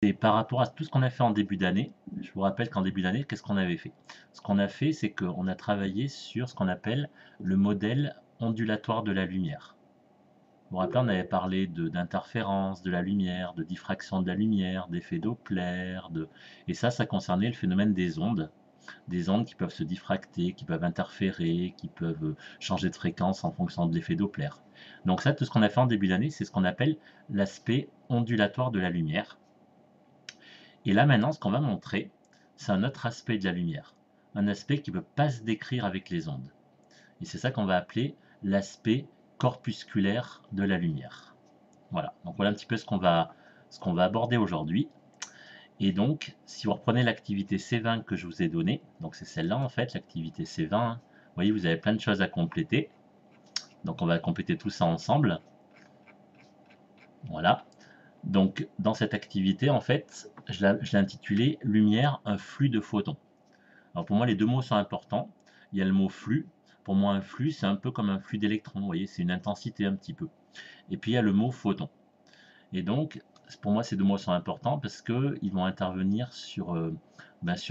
Et par rapport à tout ce qu'on a fait en début d'année, je vous rappelle qu'en début d'année, qu'est-ce qu'on avait fait? Ce qu'on a fait, c'est qu'on a travaillé sur ce qu'on appelle le modèle ondulatoire de la lumière. Vous vous rappelez, on avait parlé d'interférence de la lumière, de diffraction de la lumière, d'effet Doppler, et ça concernait le phénomène des ondes qui peuvent se diffracter, qui peuvent interférer, qui peuvent changer de fréquence en fonction de l'effet Doppler. Donc ça, tout ce qu'on a fait en début d'année, c'est ce qu'on appelle l'aspect ondulatoire de la lumière. Et là maintenant, ce qu'on va montrer, c'est un autre aspect de la lumière, un aspect qui ne peut pas se décrire avec les ondes. Et c'est ça qu'on va appeler l'aspect corpusculaire de la lumière. Voilà, donc voilà un petit peu ce qu'on va aborder aujourd'hui. Et donc, si vous reprenez l'activité C20 que je vous ai donnée, donc c'est celle-là en fait, l'activité C20, vous voyez, vous avez plein de choses à compléter. Donc on va compléter tout ça ensemble. Voilà. Donc dans cette activité, en fait, je l'ai intitulée Lumière, un flux de photons. Alors pour moi, les deux mots sont importants. Il y a le mot flux. Pour moi, un flux, c'est un peu comme un flux d'électrons. Vous voyez, c'est une intensité un petit peu. Et puis il y a le mot photon. Et donc, pour moi, ces deux mots sont importants parce qu'ils vont intervenir sur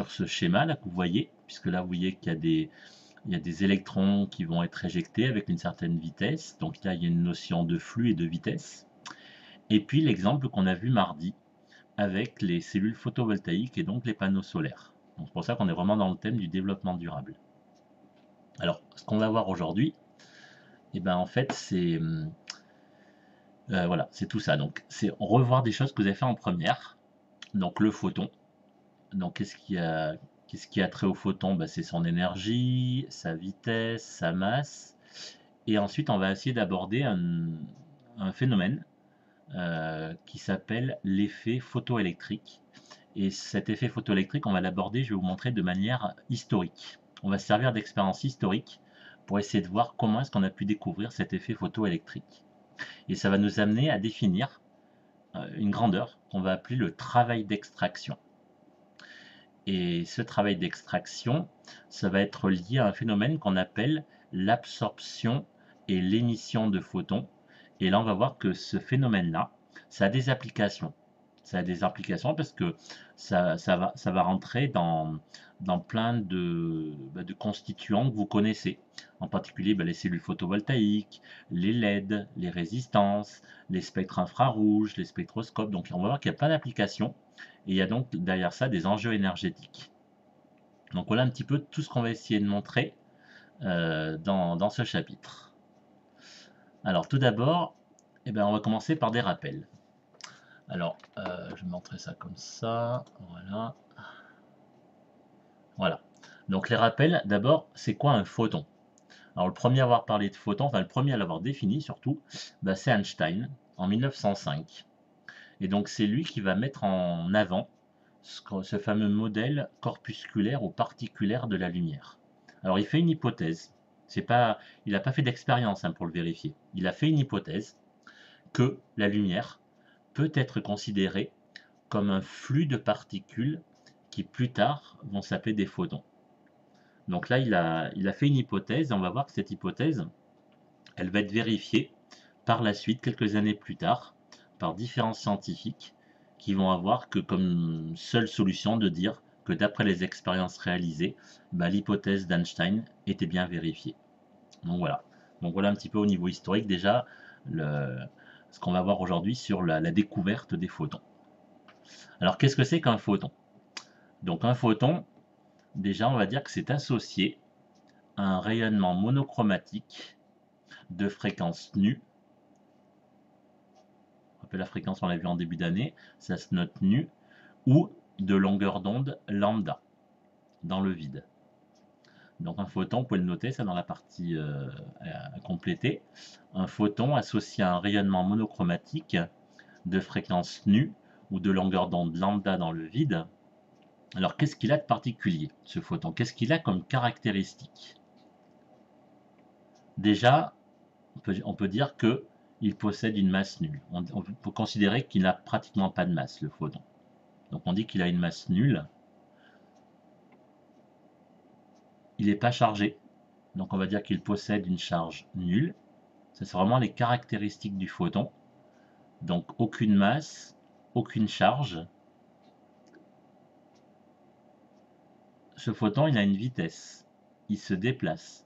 ce schéma-là que vous voyez, puisque là, vous voyez qu'il y a des électrons qui vont être éjectés avec une certaine vitesse. Donc là, il y a une notion de flux et de vitesse. Et puis l'exemple qu'on a vu mardi avec les cellules photovoltaïques et donc les panneaux solaires. Donc c'est pour ça qu'on est vraiment dans le thème du développement durable. Alors, ce qu'on va voir aujourd'hui, eh ben, en fait, voilà, c'est tout ça. Donc, c'est revoir des choses que vous avez fait en première. Donc, le photon. Donc, qu'est-ce qui a trait au photon? Ben, c'est son énergie, sa vitesse, sa masse. Et ensuite, on va essayer d'aborder un phénomène qui s'appelle l'effet photoélectrique. Et cet effet photoélectrique, on va l'aborder, je vais vous montrer de manière historique. On va se servir d'expériences historiques pour essayer de voir comment est-ce qu'on a pu découvrir cet effet photoélectrique. Et ça va nous amener à définir une grandeur qu'on va appeler le travail d'extraction. Et ce travail d'extraction, ça va être lié à un phénomène qu'on appelle l'absorption et l'émission de photons. Et là, on va voir que ce phénomène-là, ça a des applications. Ça a des applications parce que ça va rentrer dans plein de constituants que vous connaissez. En particulier les cellules photovoltaïques, les LED, les résistances, les spectres infrarouges, les spectroscopes. Donc on va voir qu'il y a plein d'applications et il y a donc derrière ça des enjeux énergétiques. Donc voilà un petit peu tout ce qu'on va essayer de montrer dans ce chapitre. Alors tout d'abord, on va commencer par des rappels. Alors, je vais montrer ça comme ça, voilà. Voilà. Donc les rappels, d'abord, c'est quoi un photon? Alors le premier à avoir parlé de photon, enfin le premier à l'avoir défini surtout, c'est Einstein en 1905. Et donc c'est lui qui va mettre en avant ce fameux modèle corpusculaire ou particulaire de la lumière. Alors il fait une hypothèse. Il n'a pas fait d'expérience pour le vérifier. Il a fait une hypothèse que la lumière peut être considérée comme un flux de particules qui plus tard vont s'appeler des photons. Donc là, il a fait une hypothèse et on va voir que cette hypothèse, elle va être vérifiée par la suite, quelques années plus tard, par différents scientifiques qui vont avoir que comme seule solution de dire que d'après les expériences réalisées, l'hypothèse d'Einstein était bien vérifiée. Donc voilà. Donc voilà un petit peu au niveau historique déjà ce qu'on va voir aujourd'hui sur la découverte des photons. Alors qu'est-ce que c'est qu'un photon? Donc un photon, déjà on va dire que c'est associé à un rayonnement monochromatique de fréquence nue. On rappelle la fréquence, on l'a vu en début d'année, ça se note nu, ou de longueur d'onde lambda, dans le vide. Donc un photon, vous pouvez le noter, ça dans la partie à compléter. Un photon associé à un rayonnement monochromatique de fréquence nue ou de longueur d'onde lambda dans le vide. Alors qu'est-ce qu'il a de particulier, ce photon? Qu'est-ce qu'il a comme caractéristique? Déjà, on peut dire qu'il possède une masse nulle. On peut considérer qu'il n'a pratiquement pas de masse, le photon. Donc on dit qu'il a une masse nulle. Il n'est pas chargé. Donc on va dire qu'il possède une charge nulle. Ça, c'est vraiment les caractéristiques du photon. Donc aucune masse, aucune charge. ce photon, il a une vitesse. Il se déplace.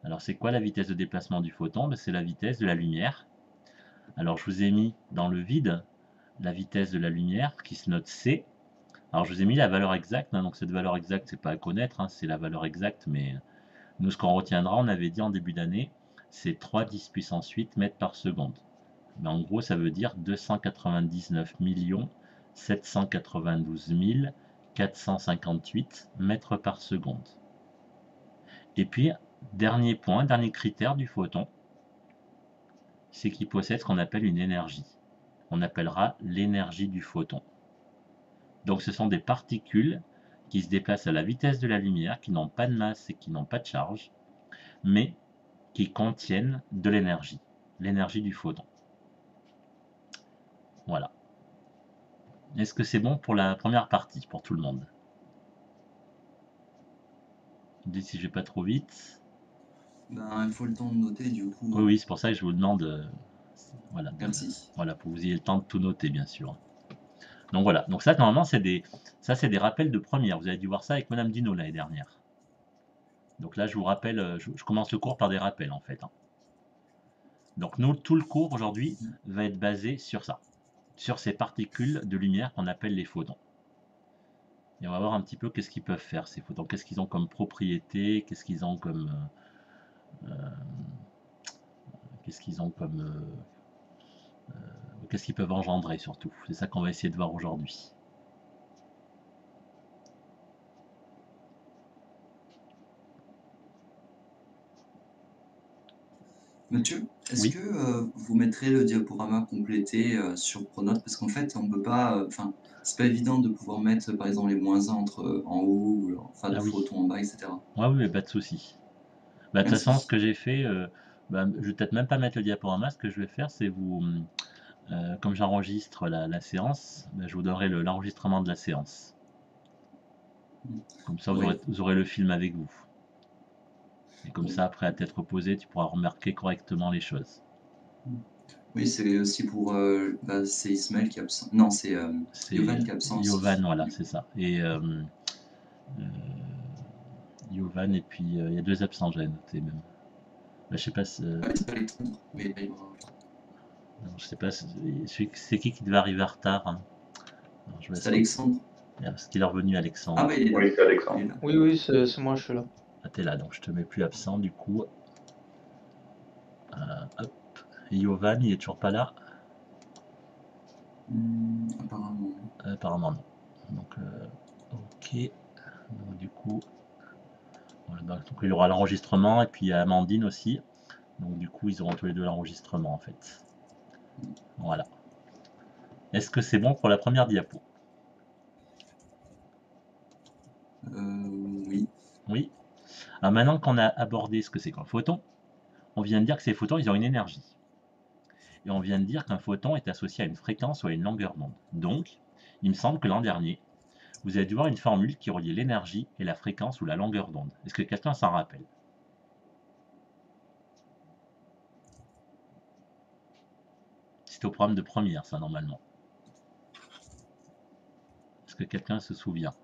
Alors, c'est quoi la vitesse de déplacement du photon? Ben, c'est la vitesse de la lumière. Alors, je vous ai mis dans le vide la vitesse de la lumière qui se note c. Alors, je vous ai mis la valeur exacte. Donc, cette valeur exacte, c'est pas à connaître. C'est la valeur exacte. Mais nous, ce qu'on retiendra, on avait dit en début d'année, c'est 3 10 puissance 8 mètres par seconde. Mais en gros, ça veut dire 299 792 458 mètres par seconde. Et puis, dernier point, dernier critère du photon, c'est qu'il possède ce qu'on appelle une énergie. On appellera l'énergie du photon. Donc ce sont des particules qui se déplacent à la vitesse de la lumière, qui n'ont pas de masse et qui n'ont pas de charge, mais qui contiennent de l'énergie du photon. Voilà. Est-ce que c'est bon pour la première partie, pour tout le monde? Dites si je vais pas trop vite. Ben, il faut le temps de noter du coup. Oui, oui, c'est pour ça que je vous demande, voilà, Merci. voilà, pour que vous ayez le temps de tout noter, bien sûr. Donc voilà, donc ça, normalement, c'est des rappels de première. Vous avez dû voir ça avec Madame Dino l'année dernière. Donc là, je vous rappelle, je commence le cours par des rappels, en fait. Donc nous, tout le cours aujourd'hui va être basé sur ça, sur ces particules de lumière qu'on appelle les photons. Et on va voir un petit peu qu'est-ce qu'ils peuvent faire, ces photons, qu'est-ce qu'ils ont comme propriété, qu'est-ce qu'ils ont comme... qu'est-ce qu'ils peuvent engendrer surtout. C'est ça qu'on va essayer de voir aujourd'hui. Mathieu, est-ce Oui. que vous mettrez le diaporama complété sur Pronote? Parce qu'en fait, on peut pas. Enfin, c'est pas évident de pouvoir mettre, par exemple, les -1 en haut, ou enfin, le Ah oui. photon en bas, etc. Ouais, oui, mais pas de souci. Bah, de toute façon, ce Merci. que j'ai fait, je vais peut-être même pas mettre le diaporama. Ce que je vais faire, c'est vous, comme j'enregistre la séance, je vous donnerai l'enregistrement de la séance. Comme ça, Oui. vous aurez le film avec vous. Et comme Oui. ça, après, à tête reposée, tu pourras remarquer correctement les choses. Oui, c'est aussi pour. C'est Ismaël qui est absent. Non, c'est C'est Yovan qui est absent Yovan, aussi. voilà, c'est ça. Et Yovan, et puis il y a 2 absents, j'avais noté même. Bah, je sais pas si, C'est Alexandre, mais il va non, je sais pas, c'est qui devait arriver en retard, hein. Alors, je vais C'est Alexandre. Est-ce qu'il est revenu, Alexandre? Ah, bah il est là. Oui, c'est Alexandre. Il est là. Oui, oui, c'est moi, je suis là. Ah, t'es là, donc je te mets plus absent du coup. Hop. Et Yovan, il est toujours pas là? Apparemment. Apparemment non. Donc, ok. Donc, du coup, voilà, donc il aura l'enregistrement, et puis il y a Amandine aussi. Donc, du coup, ils auront tous les deux l'enregistrement en fait. Voilà. Est-ce que c'est bon pour la première diapo? Oui. Oui. Alors maintenant qu'on a abordé ce que c'est qu'un photon, on vient de dire que ces photons, ils ont une énergie. Et on vient de dire qu'un photon est associé à une fréquence ou à une longueur d'onde. Donc, il me semble que l'an dernier, vous avez dû voir une formule qui reliait l'énergie et la fréquence ou la longueur d'onde. Est-ce que quelqu'un s'en rappelle? C'était au programme de première, ça, normalement. Est-ce que quelqu'un se souvient?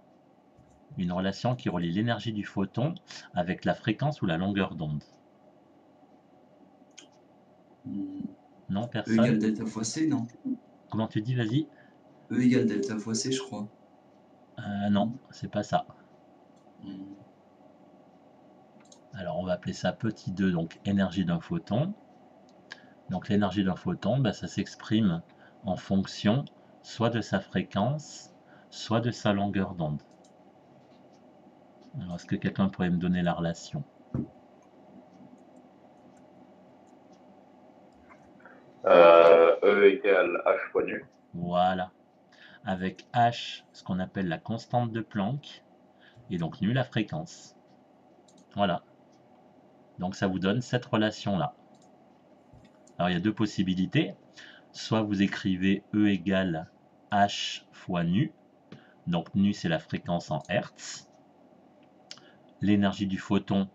Une relation qui relie l'énergie du photon avec la fréquence ou la longueur d'onde. Non, E personne? égale delta fois C, non? Comment tu dis, vas-y? E égale delta fois C, je crois. Non, c'est pas ça. Hmm. Alors, on va appeler ça petit 2, donc énergie d'un photon. Donc, l'énergie d'un photon, ça s'exprime en fonction soit de sa fréquence, soit de sa longueur d'onde. Alors, est-ce que quelqu'un pourrait me donner la relation? E égale H fois nu. Voilà. Avec H, ce qu'on appelle la constante de Planck, et donc nu la fréquence. Voilà. Donc ça vous donne cette relation-là. Alors il y a deux possibilités. Soit vous écrivez E égale H fois nu. Donc nu c'est la fréquence en Hertz. L'énergie du photon,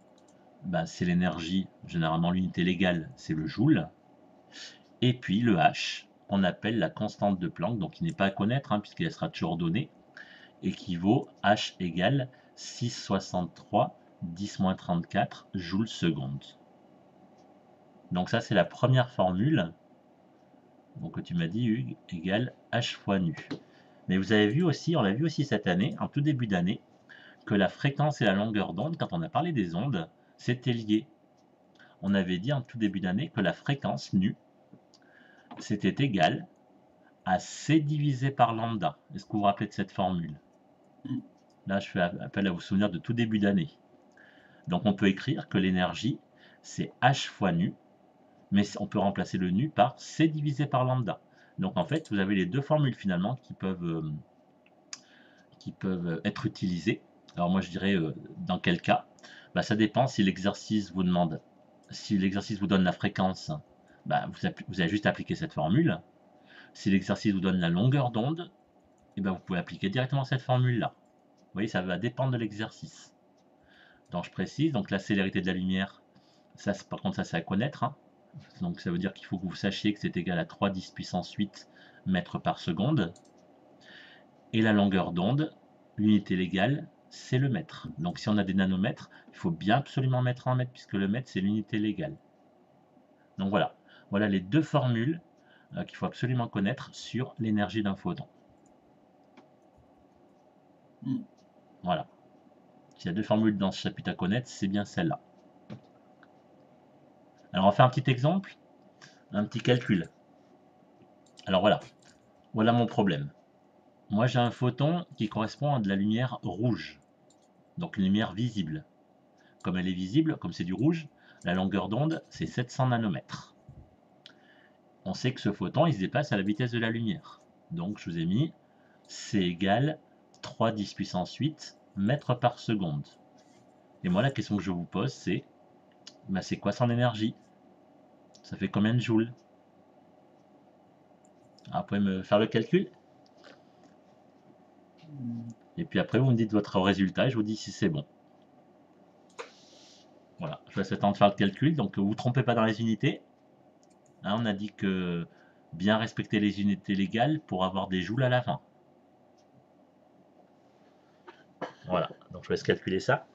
c'est l'énergie, généralement l'unité légale, c'est le joule. Et puis le H, on appelle la constante de Planck, donc qui n'est pas à connaître, puisqu'elle sera toujours donnée, équivaut H égale 663 10-34 joules secondes. Donc ça, c'est la première formule. Donc tu m'as dit Hugues égale H fois nu. Mais vous avez vu aussi, on l'a vu aussi cette année, en tout début d'année, que la fréquence et la longueur d'onde, quand on a parlé des ondes, c'était lié. On avait dit en tout début d'année que la fréquence nu, c'était égal à C divisé par lambda. Est-ce que vous vous rappelez de cette formule? Là, je fais appel à vos souvenirs de tout début d'année. Donc on peut écrire que l'énergie, c'est H fois nu, mais on peut remplacer le nu par C divisé par lambda. Donc en fait, vous avez les deux formules finalement qui peuvent être utilisées. Alors moi je dirais dans quel cas? Ça dépend si l'exercice vous demande, si l'exercice vous donne la fréquence, vous avez juste appliqué cette formule. Si l'exercice vous donne la longueur d'onde, vous pouvez appliquer directement cette formule-là. Vous voyez, ça va dépendre de l'exercice. Donc je précise, donc la célérité de la lumière, ça par contre ça c'est à connaître. Hein. Donc ça veut dire qu'il faut que vous sachiez que c'est égal à 3 puissance 8 mètres par seconde. Et la longueur d'onde, l'unité légale, c'est le mètre. Donc si on a des nanomètres, il faut bien absolument mettre en mètre, puisque le mètre, c'est l'unité légale. Donc voilà. Voilà les deux formules qu'il faut absolument connaître sur l'énergie d'un photon. Voilà. S'il y a deux formules dans ce chapitre à connaître, c'est bien celle-là. Alors on va faire un petit exemple, un petit calcul. Alors voilà. Voilà mon problème. Moi j'ai un photon qui correspond à de la lumière rouge. Donc une lumière visible. Comme elle est visible, comme c'est du rouge, la longueur d'onde, c'est 700 nanomètres. On sait que ce photon, il se déplace à la vitesse de la lumière. Donc, je vous ai mis, c'est égal 3 puissance 8 mètres par seconde. Et moi, la question que je vous pose, c'est quoi son énergie? Ça fait combien de joules? Alors, vous pouvez me faire le calcul? Et puis après, vous me dites votre résultat et je vous dis si c'est bon. Voilà, je vous laisse le temps de faire le calcul. Donc, vous ne vous trompez pas dans les unités. Hein, on a dit que bien respecter les unités légales pour avoir des joules à la fin. Voilà, donc je vous laisse calculer ça.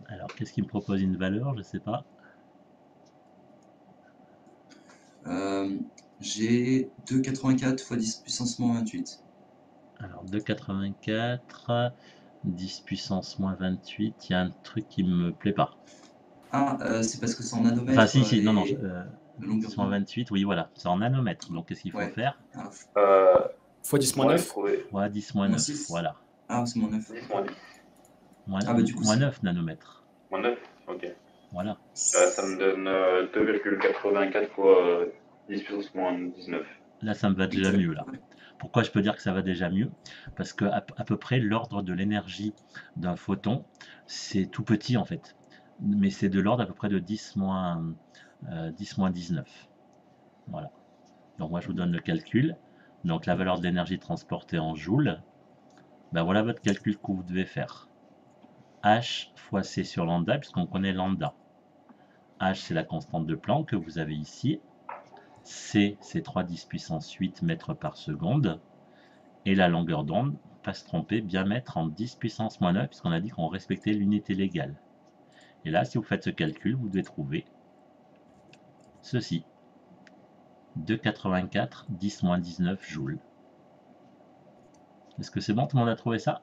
Alors, qu'est-ce qu'il me propose une valeur? Je ne sais pas. J'ai 2,84 fois 10 puissance moins 28. Alors, 2,84, 10 puissance moins 28, il y a un truc qui me plaît pas. Ah, c'est parce que c'est en nanomètres. Enfin, si, non, 10 moins 28, oui, voilà, c'est en nanomètres. Donc, qu'est-ce qu'il faut faire? Fois 10 moins 9. Fois 10 moins 9, voilà. Ah, c'est moins 9. 10 moins 10. Ah, bah du coup, moins 9 nanomètres. Moins 9, ok. Voilà. Ça me donne 2,84 fois 10 puissance moins 19. Là, ça me va déjà mieux, là. Pourquoi je peux dire que ça va déjà mieux? Parce que à peu près l'ordre de l'énergie d'un photon, c'est tout petit en fait. Mais c'est de l'ordre à peu près de 10 moins 19. Voilà. Donc moi je vous donne le calcul. Donc la valeur de l'énergie transportée en joules. Voilà votre calcul que vous devez faire. H fois C sur lambda, puisqu'on connaît lambda. H c'est la constante de Planck que vous avez ici. C, c'est 3 puissance 8 mètres par seconde. Et la longueur d'onde, pas se tromper, bien mettre en 10 puissance moins 9, puisqu'on a dit qu'on respectait l'unité légale. Et là, si vous faites ce calcul, vous devez trouver ceci. 2,84, 10 moins 19 joules. Est-ce que c'est bon? Tout le monde a trouvé ça?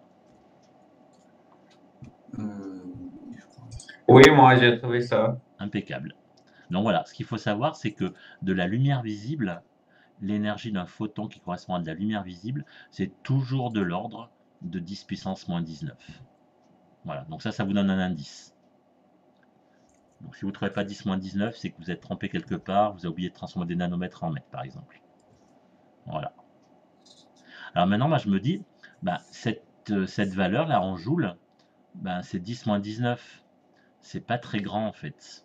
Oui, moi j'ai trouvé ça. Impeccable. Donc voilà, ce qu'il faut savoir, c'est que de la lumière visible, l'énergie d'un photon qui correspond à de la lumière visible, c'est toujours de l'ordre de 10 puissance moins 19. Voilà, donc ça vous donne un indice. Donc si vous ne trouvez pas 10 moins 19, c'est que vous êtes trompé quelque part, vous avez oublié de transformer des nanomètres en mètres, par exemple. Voilà. Alors maintenant, moi je me dis, cette valeur-là en joules, c'est 10 moins 19. C'est pas très grand en fait.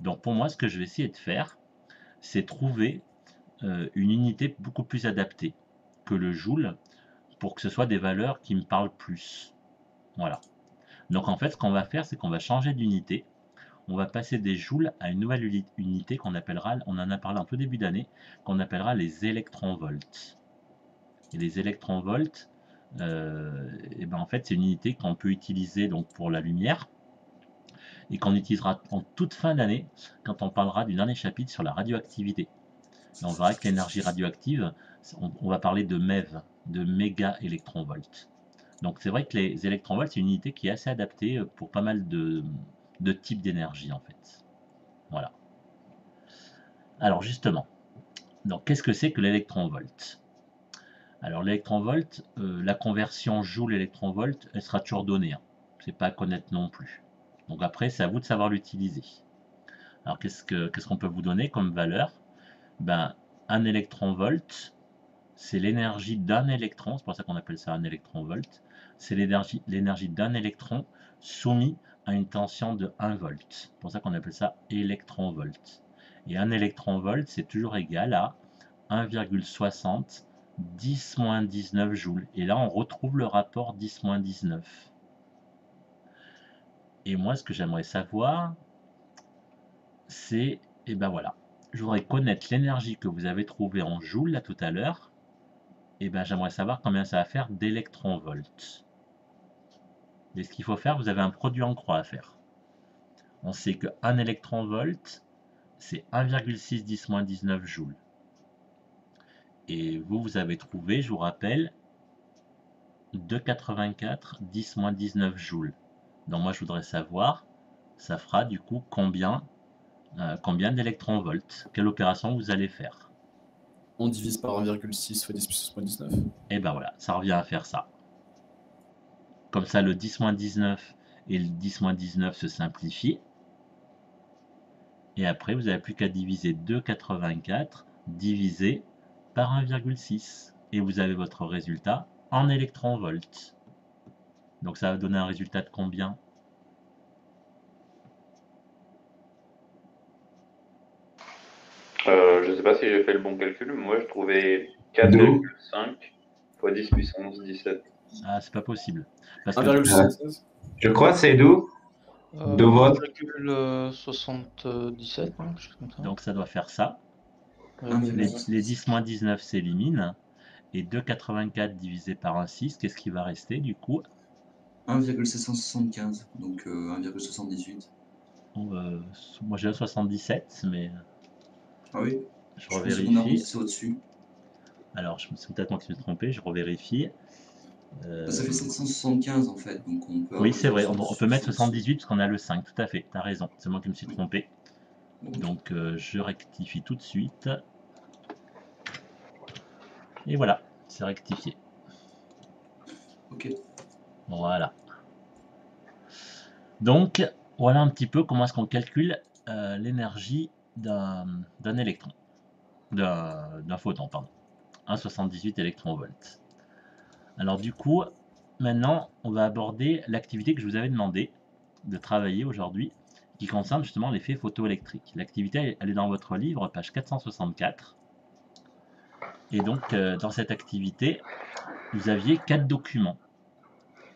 Donc pour moi, ce que je vais essayer de faire, c'est trouver une unité beaucoup plus adaptée que le joule pour que ce soit des valeurs qui me parlent plus. Voilà. Donc en fait, ce qu'on va faire, c'est qu'on va changer d'unité. On va passer des joules à une nouvelle unité qu'on appellera, on en a parlé un peu début d'année, qu'on appellera les électronvolts. Et les électronvolts, et ben en fait, c'est une unité qu'on peut utiliser donc pour la lumière et qu'on utilisera en toute fin d'année quand on parlera du dernier chapitre sur la radioactivité. Et on verra que l'énergie radioactive, on va parler de MeV, de méga électronvolts. Donc c'est vrai que les électronvolts, c'est une unité qui est assez adaptée pour pas mal de types d'énergie en fait. Voilà. Alors justement, donc qu'est-ce que c'est que l'électronvolt? Alors l'électronvolt, la conversion joule-électronvolt, elle sera toujours donnée. Hein. C'est pas à connaître non plus. Donc après, c'est à vous de savoir l'utiliser. Alors qu'est-ce qu'on peut vous donner comme valeur? Ben, un électronvolt, c'est l'énergie d'un électron, c'est pour ça qu'on appelle ça un électronvolt. C'est l'énergie d'un électron soumis à une tension de 1 volt. C'est pour ça qu'on appelle ça électronvolt. Et un électronvolt, c'est toujours égal à 1,60 10-19 joules. Et là, on retrouve le rapport 10-19. Et moi, ce que j'aimerais savoir, c'est, et ben voilà, je voudrais connaître l'énergie que vous avez trouvée en joules là tout à l'heure. Et ben j'aimerais savoir combien ça va faire d'électronvolts. Et ce qu'il faut faire, vous avez un produit en croix à faire. On sait que 1 électronvolt, c'est 1,6 10-19 joules. Et vous avez trouvé, je vous rappelle, 2,84 10-19 joules. Donc moi, je voudrais savoir, ça fera du coup combien d'électronvolts? Quelle opération vous allez faire? On divise par 1,6 fois 10 puissance moins 19. Et ben voilà, ça revient à faire ça. Comme ça, le 10-19 et le 10-19 se simplifient. Et après, vous n'avez plus qu'à diviser 2,84 divisé par 1,6. Et vous avez votre résultat en électronvolts. Donc ça va donner un résultat de combien? Je ne sais pas si j'ai fait le bon calcul, mais moi je trouvais 4,5 fois 10 puissance 17. Ah, c'est pas possible. Parce que 1,76. Je crois que c'est d'où? De votre. 1,77, quelque chose comme ça. donc ça doit faire ça. Un virgule Les 10-19 s'éliminent. Et 2,84 divisé par 1,6, qu'est-ce qui va rester du coup? 1,775, donc 1,78. Moi j'ai 77, mais Ah oui, je je pense qu'on revérifie. arrondissait au-dessus. Alors, c'est peut-être moi qui me suis trompé, je revérifie. Ça fait 775 en fait, donc on peut... Oui, c'est vrai, on arrondir peut mettre sur- 78 parce qu'on a le 5, tout à fait, tu as raison, c'est moi qui me suis Oui. trompé. Donc, Donc je rectifie tout de suite. Et voilà, c'est rectifié. ok. Voilà. Donc, voilà un petit peu comment est-ce qu'on calcule l'énergie d'un électron, d'un photon, pardon. 1,78 électronvolts. Alors du coup, maintenant, on va aborder l'activité que je vous avais demandé de travailler aujourd'hui, qui concerne justement l'effet photoélectrique. L'activité, elle est dans votre livre, page 464. Et donc, dans cette activité, vous aviez 4 documents.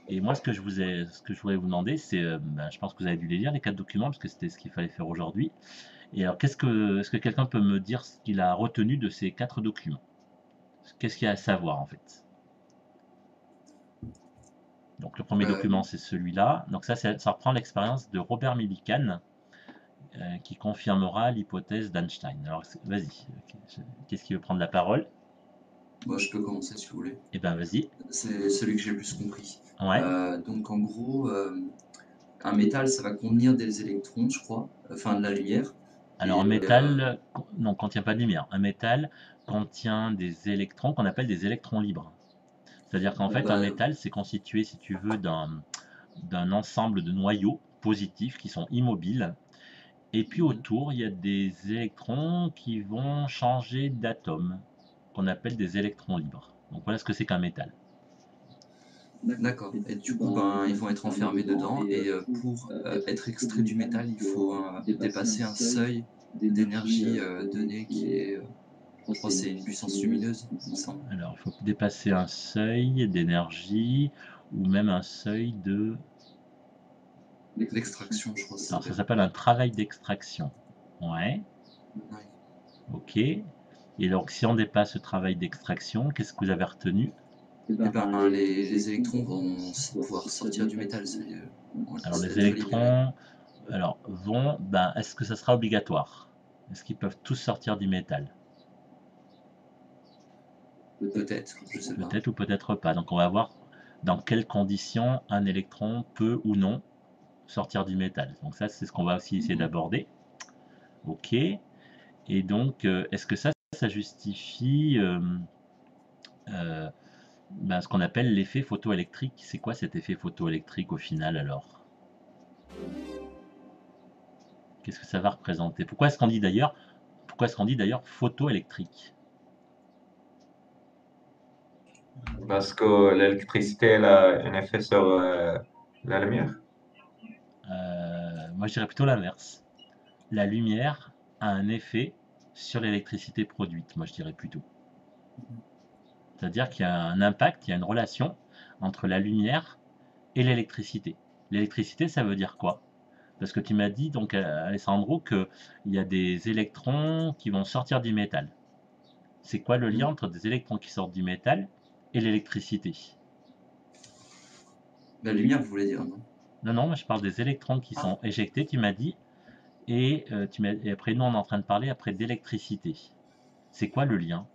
Et moi, ce que je voudrais vous demander, c'est, je pense que vous avez dû les lire, les 4 documents, parce que c'était ce qu'il fallait faire aujourd'hui. Et alors, est-ce que quelqu'un peut me dire ce qu'il a retenu de ces 4 documents? Qu'est-ce qu'il y a à savoir, en fait? Donc, le premier document, c'est celui-là. Donc, ça reprend l'expérience de Robert Millikan, qui confirmera l'hypothèse d'Einstein. Alors, vas-y, qu'est-ce qui veut prendre la parole? Moi, je peux commencer si vous voulez. Eh ben, vas-y. C'est celui que j'ai le plus compris. Ouais. Donc en gros, un métal, ça va contenir des électrons, je crois, enfin de la lumière. Alors, un métal ne contient pas de lumière. Un métal contient des électrons qu'on appelle des électrons libres. C'est-à-dire qu'en fait, un métal, c'est constitué, si tu veux, d'un ensemble de noyaux positifs qui sont immobiles. Et puis autour, il y a des électrons qui vont changer d'atome, qu'on appelle des électrons libres. Donc voilà ce que c'est qu'un métal. D'accord. Et du coup, ben, ils vont être enfermés dedans et pour, être extraits du métal, il faut, dépasser un seuil d'énergie, donné qui est, je crois que c'est une puissance lumineuse, il me semble. Alors, il faut dépasser un seuil d'énergie ou même un seuil de L'extraction, je crois que ça alors ça s'appelle. s'appelle un travail d'extraction. Ouais, Ouais. OK et donc si on dépasse ce travail d'extraction, qu'est-ce que vous avez retenu? Et ben, les électrons vont pouvoir sortir du métal, ouais, Alors ça va les être libéré. électrons, alors vont, ben, est-ce que ça sera obligatoire? Est-ce qu'ils peuvent tous sortir du métal? Peut-être, je sais pas. Peut-être ou peut-être pas. Donc on va voir dans quelles conditions un électron peut ou non sortir du métal. Donc ça, c'est ce qu'on va aussi essayer Mmh. d'aborder. OK et donc est-ce que ça justifie, heu, ben, ce qu'on appelle l'effet photoélectrique? C'est quoi cet effet photoélectrique au final alors? Qu'est-ce que ça va représenter? Pourquoi est-ce qu'on dit d'ailleurs photoélectrique? Parce que l'électricité, elle a un effet sur la lumière. Moi je dirais plutôt l'inverse. La lumière a un effet sur l'électricité produite, moi je dirais plutôt. C'est-à-dire qu'il y a un impact, il y a une relation entre la lumière et l'électricité. L'électricité, ça veut dire quoi? Parce que tu m'as dit donc, Alessandro, qu'il y a des électrons qui vont sortir du métal. C'est quoi le lien Mmh. entre des électrons qui sortent du métal et l'électricité? La lumière, vous voulez dire, non? Non, non, moi je parle des électrons qui Ah, sont éjectés, tu m'as dit, et et après nous on est en train de parler après d'électricité. C'est quoi le lien?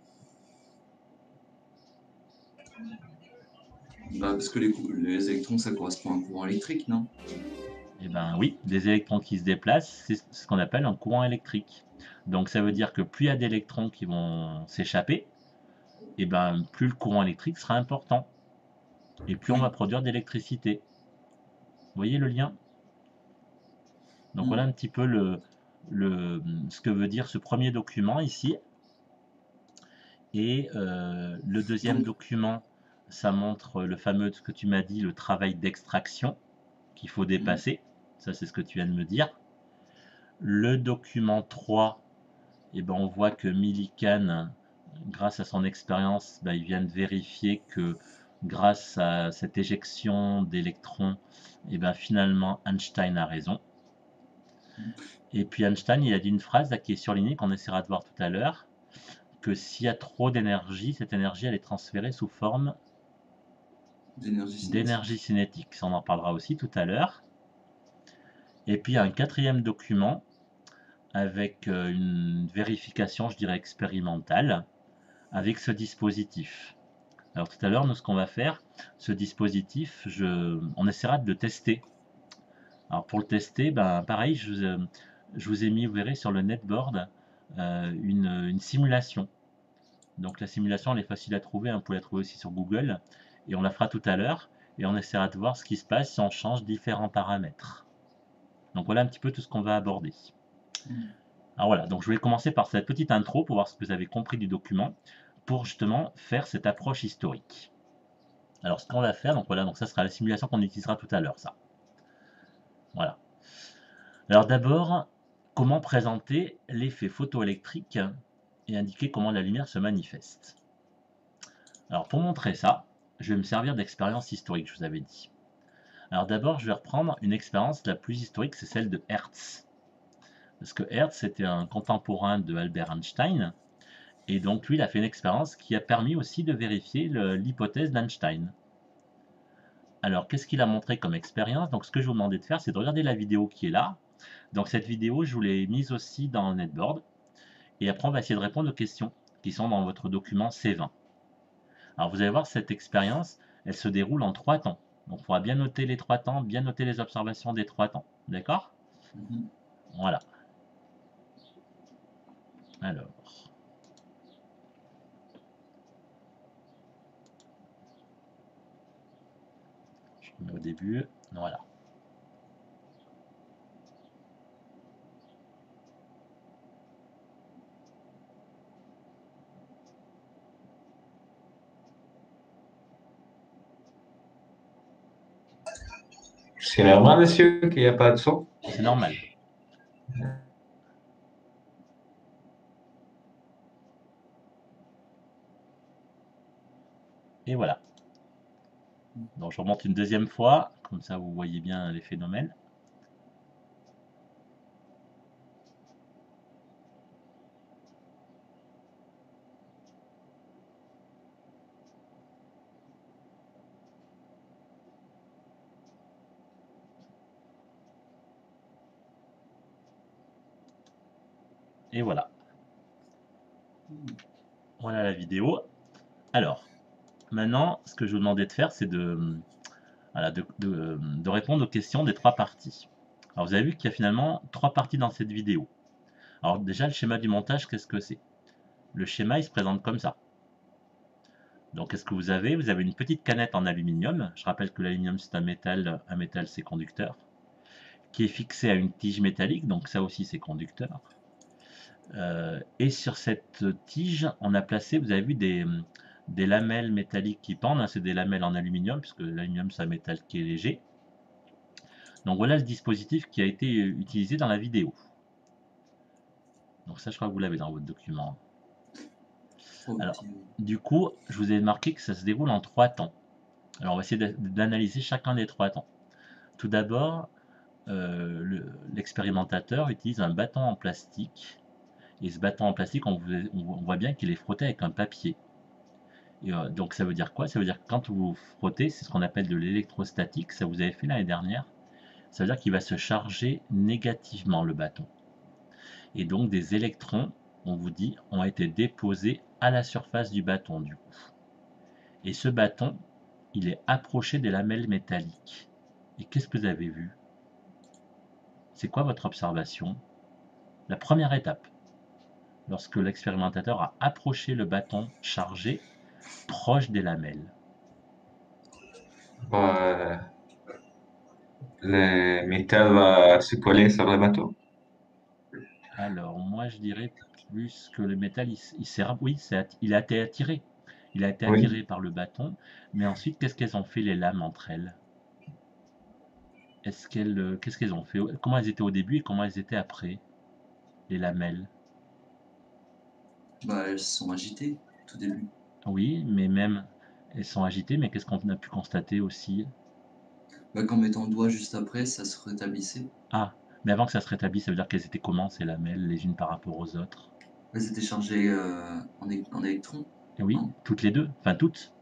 bah, parce que les électrons, ça correspond à un courant électrique, non? Eh ben oui, des électrons qui se déplacent, c'est ce qu'on appelle un courant électrique. Donc ça veut dire que plus il y a d'électrons qui vont s'échapper, et ben plus le courant électrique sera important et plus on va Oui. produire d'électricité. Vous voyez le lien? Donc voilà Mmh. un petit peu ce que veut dire ce premier document ici et le deuxième Donc document, ça montre le fameux, ce que tu m'as dit, le travail d'extraction qu'il faut mmh, dépasser. Ça, c'est ce que tu viens de me dire. Le document 3, eh ben, on voit que Millikan, grâce à son expérience, bah, il vient de vérifier que grâce à cette éjection d'électrons, eh ben, finalement Einstein a raison. Et puis Einstein, il a dit une phrase là, qui est surlignée, qu'on essaiera de voir tout à l'heure, que s'il y a trop d'énergie, cette énergie elle est transférée sous forme d'énergie d'énergie cinétique. cinétique. Ça, on en parlera aussi tout à l'heure. Et puis il y a un quatrième document avec une vérification, je dirais, expérimentale avec ce dispositif. Alors tout à l'heure, nous, ce qu'on va faire, ce dispositif, on essaiera de le tester. Alors pour le tester, ben, pareil, je vous ai mis, vous verrez, sur le netboard, une simulation. Donc la simulation, elle est facile à trouver, hein, vous pouvez la trouver aussi sur Google, et on la fera tout à l'heure, et on essaiera de voir ce qui se passe si on change différents paramètres. Donc voilà un petit peu tout ce qu'on va aborder. Mmh. Alors voilà, donc je vais commencer par cette petite intro pour voir ce que vous avez compris du document, pour justement faire cette approche historique. Alors ce qu'on va faire, donc voilà, donc ça sera la simulation qu'on utilisera tout à l'heure, ça. Voilà. Alors d'abord, comment présenter l'effet photoélectrique et indiquer comment la lumière se manifeste. Alors pour montrer ça, je vais me servir d'expérience historique, je vous avais dit. Alors d'abord, je vais reprendre une expérience la plus historique, c'est celle de Hertz. Parce que Hertz était un contemporain de Albert Einstein, et donc lui, il a fait une expérience qui a permis aussi de vérifier l'hypothèse d'Einstein. Alors, qu'est-ce qu'il a montré comme expérience? Donc ce que je vous demandais de faire, c'est de regarder la vidéo qui est là. Donc cette vidéo, je vous l'ai mise aussi dans le netboard. Et après, on va essayer de répondre aux questions qui sont dans votre document C20. Alors vous allez voir, cette expérience, elle se déroule en 3 temps. Donc il faudra bien noter les 3 temps, bien noter les observations des 3 temps. D'accord? Mmh. Voilà. Alors, je mets au début. Voilà. C'est normal, monsieur, qu'il n'y a pas de son? C'est normal. Et voilà. Donc je remonte une deuxième fois, comme ça vous voyez bien les phénomènes. Et voilà. Voilà la vidéo. Alors, maintenant, ce que je vous demandais de faire, c'est de, voilà, de répondre aux questions des 3 parties. Alors, vous avez vu qu'il y a finalement 3 parties dans cette vidéo. Alors déjà, le schéma du montage, qu'est-ce que c'est? Le schéma, il se présente comme ça. Donc, qu'est-ce que vous avez? Vous avez une petite canette en aluminium. Je rappelle que l'aluminium, c'est un métal c'est conducteur, qui est fixé à une tige métallique, donc ça aussi, c'est conducteur. Et sur cette tige, on a placé, vous avez vu, des lamelles métalliques qui pendent, hein, c'est des lamelles en aluminium, puisque l'aluminium, c'est un métal qui est léger. Donc voilà le dispositif qui a été utilisé dans la vidéo. Donc ça, je crois que vous l'avez dans votre document. Alors, du coup, je vous ai marqué que ça se déroule en 3 temps. Alors, on va essayer d'analyser chacun des 3 temps. Tout d'abord, l'expérimentateur utilise un bâton en plastique. Et ce bâton en plastique, on voit bien qu'il est frotté avec un papier. Et donc ça veut dire quoi? Ça veut dire que quand vous frottez, c'est ce qu'on appelle de l'électrostatique, ça vous avez fait l'année dernière. Ça veut dire qu'il va se charger négativement le bâton. Et donc des électrons, on vous dit, ont été déposés à la surface du bâton du coup. Et ce bâton, il est approché des lamelles métalliques. Et qu'est-ce que vous avez vu? C'est quoi votre observation? La première étape, lorsque l'expérimentateur a approché le bâton chargé proche des lamelles. Le métal va se coller sur le bateau. Alors, moi, je dirais plus que le métal, oui, il a été attiré. Il a été Oui. attiré par le bâton, mais ensuite, qu'est-ce qu'elles ont fait les lames entre elles? Qu'est-ce qu'elles ont fait? Comment elles étaient au début et comment elles étaient après, les lamelles? Bah, elles se sont agitées au tout début. Oui, mais même, elles sont agitées, mais qu'est-ce qu'on a pu constater aussi? Bah, qu'en mettant le doigt juste après, ça se rétablissait. Ah, mais avant que ça se rétablisse, ça veut dire qu'elles étaient comment, ces lamelles, les unes par rapport aux autres? Elles étaient chargées en électrons. Et oui, Non. toutes les deux, enfin toutes.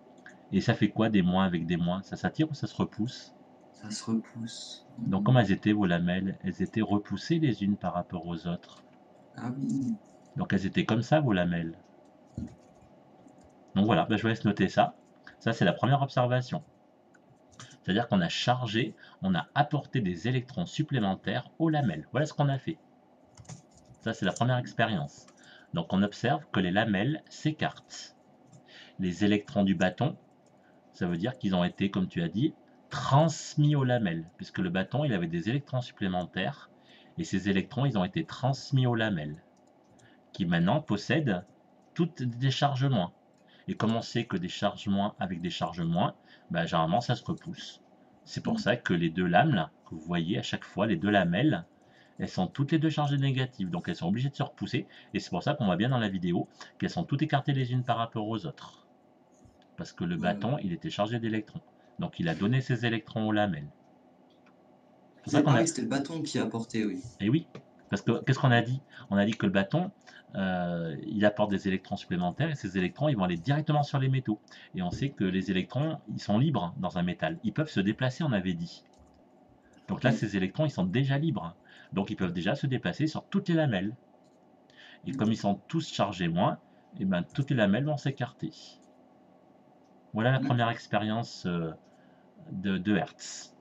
Et ça fait quoi des moins avec des moins? Ça s'attire ou ça se repousse? Ça se repousse. Donc comment elles étaient vos lamelles? Elles étaient repoussées les unes par rapport aux autres. Ah oui. Donc elles étaient comme ça vos lamelles. Donc voilà, je vous laisse noter ça. Ça c'est la première observation. C'est-à-dire qu'on a chargé, on a apporté des électrons supplémentaires aux lamelles. Voilà ce qu'on a fait. Ça c'est la première expérience. Donc on observe que les lamelles s'écartent. Les électrons du bâton, ça veut dire qu'ils ont été, comme tu as dit, transmis aux lamelles, puisque le bâton, il avait des électrons supplémentaires, et ces électrons, ils ont été transmis aux lamelles, qui maintenant possèdent toutes des charges moins. Et comme on sait que des charges moins avec des charges moins, généralement, ça se repousse. C'est pour ça que les deux lames, là, que vous voyez à chaque fois, les deux lamelles, elles sont toutes les deux chargées négatives, donc elles sont obligées de se repousser, et c'est pour ça qu'on voit bien dans la vidéo qu'elles sont toutes écartées les unes par rapport aux autres. Parce que le bâton, il était chargé d'électrons. Donc il a donné ses électrons aux lamelles. C'est pareil, c'était le bâton qui a apporté, oui. Et oui, parce que qu'est-ce qu'on a dit? On a dit que le bâton, il apporte des électrons supplémentaires et ces électrons, ils vont aller directement sur les métaux. Et on sait que les électrons, ils sont libres dans un métal. Ils peuvent se déplacer, on avait dit. Donc là, ces électrons, ils sont déjà libres. Donc ils peuvent déjà se déplacer sur toutes les lamelles. Et comme ils sont tous chargés moins, et toutes les lamelles vont s'écarter. Voilà la première expérience de Hertz.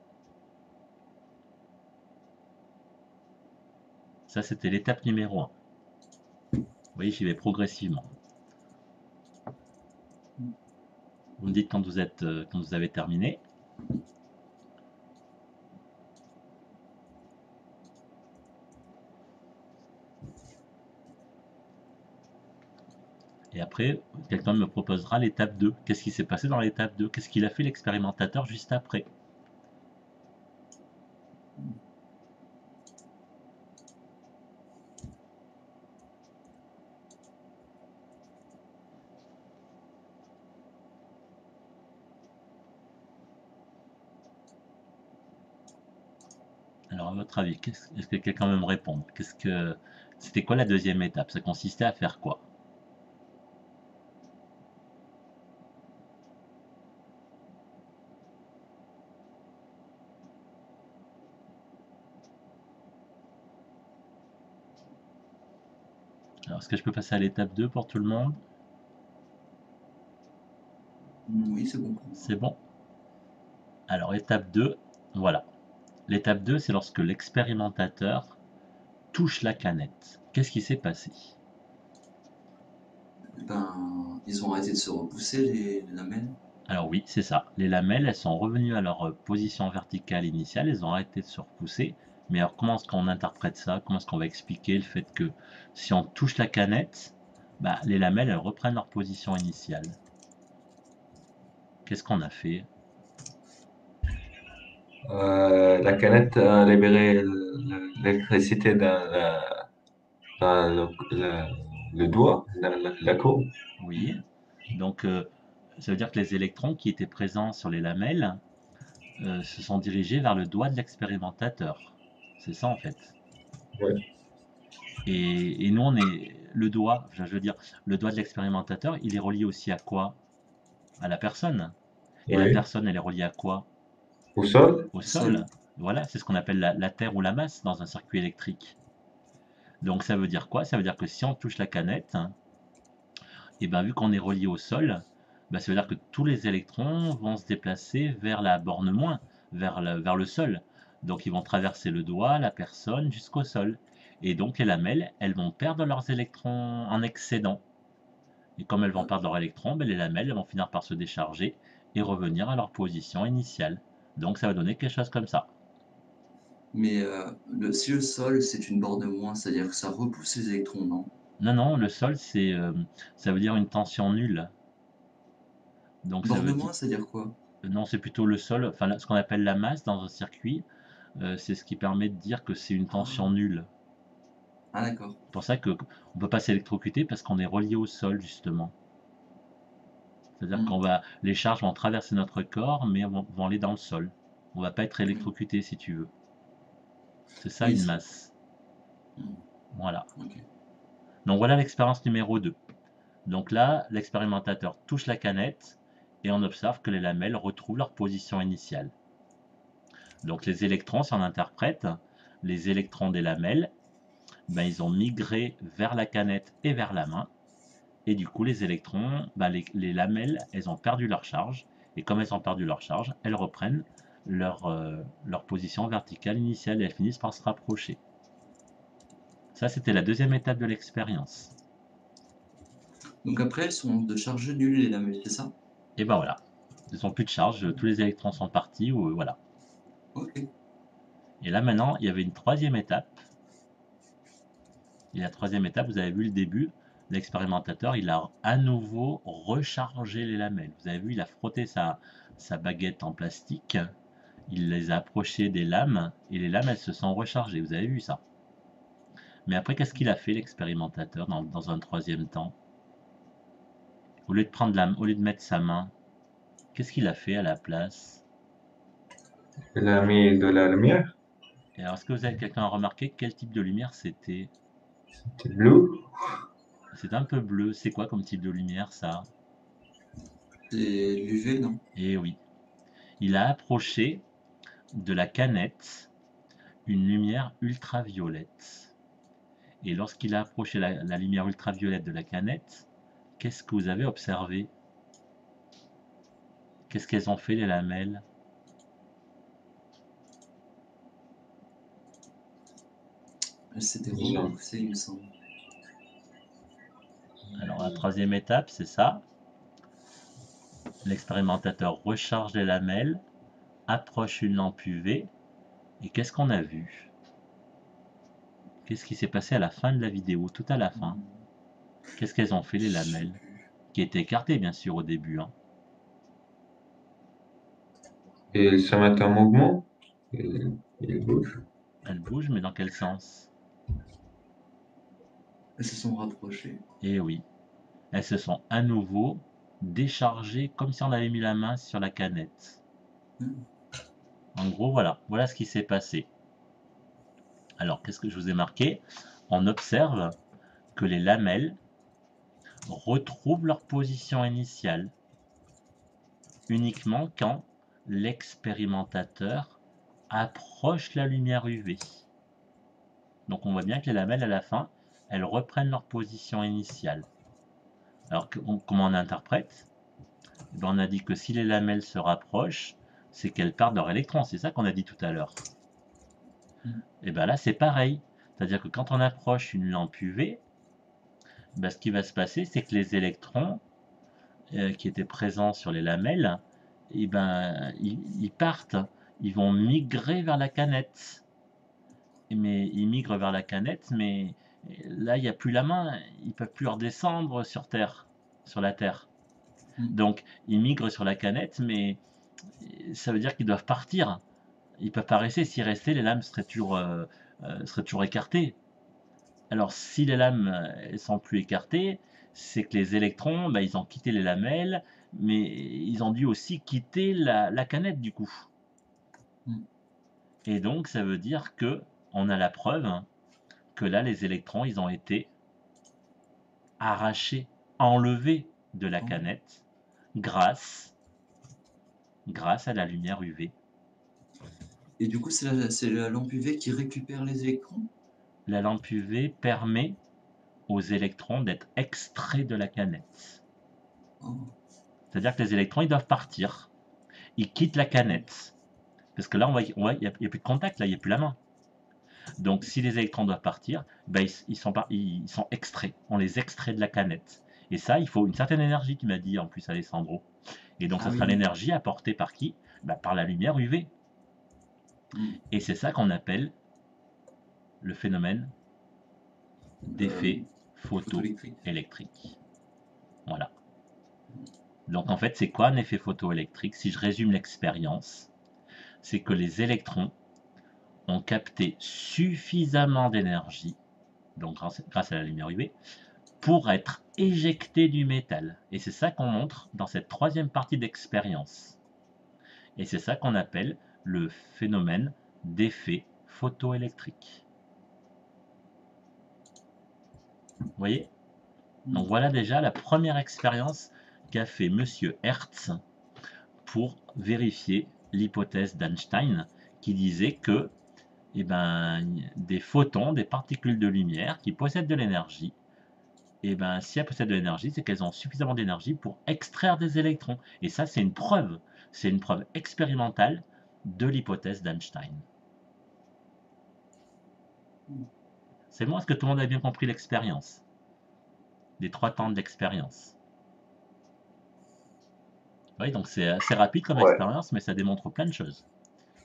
Ça, c'était l'étape numéro 1. Vous voyez, j'y vais progressivement. Vous me dites quand vous avez terminé. Et après, quelqu'un me proposera l'étape 2. Qu'est-ce qui s'est passé dans l'étape 2? Qu'est-ce qu'il a fait l'expérimentateur juste après? Alors, à votre avis, est-ce que quelqu'un veut me répondre? C'était quoi la deuxième étape? Ça consistait à faire quoi? Alors, est-ce que je peux passer à l'étape 2 pour tout le monde? Oui, c'est bon. C'est bon? Alors, étape 2, voilà. L'étape 2, c'est lorsque l'expérimentateur touche la canette. Qu'est-ce qui s'est passé? Ben, ils ont arrêté de se repousser, les lamelles. Alors oui, c'est ça. Les lamelles, elles sont revenues à leur position verticale initiale, elles ont arrêté de se repousser. Mais alors, comment est-ce qu'on interprète ça? Comment est-ce qu'on va expliquer le fait que si on touche la canette, bah, les lamelles, elles reprennent leur position initiale? Qu'est-ce qu'on a fait? La canette a libéré l'électricité dans le doigt, dans la courbe. Oui. Donc, ça veut dire que les électrons qui étaient présents sur les lamelles se sont dirigés vers le doigt de l'expérimentateur. C'est ça en fait. Ouais. Et nous, on est le doigt, je veux dire, le doigt de l'expérimentateur, il est relié aussi à quoi? À la personne. Et la Oui. personne, elle est reliée à quoi? Au sol? Au sol. Voilà, c'est ce qu'on appelle la terre ou la masse dans un circuit électrique. Donc ça veut dire quoi? Ça veut dire que si on touche la canette, et ben vu qu'on est relié au sol, bah, ça veut dire que tous les électrons vont se déplacer vers la borne moins, vers le sol. Donc ils vont traverser le doigt, la personne, jusqu'au sol. Et donc les lamelles, elles vont perdre leurs électrons en excédent. Et comme elles vont perdre leurs électrons, ben, les lamelles elles vont finir par se décharger et revenir à leur position initiale. Donc ça va donner quelque chose comme ça. Mais si le sol, c'est une borne moins, c'est-à-dire que ça repousse les électrons, non? Non, non, le sol, ça veut dire une tension nulle. Donc ça veut Borne dire... moins, c'est-à-dire quoi? Non, c'est plutôt le sol, enfin ce qu'on appelle la masse dans un circuit, c'est ce qui permet de dire que c'est une tension nulle. Ah, d'accord. C'est pour ça qu'on ne peut pas s'électrocuter parce qu'on est relié au sol, justement. C'est-à-dire les charges vont traverser notre corps, mais vont aller dans le sol. On ne va pas être électrocuté, si tu veux. C'est ça Oui, une masse. Voilà. Ok. Donc voilà l'expérience numéro 2. Donc là, l'expérimentateur touche la canette et on observe que les lamelles retrouvent leur position initiale. Donc les électrons, si on interprète, les électrons des lamelles, ben, ils ont migré vers la canette et vers la main. Et du coup, les électrons, ben, les lamelles, elles ont perdu leur charge. Et comme elles ont perdu leur charge, elles reprennent leur position verticale initiale et elles finissent par se rapprocher. Ça, c'était la deuxième étape de l'expérience. Donc après, elles sont de charge nulle, les lamelles, c'est ça? Et ben voilà. Elles n'ont plus de charge, tous les électrons sont partis, ou voilà. Ok. Et là maintenant, il y avait une troisième étape. Et la troisième étape, vous avez vu le début, l'expérimentateur, il a à nouveau rechargé les lamelles. Vous avez vu, il a frotté sa baguette en plastique, il les a approchées des lames, et les lames, elles se sont rechargées. Vous avez vu ça? Mais après, qu'est-ce qu'il a fait, l'expérimentateur, dans un troisième temps? Au lieu de mettre sa main, qu'est-ce qu'il a fait à la place? Il a mis de la lumière. Et alors, est-ce que quelqu'un a remarqué quel type de lumière c'était? C'est bleu. C'est un peu bleu. C'est quoi comme type de lumière, ça? C'est l'UV, non? Eh oui. Il a approché de la canette une lumière ultraviolette. Et lorsqu'il a approché la lumière ultraviolette de la canette, qu'est-ce que vous avez observé? Qu'est-ce qu'elles ont fait, les lamelles? Elles s'étaient repoussées, il me semble. Alors la troisième étape, c'est ça. L'expérimentateur recharge les lamelles, approche une lampe UV, et qu'est-ce qu'on a vu? Qu'est-ce qui s'est passé à la fin de la vidéo, tout à la fin? Qu'est-ce qu'elles ont fait, les lamelles? Qui étaient écartées, bien sûr, au début, hein. Et ils se mettent en mouvement. Ils bougent. Elles bougent, mais dans quel sens? Elles se sont rapprochées. Eh oui. Elles se sont à nouveau déchargées comme si on avait mis la main sur la canette. En gros, voilà ce qui s'est passé. Alors, qu'est-ce que je vous ai marqué? On observe que les lamelles retrouvent leur position initiale uniquement quand l'expérimentateur approche la lumière UV. Donc on voit bien que les lamelles à la fin, elles reprennent leur position initiale. Alors comment on interprète? On a dit que si les lamelles se rapprochent, c'est qu'elles perdent leurs électrons. C'est ça qu'on a dit tout à l'heure. Et bien là, c'est pareil. C'est-à-dire que quand on approche une lampe UV, ce qui va se passer, c'est que les électrons qui étaient présents sur les lamelles, ils partent. Ils vont migrer vers la canette. Mais ils migrent vers la canette, mais là, il n'y a plus la main. Ils ne peuvent plus redescendre sur la Terre. Donc, ils migrent sur la canette, mais ça veut dire qu'ils doivent partir. Ils ne peuvent pas rester. S'ils restaient, les lames seraient toujours écartées. Alors, si les lames ne sont plus écartées, c'est que les électrons, ils ont quitté les lamelles, mais ils ont dû aussi quitter la canette, du coup. Et donc, ça veut dire que on a la preuve que là, les électrons, ils ont été arrachés, enlevés de la canette grâce à la lumière UV. Et du coup, c'est la lampe UV qui récupère les électrons? La lampe UV permet aux électrons d'être extraits de la canette. C'est-à-dire que les électrons, ils doivent partir. Ils quittent la canette. Parce que là, il n'y a plus de contact, là, il n'y a plus la main. Donc, si les électrons doivent partir, ils sont extraits. On les extrait de la canette. Et ça, il faut une certaine énergie, tu m'as dit en plus, Alessandro. Et donc, ça sera l'énergie apportée par qui? Par la lumière UV. Et c'est ça qu'on appelle le phénomène d'effet photoélectrique. Voilà. Donc, en fait, c'est quoi un effet photoélectrique? Si je résume l'expérience, c'est que les électrons ont capté suffisamment d'énergie, donc grâce à la lumière UV, pour être éjectés du métal. Et c'est ça qu'on montre dans cette troisième partie d'expérience. Et c'est ça qu'on appelle le phénomène d'effet photoélectrique. Vous voyez? Donc voilà déjà la première expérience qu'a fait Monsieur Hertz pour vérifier l'hypothèse d'Einstein qui disait que des photons, des particules de lumière qui possèdent de l'énergie, si elles possèdent de l'énergie, c'est qu'elles ont suffisamment d'énergie pour extraire des électrons. Et ça, c'est une preuve expérimentale de l'hypothèse d'Einstein. C'est bon, est-ce que tout le monde a bien compris l'expérience? Des 3 temps d'expérience. Oui, donc c'est assez rapide comme expérience, mais ça démontre plein de choses.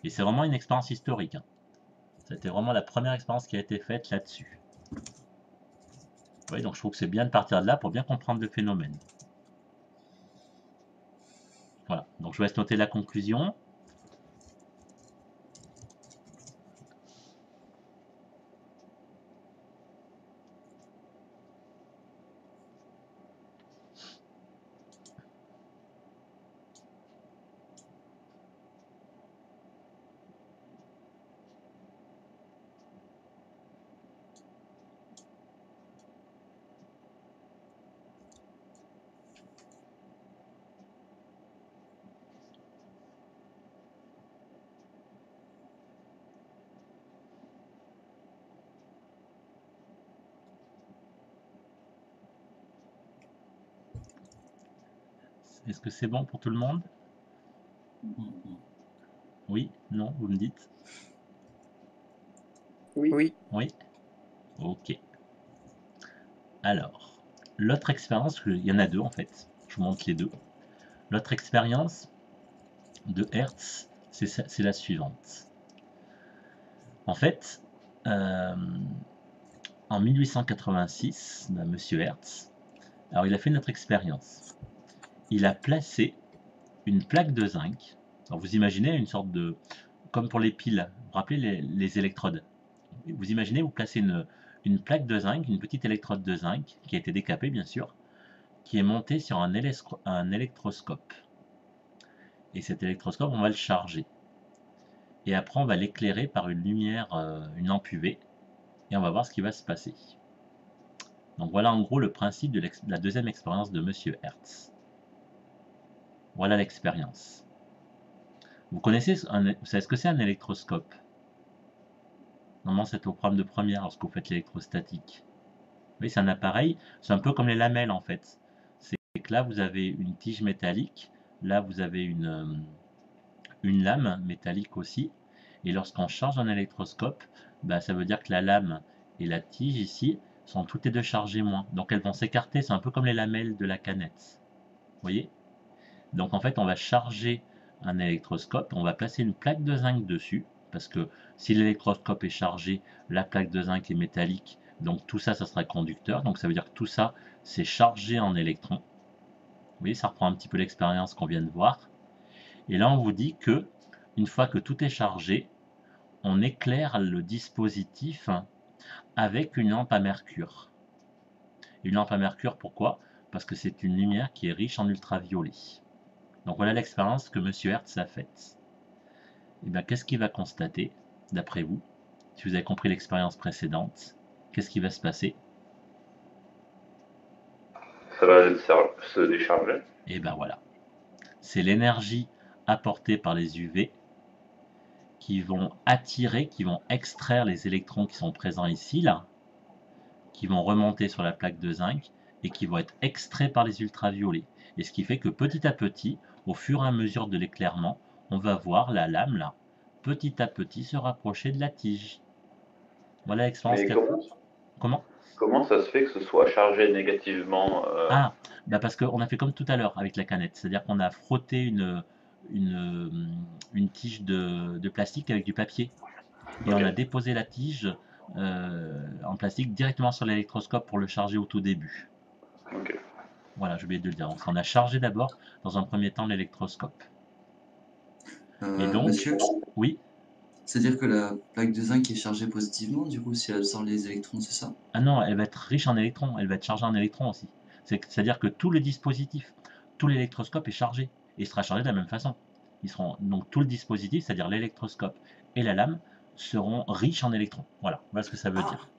Et c'est vraiment une expérience historique. C'était vraiment la première expérience qui a été faite là-dessus. Oui, donc je trouve que c'est bien de partir de là pour bien comprendre le phénomène. Voilà, donc je vous laisse noter la conclusion. Est-ce que c'est bon pour tout le monde? Oui? Non? Vous me dites? Oui. Oui? Ok. Alors, l'autre expérience, il y en a 2 en fait, je vous montre les 2. L'autre expérience de Hertz, c'est la suivante. En fait, en 1886, Monsieur Hertz, alors il a fait notre expérience. Il a placé une plaque de zinc. Alors vous imaginez une sorte de, comme pour les piles, vous vous rappelez les électrodes. Vous imaginez, vous placez une plaque de zinc, une petite électrode de zinc, qui a été décapée bien sûr, qui est montée sur un électroscope. Et cet électroscope, on va le charger. Et après, on va l'éclairer par une lumière, une lampe UV, et on va voir ce qui va se passer. Donc voilà en gros le principe de la deuxième expérience de Monsieur Hertz. Voilà l'expérience. Vous savez ce que c'est un électroscope? Normalement c'est au programme de première lorsque vous faites l'électrostatique. Oui, c'est un appareil, c'est un peu comme les lamelles en fait. C'est que là vous avez une tige métallique, là vous avez une lame métallique aussi, et lorsqu'on charge un électroscope, bah, ça veut dire que la lame et la tige ici sont toutes les deux chargées moins. Donc elles vont s'écarter, c'est un peu comme les lamelles de la canette. Vous voyez? Donc en fait on va charger un électroscope, on va placer une plaque de zinc dessus, parce que si l'électroscope est chargé, la plaque de zinc est métallique, donc tout ça, ça sera conducteur, donc ça veut dire que tout ça, c'est chargé en électrons. Vous voyez, ça reprend un petit peu l'expérience qu'on vient de voir. Et là on vous dit que, une fois que tout est chargé, on éclaire le dispositif avec une lampe à mercure. Une lampe à mercure, pourquoi? Parce que c'est une lumière qui est riche en ultraviolet. Donc voilà l'expérience que M. Hertz a faite. Et bien qu'est-ce qu'il va constater, d'après vous? Si vous avez compris l'expérience précédente, qu'est-ce qui va se passer? Ça va se décharger. Et ben voilà. C'est l'énergie apportée par les UV qui vont attirer, qui vont extraire les électrons qui sont présents ici, là, qui vont remonter sur la plaque de zinc et qui vont être extraits par les ultraviolets. Et ce qui fait que petit à petit, au fur et à mesure de l'éclairement, on va voir la lame, là, petit à petit se rapprocher de la tige. Voilà l'expérience Mais qu'il y a. Comment? Comment ça se fait que ce soit chargé négativement Ah, bah parce qu'on a fait comme tout à l'heure avec la canette, c'est-à-dire qu'on a frotté une tige de plastique avec du papier et on a déposé la tige en plastique directement sur l'électroscope pour le charger au tout début. Ok. Voilà, j'ai oublié de le dire. Donc on a chargé d'abord, dans un premier temps, l'électroscope. Et donc, Monsieur, oui. c'est-à-dire que la plaque de zinc est chargée positivement, du coup, si elle absorbe les électrons, c'est ça? Ah non, elle va être riche en électrons, elle va être chargée en électrons aussi. C'est-à-dire que tout le dispositif, tout l'électroscope est chargé, et il sera chargé de la même façon. Donc tout le dispositif, c'est-à-dire l'électroscope et la lame, seront riches en électrons. Voilà ce que ça veut dire.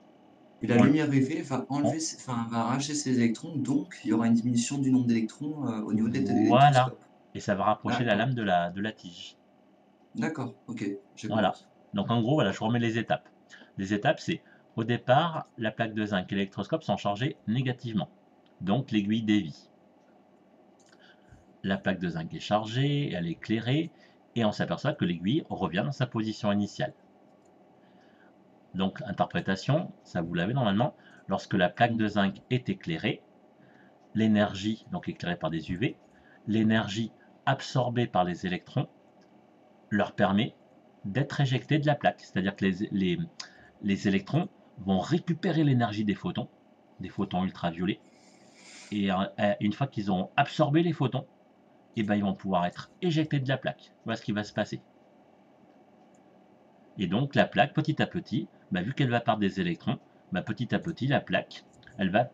Et la lumière UV va enlever, va arracher ces électrons, donc il y aura une diminution du nombre d'électrons au niveau de Voilà, l'électroscope. et ça va rapprocher la lame de la tige. D'accord, ok, j'ai Voilà. compris. Donc en gros, voilà, je remets les étapes. Les étapes, c'est au départ, la plaque de zinc et l'électroscope sont chargés négativement. Donc l'aiguille dévie. La plaque de zinc est chargée, elle est éclairée, et on s'aperçoit que l'aiguille revient dans sa position initiale. Donc interprétation, ça vous l'avez normalement, lorsque la plaque de zinc est éclairée, l'énergie, donc éclairée par des UV, l'énergie absorbée par les électrons leur permet d'être éjectés de la plaque. C'est-à-dire que les électrons vont récupérer l'énergie des photons ultraviolets, et une fois qu'ils ont absorbé les photons, et ben, ils vont pouvoir être éjectés de la plaque. Voilà ce qui va se passer. Et donc la plaque, petit à petit, bah, vu qu'elle va perdre des électrons, bah, petit à petit, la plaque, elle va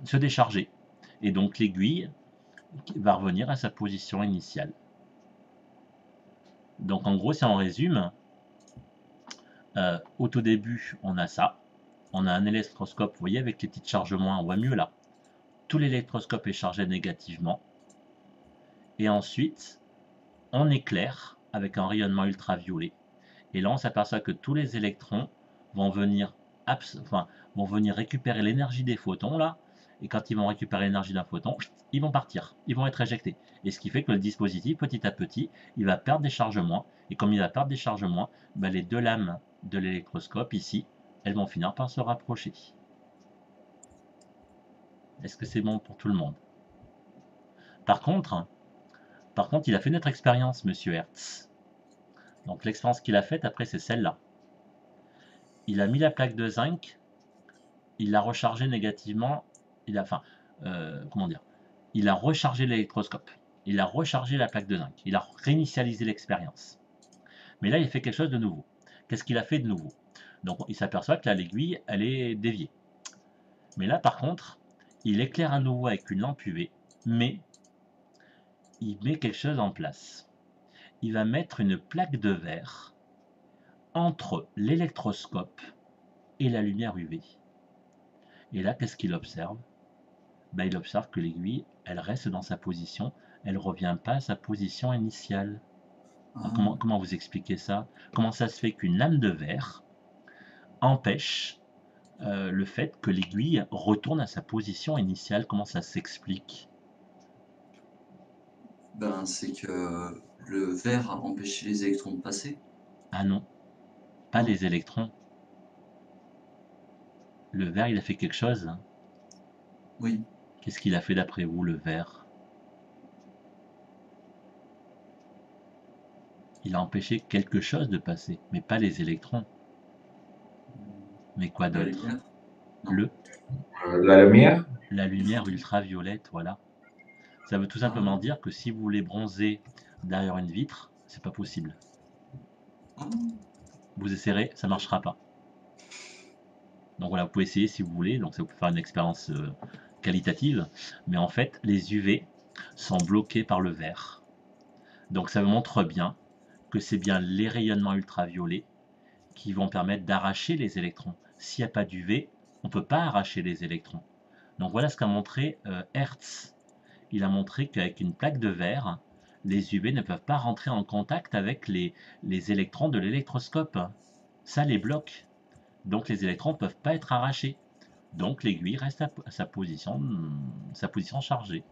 se décharger. Et donc l'aiguille va revenir à sa position initiale. Donc en gros, si on résume, au tout début, on a ça. On a un électroscope, vous voyez, avec les petits chargements, on voit mieux là. Tout l'électroscope est chargé négativement. Et ensuite, on éclaire avec un rayonnement ultraviolet. Et là, on s'aperçoit que tous les électrons vont venir récupérer l'énergie des photons, là. Et quand ils vont récupérer l'énergie d'un photon, ils vont partir, ils vont être éjectés. Et ce qui fait que le dispositif, petit à petit, il va perdre des chargements. Et comme il va perdre des chargements, ben, les deux lames de l'électroscope, ici, elles vont finir par se rapprocher. Est-ce que c'est bon pour tout le monde? Par contre, il a fait notre expérience, Monsieur Hertz. Donc l'expérience qu'il a faite, après, c'est celle-là. Il a mis la plaque de zinc, il l'a rechargée négativement, il a rechargé l'électroscope, il a rechargé la plaque de zinc, il a réinitialisé l'expérience. Mais là, il fait quelque chose de nouveau. Qu'est-ce qu'il a fait de nouveau? Donc il s'aperçoit que là, l'aiguille, elle est déviée. Mais là, par contre, il éclaire à nouveau avec une lampe UV, mais il met quelque chose en place. Il va mettre une plaque de verre entre l'électroscope et la lumière UV. Et là, qu'est-ce qu'il observe? Ben, il observe que l'aiguille, elle reste dans sa position, elle ne revient pas à sa position initiale. Alors, comment vous expliquez ça? Comment ça se fait qu'une lame de verre empêche le fait que l'aiguille retourne à sa position initiale? Comment ça s'explique? Ben, c'est que le verre a empêché les électrons de passer. Ah non, pas Non. les électrons. Le verre, il a fait quelque chose. Oui. Qu'est-ce qu'il a fait d'après vous, le verre? Il a empêché quelque chose de passer, mais pas les électrons. Mais quoi La d'autre? lumière? Non. La lumière? La lumière ultraviolette, voilà. Ça veut tout simplement dire que si vous voulez bronzer derrière une vitre, c'est pas possible. Ah. Vous essayerez, ça marchera pas. Donc voilà, vous pouvez essayer si vous voulez, donc ça vous peut faire une expérience qualitative, mais en fait, les UV sont bloqués par le verre. Donc ça montre bien que c'est bien les rayonnements ultraviolets qui vont permettre d'arracher les électrons. S'il n'y a pas d'UV, on ne peut pas arracher les électrons. Donc voilà ce qu'a montré Hertz. Il a montré qu'avec une plaque de verre, les UV ne peuvent pas rentrer en contact avec les électrons de l'électroscope. Ça les bloque. Donc les électrons ne peuvent pas être arrachés. Donc l'aiguille reste à sa position chargée.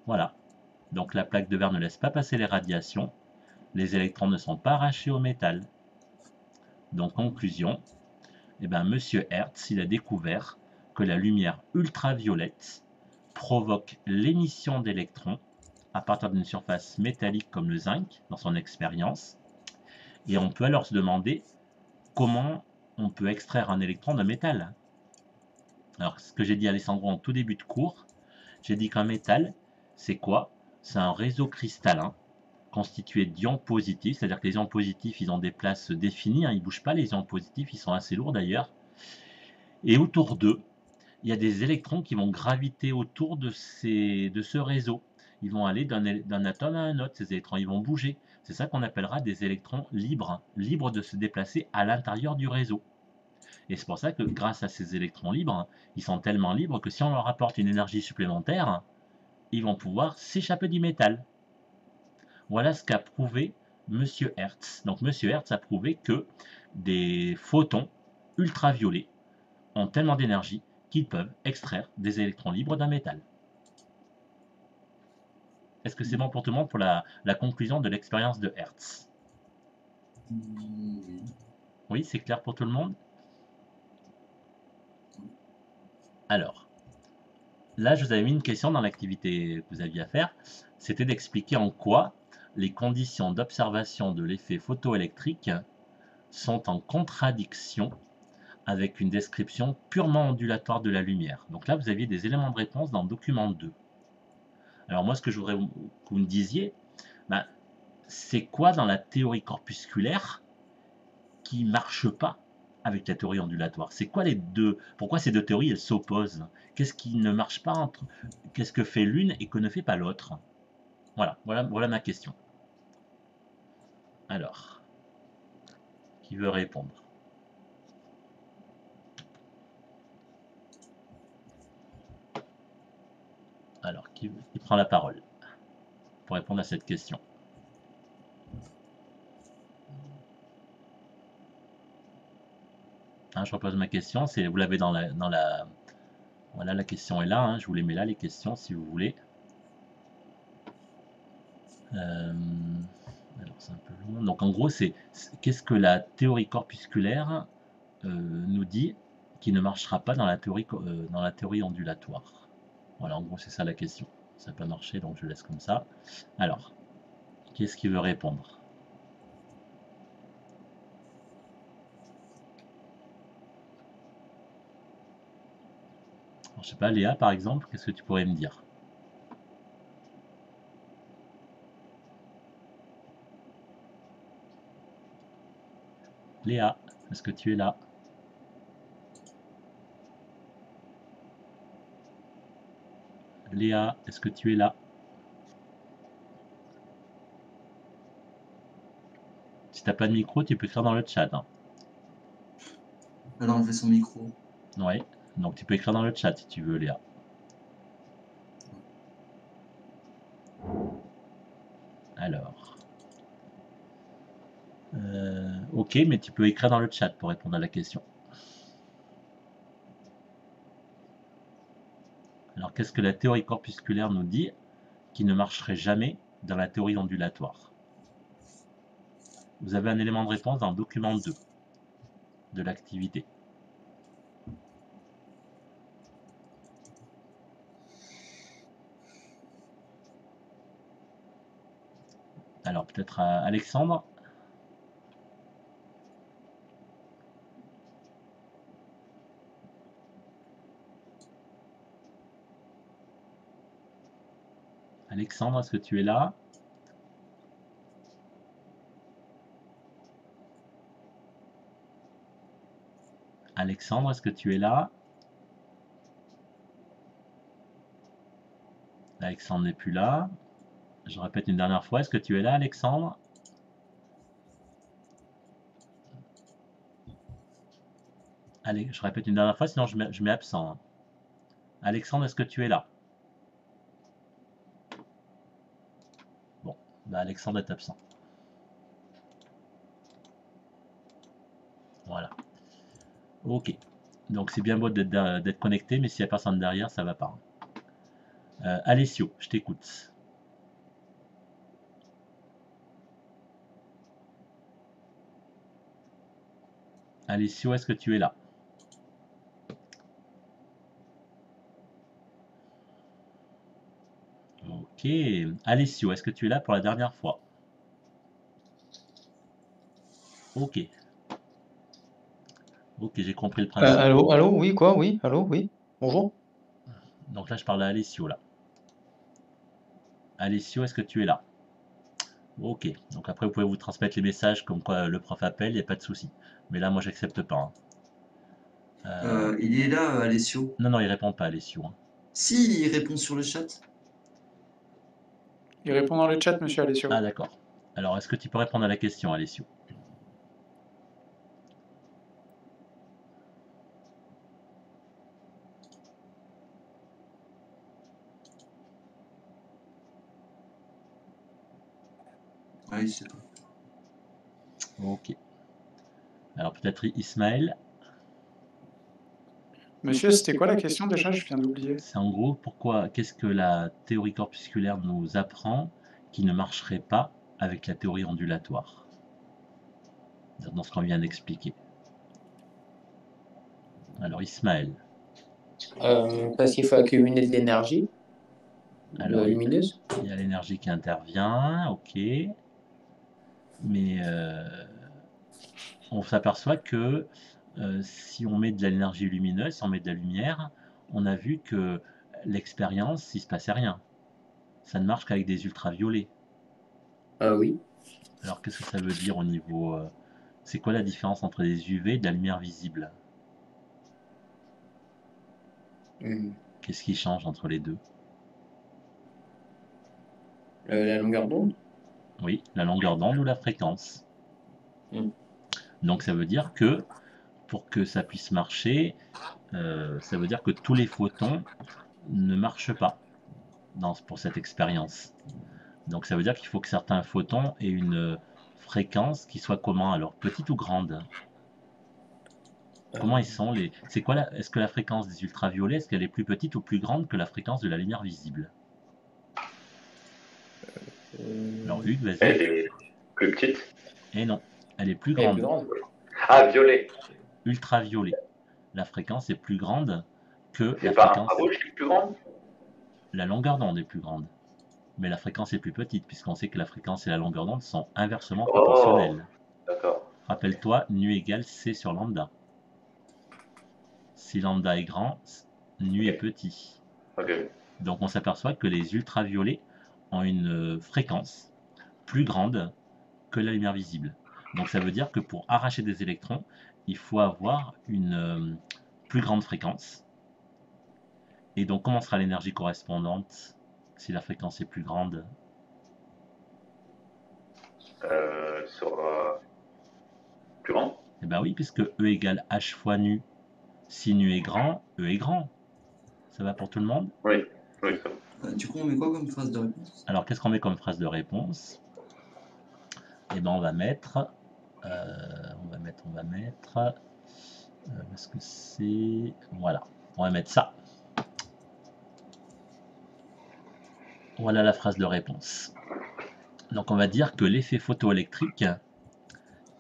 Voilà. Donc la plaque de verre ne laisse pas passer les radiations. Les électrons ne sont pas arrachés au métal. Donc conclusion, eh ben, Monsieur Hertz, il a découvert que la lumière ultraviolette provoque l'émission d'électrons à partir d'une surface métallique comme le zinc, dans son expérience. Et on peut alors se demander comment on peut extraire un électron de métal. Alors, ce que j'ai dit à Alessandro en tout début de cours, j'ai dit qu'un métal, c'est quoi? C'est un réseau cristallin constitué d'ions positifs, c'est-à-dire que les ions positifs, ils ont des places définies, hein, ils ne bougent pas, les ions positifs, ils sont assez lourds d'ailleurs. Et autour d'eux, il y a des électrons qui vont graviter autour de ce réseau. Ils vont aller d'un atome à un autre, ces électrons, ils vont bouger. C'est ça qu'on appellera des électrons libres, libres de se déplacer à l'intérieur du réseau. Et c'est pour ça que grâce à ces électrons libres, ils sont tellement libres que si on leur apporte une énergie supplémentaire, ils vont pouvoir s'échapper du métal. Voilà ce qu'a prouvé M. Hertz. Donc M. Hertz a prouvé que des photons ultraviolets ont tellement d'énergie qu'ils peuvent extraire des électrons libres d'un métal. Est-ce que c'est bon pour tout le monde pour la conclusion de l'expérience de Hertz? Oui. Oui, c'est clair pour tout le monde? Alors, là, je vous avais mis une question dans l'activité que vous aviez à faire. C'était d'expliquer en quoi les conditions d'observation de l'effet photoélectrique sont en contradiction avec une description purement ondulatoire de la lumière. Donc là, vous aviez des éléments de réponse dans le document 2. Alors moi, ce que je voudrais que vous me disiez, ben, c'est quoi dans la théorie corpusculaire qui ne marche pas avec la théorie ondulatoire? C'est quoi les deux? Pourquoi ces deux théories, elles s'opposent? Qu'est-ce qui ne marche pas entre... Qu'est-ce que fait l'une et que ne fait pas l'autre? Voilà ma question. Alors, qui veut répondre? Alors, qui prend la parole pour répondre à cette question? Hein, je repose ma question, vous l'avez dans la... Voilà, la question est là, hein, je vous les mets là, les questions, si vous voulez. Alors, c'est un peu long. Donc, en gros, c'est qu'est-ce que la théorie corpusculaire nous dit qui ne marchera pas dans la théorie ondulatoire? Voilà, en gros, c'est ça la question. Ça n'a pas marché, donc je laisse comme ça. Alors, qui est-ce qui veut répondre? Alors, je sais pas, Léa, par exemple, qu'est-ce que tu pourrais me dire? Léa, est-ce que tu es là? Léa, est-ce que tu es là? Si tu n'as pas de micro, tu peux écrire dans le chat, hein. Elle a enlevé son micro. Oui. Donc tu peux écrire dans le chat si tu veux, Léa. Alors. Ok, mais tu peux écrire dans le chat pour répondre à la question. Alors, qu'est-ce que la théorie corpusculaire nous dit qui ne marcherait jamais dans la théorie ondulatoire? Vous avez un élément de réponse dans le document 2 de l'activité. Alors, peut-être à Alexandre. Alexandre, est-ce que tu es là? Alexandre, est-ce que tu es là? Alexandre n'est plus là. Je répète une dernière fois, est-ce que tu es là, Alexandre? Allez, je répète une dernière fois, sinon je mets absent. Hein. Alexandre, est-ce que tu es là? Bon, bah Alexandre est absent. Voilà. Ok. Donc c'est bien beau d'être connecté, mais s'il n'y a personne derrière, ça va pas. Alessio, je t'écoute. Alessio, est-ce que tu es là? Ok. Alessio, est-ce que tu es là pour la dernière fois? Ok. Ok, j'ai compris le principe. Allô, oui, quoi, oui, allô, oui, bonjour. Donc là, je parle à Alessio, là. Alessio, est-ce que tu es là? Ok. Donc après, vous pouvez vous transmettre les messages comme quoi le prof appelle, il n'y a pas de souci. Mais là, moi, j'accepte pas. Hein. Il est là, Alessio. Non, non, il répond pas, Alessio. Hein. Si, il répond sur le chat. Il répond dans le chat, monsieur Alessio. Ah, d'accord. Alors, est-ce que tu peux répondre à la question, Alessio? Oui, c'est pas. Ok. Alors, peut-être Ismaël? Monsieur, c'était quoi la question déjà? Je viens d'oublier. C'est en gros, qu'est-ce que la théorie corpusculaire nous apprend qui ne marcherait pas avec la théorie ondulatoire? Dans ce qu'on vient d'expliquer. Alors, Ismaël. Parce qu'il faut accumuler de l'énergie lumineuse. Il y a l'énergie qui intervient, ok. Mais on s'aperçoit que si on met de l'énergie lumineuse, si on met de la lumière, on a vu que l'expérience, il ne se passait rien. Ça ne marche qu'avec des ultraviolets. Ah oui. Alors, qu'est-ce que ça veut dire au niveau... c'est quoi la différence entre des UV et de la lumière visible? Qu'est-ce qui change entre les deux? La longueur d'onde? Oui, la longueur d'onde ou la fréquence. Donc, ça veut dire que pour que ça puisse marcher, ça veut dire que tous les photons ne marchent pas pour cette expérience. Donc ça veut dire qu'il faut que certains photons aient une fréquence qui soit comment alors? Petite ou grande? Comment ils sont les... C'est quoi Est-ce que la fréquence des ultraviolets, est-ce qu'elle est plus petite ou plus grande que la fréquence de la lumière visible? Alors Hugues, vas-y. Elle est plus petite. Et non, elle est plus Elle est grande. plus grande. Ah, violet. Ultraviolet. La fréquence est plus grande que C'est la pas fréquence... infrarouge qui est plus grande? La longueur d'onde est plus grande. Mais la fréquence est plus petite, puisqu'on sait que la fréquence et la longueur d'onde sont inversement proportionnelles. D'accord. Rappelle-toi, nu égale C sur lambda. Si lambda est grand, nu est petit. Okay. Donc on s'aperçoit que les ultraviolets ont une fréquence plus grande que la lumière visible. Donc ça veut dire que pour arracher des électrons, il faut avoir une plus grande fréquence. Et donc comment sera l'énergie correspondante si la fréquence est plus grande? Sera plus grand. Eh bien oui, puisque E égale H fois nu. Si nu est grand, E est grand. Ça va pour tout le monde? Oui, oui, ça va. Du coup, on met quoi comme phrase de réponse? Alors, qu'est-ce qu'on met comme phrase de réponse? Eh bien, on va mettre... Est-ce que c'est... Voilà, on va mettre ça. Voilà la phrase de réponse. Donc, on va dire que l'effet photoélectrique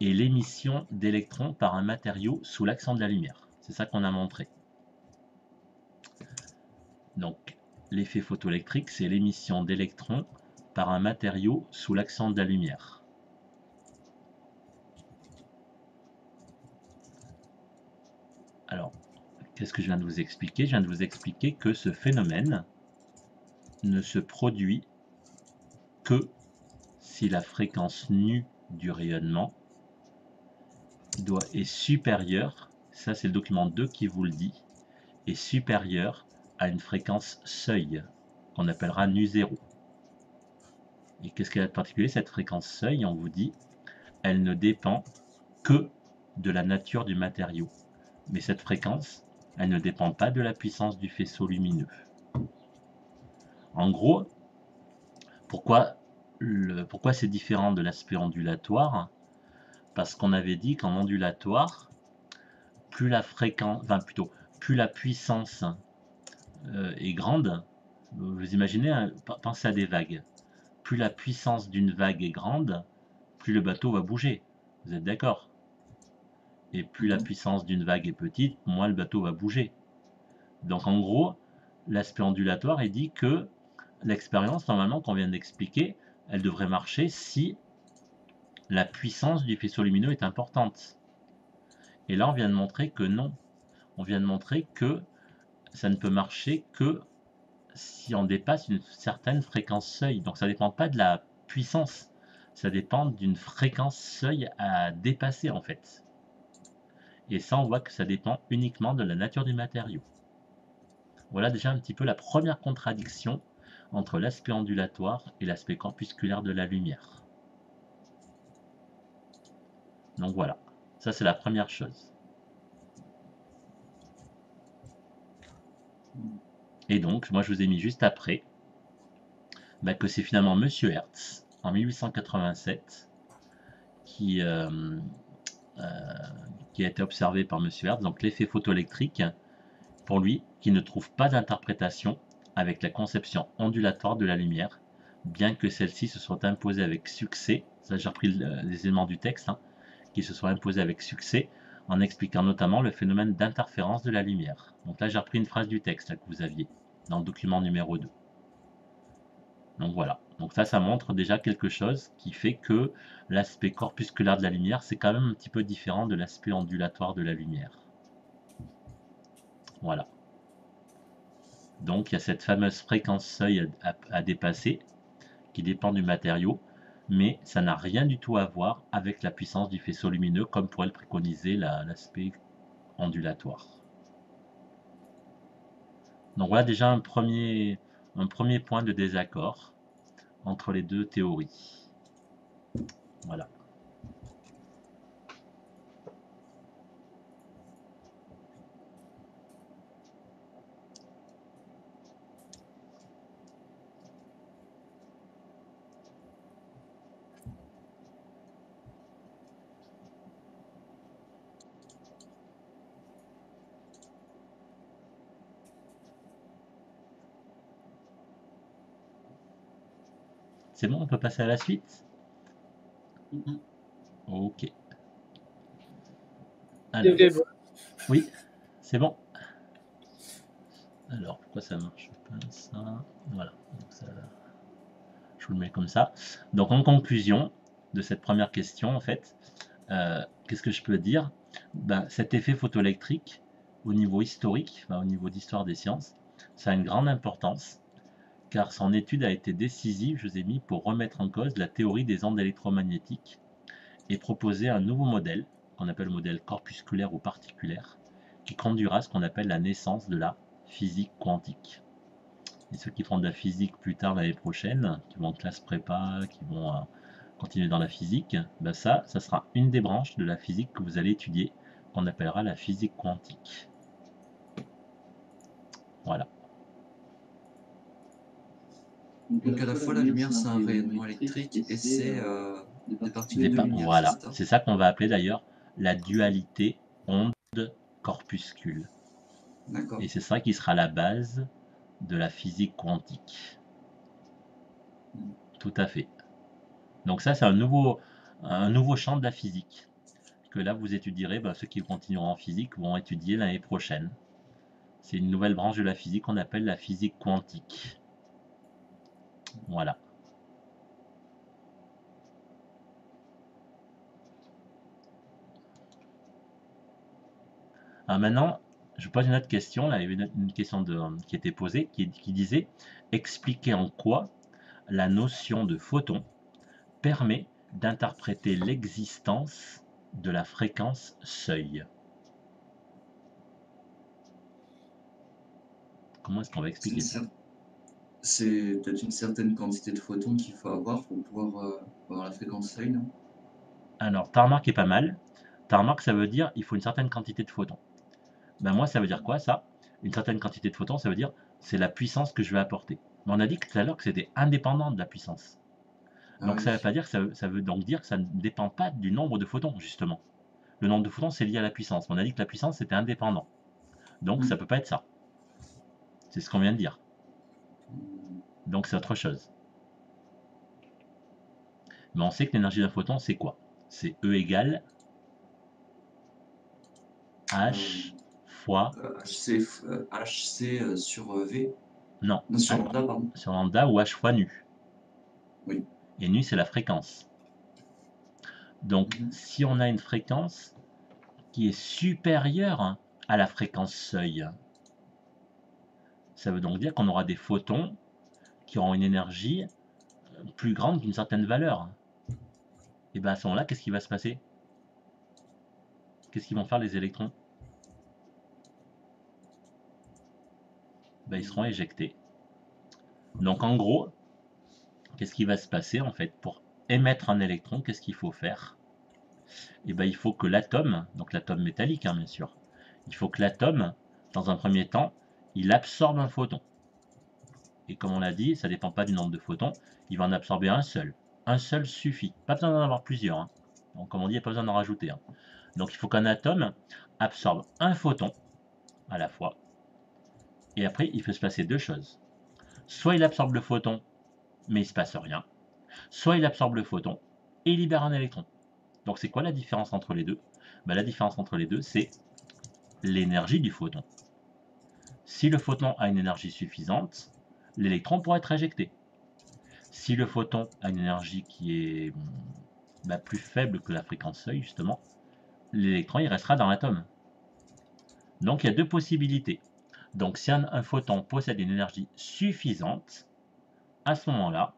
est l'émission d'électrons par un matériau sous l'action de la lumière. C'est ça qu'on a montré. Donc, l'effet photoélectrique, c'est l'émission d'électrons par un matériau sous l'action de la lumière. Alors, qu'est-ce que je viens de vous expliquer? Je viens de vous expliquer que ce phénomène ne se produit que si la fréquence nue du rayonnement est supérieure, ça c'est le document 2 qui vous le dit, est supérieure à une fréquence seuil, qu'on appellera nu 0. Et qu'est-ce qu'elle a de particulier, cette fréquence seuil? On vous dit, elle ne dépend que de la nature du matériau. Mais cette fréquence, elle ne dépend pas de la puissance du faisceau lumineux. En gros, pourquoi c'est différent de l'aspect ondulatoire? Parce qu'on avait dit qu'en ondulatoire, plus la puissance est grande, vous imaginez, hein, pensez à des vagues. Plus la puissance d'une vague est grande, plus le bateau va bouger. Vous êtes d'accord? Et plus la puissance d'une vague est petite, moins le bateau va bouger. Donc en gros, l'aspect ondulatoire, il dit que l'expérience, normalement, qu'on vient d'expliquer, elle devrait marcher si la puissance du faisceau lumineux est importante. Et là, on vient de montrer que non. On vient de montrer que ça ne peut marcher que si on dépasse une certaine fréquence seuil. Donc ça ne dépend pas de la puissance, ça dépend d'une fréquence seuil à dépasser en fait. Et ça, on voit que ça dépend uniquement de la nature du matériau. Voilà déjà un petit peu la première contradiction entre l'aspect ondulatoire et l'aspect corpusculaire de la lumière. Donc voilà, ça c'est la première chose. Et donc, moi je vous ai mis juste après que c'est finalement Monsieur Hertz, en 1887, qui a été observé par Monsieur Hertz, donc l'effet photoélectrique, pour lui, qui ne trouve pas d'interprétation avec la conception ondulatoire de la lumière, bien que celle-ci se soit imposée avec succès, ça j'ai repris les éléments du texte, hein, qui se soit imposée avec succès, en expliquant notamment le phénomène d'interférence de la lumière. Donc là j'ai repris une phrase du texte là, que vous aviez dans le document numéro 2. Donc voilà, donc ça montre déjà quelque chose qui fait que l'aspect corpusculaire de la lumière, c'est quand même un petit peu différent de l'aspect ondulatoire de la lumière. Voilà. Donc il y a cette fameuse fréquence seuil à dépasser, qui dépend du matériau, mais ça n'a rien du tout à voir avec la puissance du faisceau lumineux, comme pourrait le préconiser l'aspect ondulatoire. Donc voilà déjà un premier point de désaccord entre les deux théories. Voilà. C'est bon, on peut passer à la suite? Ok. Alors, oui, c'est bon. Alors, pourquoi ça marche pas ça? Voilà, donc ça, je vous le mets comme ça. Donc en conclusion de cette première question, en fait, qu'est-ce que je peux dire? Cet effet photoélectrique, au niveau historique, au niveau d'histoire des sciences, ça a une grande importance, car son étude a été décisive, je vous ai mis, pour remettre en cause la théorie des ondes électromagnétiques et proposer un nouveau modèle, qu'on appelle le modèle corpusculaire ou particulaire, qui conduira à ce qu'on appelle la naissance de la physique quantique. Et ceux qui font de la physique plus tard l'année prochaine, qui vont en classe prépa, qui vont continuer dans la physique, ben ça sera une des branches de la physique que vous allez étudier, qu'on appellera la physique quantique. Voilà. Donc à la fois la lumière c'est un rayonnement électrique et c'est des particules de lumière, Voilà, c'est ça? c'est ça qu'on va appeler d'ailleurs la dualité onde-corpuscule. D'accord. Et c'est ça qui sera la base de la physique quantique. Tout à fait. Donc ça, c'est un nouveau champ de la physique que là, vous étudierez, ben, ceux qui continueront en physique vont étudier l'année prochaine. C'est une nouvelle branche de la physique qu'on appelle la physique quantique. Voilà. Alors maintenant, je pose une autre question. Là, il y avait une question qui était posée, qui disait « Expliquez en quoi la notion de photon permet d'interpréter l'existence de la fréquence seuil ». Comment est-ce qu'on va expliquer ça? C'est peut-être une certaine quantité de photons qu'il faut avoir pour pouvoir avoir la fréquence seuil, non? Alors, ta remarque est pas mal. Ta remarque, ça veut dire il faut une certaine quantité de photons. Ben moi, ça veut dire quoi, ça? Une certaine quantité de photons, ça veut dire c'est la puissance que je vais apporter. Mais on a dit tout à l'heure que c'était indépendant de la puissance. Donc Ah ça oui. veut pas dire que ça veut donc dire que ça ne dépend pas du nombre de photons, justement. Le nombre de photons, c'est lié à la puissance. On a dit que la puissance, c'était indépendant. Donc ça peut pas être ça. C'est ce qu'on vient de dire. Donc c'est autre chose. Mais on sait que l'énergie d'un photon, c'est quoi? C'est E égale H fois... HC sur V? Non, Non, sur lambda, pardon. sur lambda ou H fois nu. Oui. Et nu, c'est la fréquence. Donc, si on a une fréquence qui est supérieure à la fréquence seuil, ça veut donc dire qu'on aura des photons qui auront une énergie plus grande qu'une certaine valeur. Et bien à ce moment-là, qu'est-ce qui va se passer? Qu'est-ce qu'ils vont faire les électrons? Ben, ils seront éjectés. Donc en gros, qu'est-ce qui va se passer en fait? Pour émettre un électron, qu'est-ce qu'il faut faire? Et ben, il faut que l'atome, donc l'atome métallique hein, bien sûr, il faut que l'atome, dans un premier temps, il absorbe un photon. Et comme on l'a dit, ça ne dépend pas du nombre de photons, il va en absorber un seul. Un seul suffit. Pas besoin d'en avoir plusieurs. Hein. Donc comme on dit, il n'y a pas besoin d'en rajouter. Hein. Donc il faut qu'un atome absorbe un photon à la fois. Et après, il peut se passer deux choses. Soit il absorbe le photon, mais il ne se passe rien. Soit il absorbe le photon et il libère un électron. Donc c'est quoi la différence entre les deux? Ben, la différence entre les deux, c'est l'énergie du photon. Si le photon a une énergie suffisante, l'électron pourra être éjecté. Si le photon a une énergie qui est plus faible que la fréquence seuil, justement, l'électron il restera dans l'atome. Donc il y a deux possibilités. Donc si un photon possède une énergie suffisante, à ce moment-là,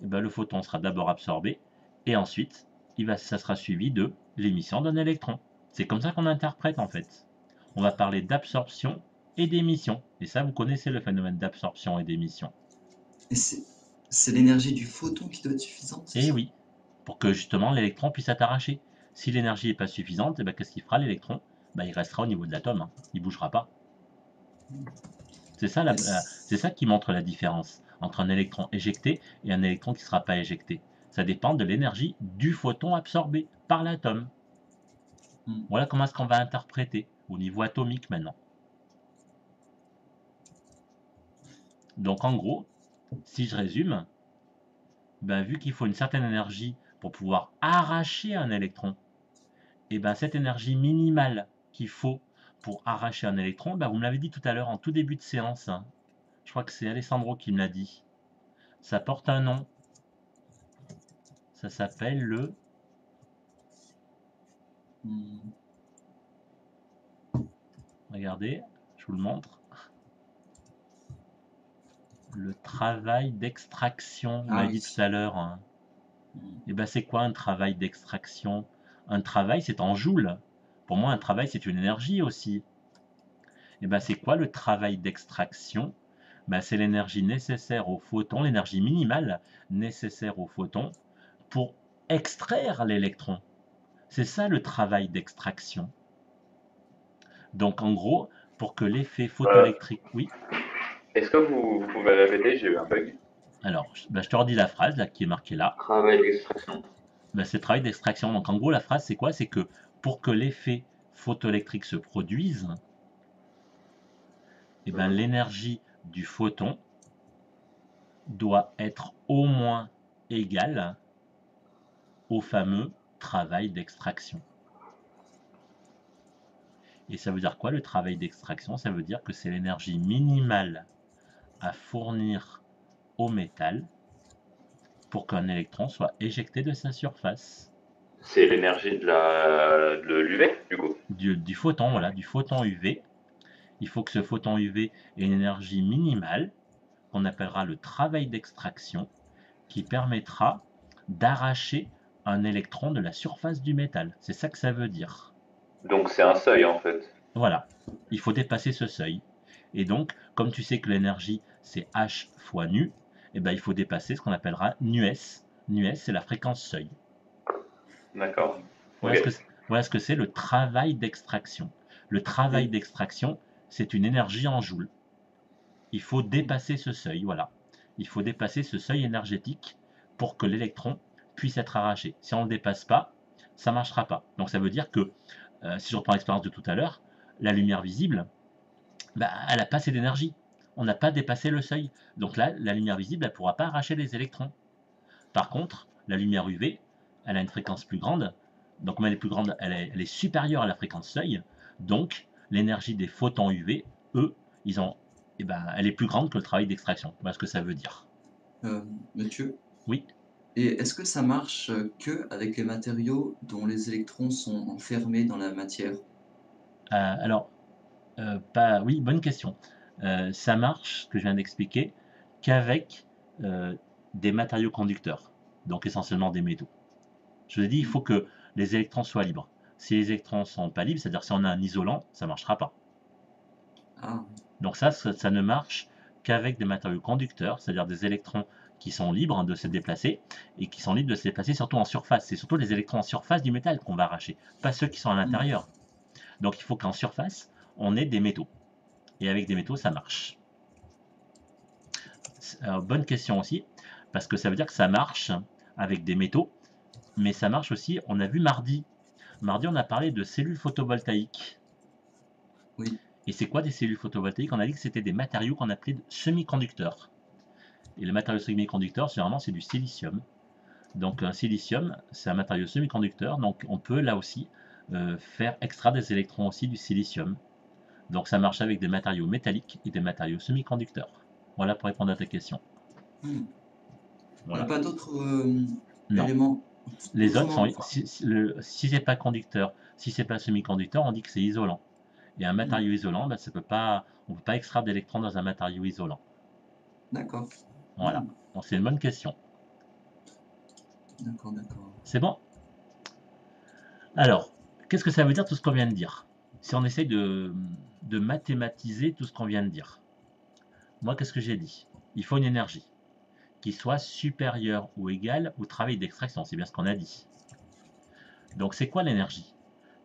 le photon sera d'abord absorbé et ensuite ça sera suivi de l'émission d'un électron. C'est comme ça qu'on interprète en fait. On va parler d'absorption et d'émission. Et ça, vous connaissez le phénomène d'absorption et d'émission. Et c'est l'énergie du photon qui doit être suffisante? Et oui, pour que justement l'électron puisse être arraché. Si l'énergie n'est pas suffisante, qu'est-ce qu'il fera l'électron? Il restera au niveau de l'atome, hein. Il ne bougera pas. C'est ça qui montre la différence entre un électron éjecté et un électron qui ne sera pas éjecté. Ça dépend de l'énergie du photon absorbé par l'atome. Voilà comment est-ce qu'on va interpréter au niveau atomique maintenant. Donc en gros, si je résume, vu qu'il faut une certaine énergie pour pouvoir arracher un électron, et cette énergie minimale qu'il faut pour arracher un électron, vous me l'avez dit tout à l'heure en tout début de séance, hein. Je crois que c'est Alessandro qui me l'a dit. Ça porte un nom. Ça s'appelle le... Regardez, je vous le montre. Le travail d'extraction, on l'a dit tout à l'heure. Hein. Et c'est quoi un travail d'extraction? Un travail, c'est en joules. Pour moi, un travail, c'est une énergie aussi. Et c'est quoi le travail d'extraction? C'est l'énergie nécessaire au photon, l'énergie minimale nécessaire au photon pour extraire l'électron. C'est ça le travail d'extraction. Donc en gros, pour que l'effet photoélectrique... Oui. Est-ce que vous pouvez répéter? J'ai eu un bug. Alors, je te redis la phrase là, qui est marquée là. Travail d'extraction. C'est le travail d'extraction. Donc en gros, la phrase c'est quoi? C'est que pour que l'effet photoélectrique se produise, l'énergie du photon doit être au moins égale au fameux travail d'extraction. Et ça veut dire quoi le travail d'extraction? Ça veut dire que c'est l'énergie minimale à fournir au métal pour qu'un électron soit éjecté de sa surface. C'est l'énergie de l'UV, du coup. Du photon, voilà, du photon UV. Il faut que ce photon UV ait une énergie minimale, qu'on appellera le travail d'extraction, qui permettra d'arracher un électron de la surface du métal. C'est ça que ça veut dire. Donc c'est un seuil en fait. Voilà, il faut dépasser ce seuil. Et donc, comme tu sais que l'énergie c'est H fois nu, il faut dépasser ce qu'on appellera nu-S. Nu-S, c'est la fréquence seuil. D'accord. Voilà ce que c'est le travail d'extraction. Le travail d'extraction, c'est une énergie en joules. Il faut dépasser ce seuil, voilà. Il faut dépasser ce seuil énergétique pour que l'électron puisse être arraché. Si on ne le dépasse pas, ça ne marchera pas. Donc ça veut dire que, si je reprends l'expérience de tout à l'heure, la lumière visible, elle n'a pas assez d'énergie. On n'a pas dépassé le seuil. Donc là, la lumière visible, elle ne pourra pas arracher les électrons. Par contre, la lumière UV, elle a une fréquence plus grande. Donc comme elle est plus grande, elle est supérieure à la fréquence seuil. Donc l'énergie des photons UV, eux, elle est plus grande que le travail d'extraction. Voilà ce que ça veut dire. Monsieur? Oui. Et est-ce que ça marche que avec les matériaux dont les électrons sont enfermés dans la matière? Oui, bonne question. Ça marche, ce que je viens d'expliquer, qu'avec des matériaux conducteurs, donc essentiellement des métaux. Je vous ai dit, il faut que les électrons soient libres. Si les électrons ne sont pas libres, c'est-à-dire si on a un isolant, ça ne marchera pas. Ah, Donc ça ne marche qu'avec des matériaux conducteurs, c'est-à-dire des électrons qui sont libres de se déplacer, et qui sont libres de se déplacer surtout en surface. C'est surtout les électrons en surface du métal qu'on va arracher, pas ceux qui sont à l'intérieur. Donc il faut qu'en surface, on ait des métaux. Et avec des métaux, ça marche. Bonne question aussi, parce que ça veut dire que ça marche avec des métaux, mais ça marche aussi, on a vu mardi. Mardi, on a parlé de cellules photovoltaïques. oui. Et c'est quoi des cellules photovoltaïques? On a dit que c'était des matériaux qu'on appelait semi-conducteurs. Et le matériau semi-conducteur, généralement, c'est du silicium. Donc un silicium, c'est un matériau semi-conducteur, donc on peut là aussi faire extraire des électrons aussi du silicium. Donc ça marche avec des matériaux métalliques et des matériaux semi-conducteurs. Voilà pour répondre à ta question. Il n'y Voilà. a pas d'autres Non. éléments? Les autres Autrement, sont, si c'est pas conducteur, si c'est pas semi-conducteur, on dit que c'est isolant. Et un matériau isolant, on ne peut pas extraire d'électrons dans un matériau isolant. D'accord. Voilà. Donc c'est une bonne question. D'accord, d'accord. C'est bon? Alors, qu'est-ce que ça veut dire tout ce qu'on vient de dire? Si on essaye de mathématiser tout ce qu'on vient de dire. Moi, qu'est-ce que j'ai dit? Il faut une énergie qui soit supérieure ou égale au travail d'extraction. C'est bien ce qu'on a dit. Donc, c'est quoi l'énergie?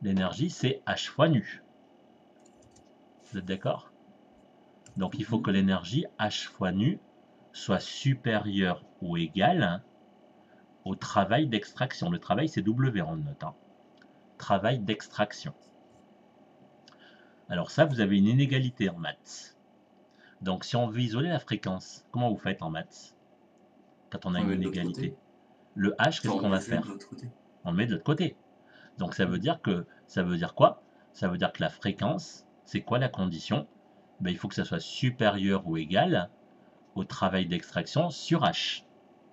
L'énergie, c'est H fois nu. Vous êtes d'accord? Donc, il faut que l'énergie H fois nu soit supérieure ou égale au travail d'extraction. Le travail, c'est W en note. Travail d'extraction. Alors ça, vous avez une inégalité en maths. Donc si on veut isoler la fréquence, comment vous faites en maths quand on a une inégalité? Le H, qu'est-ce qu'on va faire? On le met de l'autre côté. Donc ça veut dire quoi? Ça veut dire que la fréquence, c'est quoi la condition? Il faut que ça soit supérieur ou égal au travail d'extraction sur H.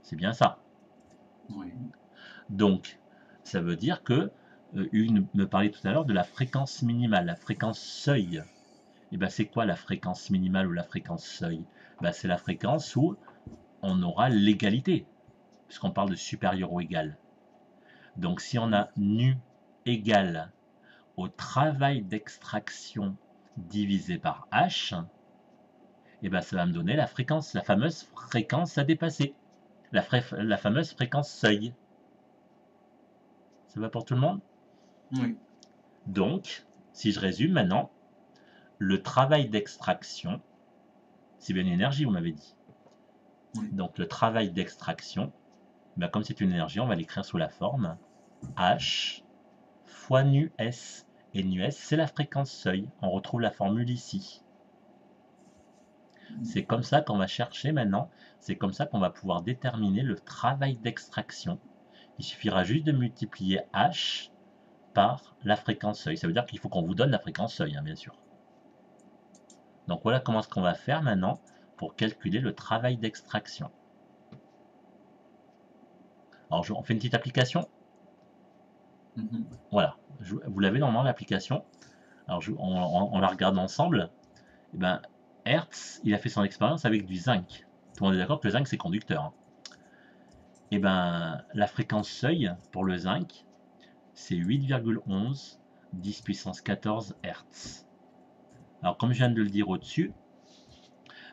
C'est bien ça. Oui. Donc, ça veut dire que Hugues me parlait tout à l'heure de la fréquence minimale, la fréquence seuil. Et c'est quoi la fréquence minimale ou la fréquence seuil? C'est la fréquence où on aura l'égalité, puisqu'on parle de supérieur ou égal. Donc si on a nu égal au travail d'extraction divisé par H, ça va me donner la fréquence, la fameuse fréquence à dépasser, la fameuse fréquence seuil. Ça va pour tout le monde? Oui. Donc, si je résume maintenant, le travail d'extraction, c'est bien une énergie, vous m'avez dit. Oui. Donc, le travail d'extraction, ben, comme c'est une énergie, on va l'écrire sous la forme H fois nu S. Et nu S, c'est la fréquence seuil. On retrouve la formule ici. C'est comme ça qu'on va chercher maintenant, c'est comme ça qu'on va pouvoir déterminer le travail d'extraction. Il suffira juste de multiplier H par la fréquence seuil. Ça veut dire qu'il faut qu'on vous donne la fréquence seuil, hein, bien sûr. Donc voilà comment ce qu'on va faire maintenant pour calculer le travail d'extraction. Alors on fait une petite application. Voilà, vous l'avez normalement l'application. Alors on la regarde ensemble. Et ben, Hertz, il a fait son expérience avec du zinc. Tout le monde est d'accord que le zinc c'est conducteur. Hein. Et ben, la fréquence seuil pour le zinc, c'est 8,11 10 puissance 14 Hertz. Alors comme je viens de le dire au-dessus,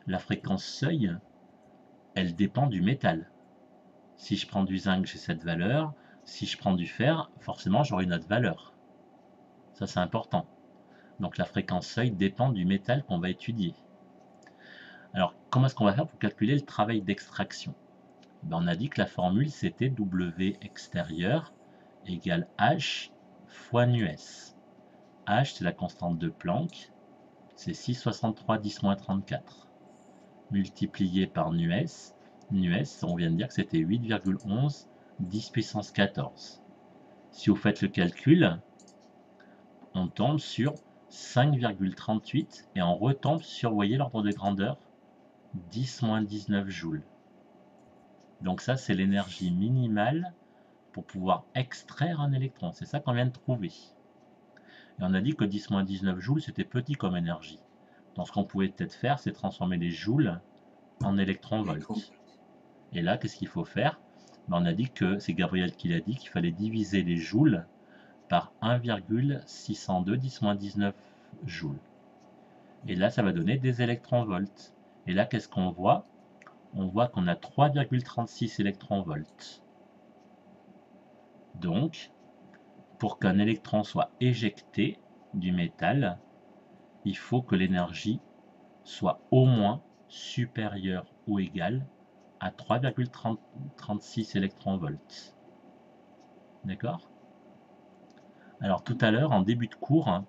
la fréquence seuil, elle dépend du métal. Si je prends du zinc, j'ai cette valeur. Si je prends du fer, forcément j'aurai une autre valeur. Ça c'est important. Donc la fréquence seuil dépend du métal qu'on va étudier. Alors comment est-ce qu'on va faire pour calculer le travail d'extraction? Ben, on a dit que la formule c'était W extérieur égale H fois nu S. H c'est la constante de Planck, c'est 6,63 10-34. Multiplié par nu S, on vient de dire que c'était 8,11 10 puissance 14. Si vous faites le calcul, on tombe sur 5,38 et on retombe sur, vous voyez l'ordre de grandeur, 10-19 joules. Donc ça, c'est l'énergie minimale pour pouvoir extraire un électron. C'est ça qu'on vient de trouver. Et on a dit que 10-19 joules, c'était petit comme énergie. Donc ce qu'on pouvait peut-être faire, c'est transformer les joules en électron-volts. Et là, qu'est-ce qu'il faut faire? Ben, on a dit que, c'est Gabriel qui l'a dit, qu'il fallait diviser les joules par 1,602 10-19 joules. Et là, ça va donner des électron-volts. Et là, qu'est-ce qu'on voit? On voit qu'on a 3,36 électron-volts. Donc, pour qu'un électron soit éjecté du métal, il faut que l'énergie soit au moins supérieure ou égale à 3,36 électron-volts. D'accord? Alors tout à l'heure, en début de cours, hein,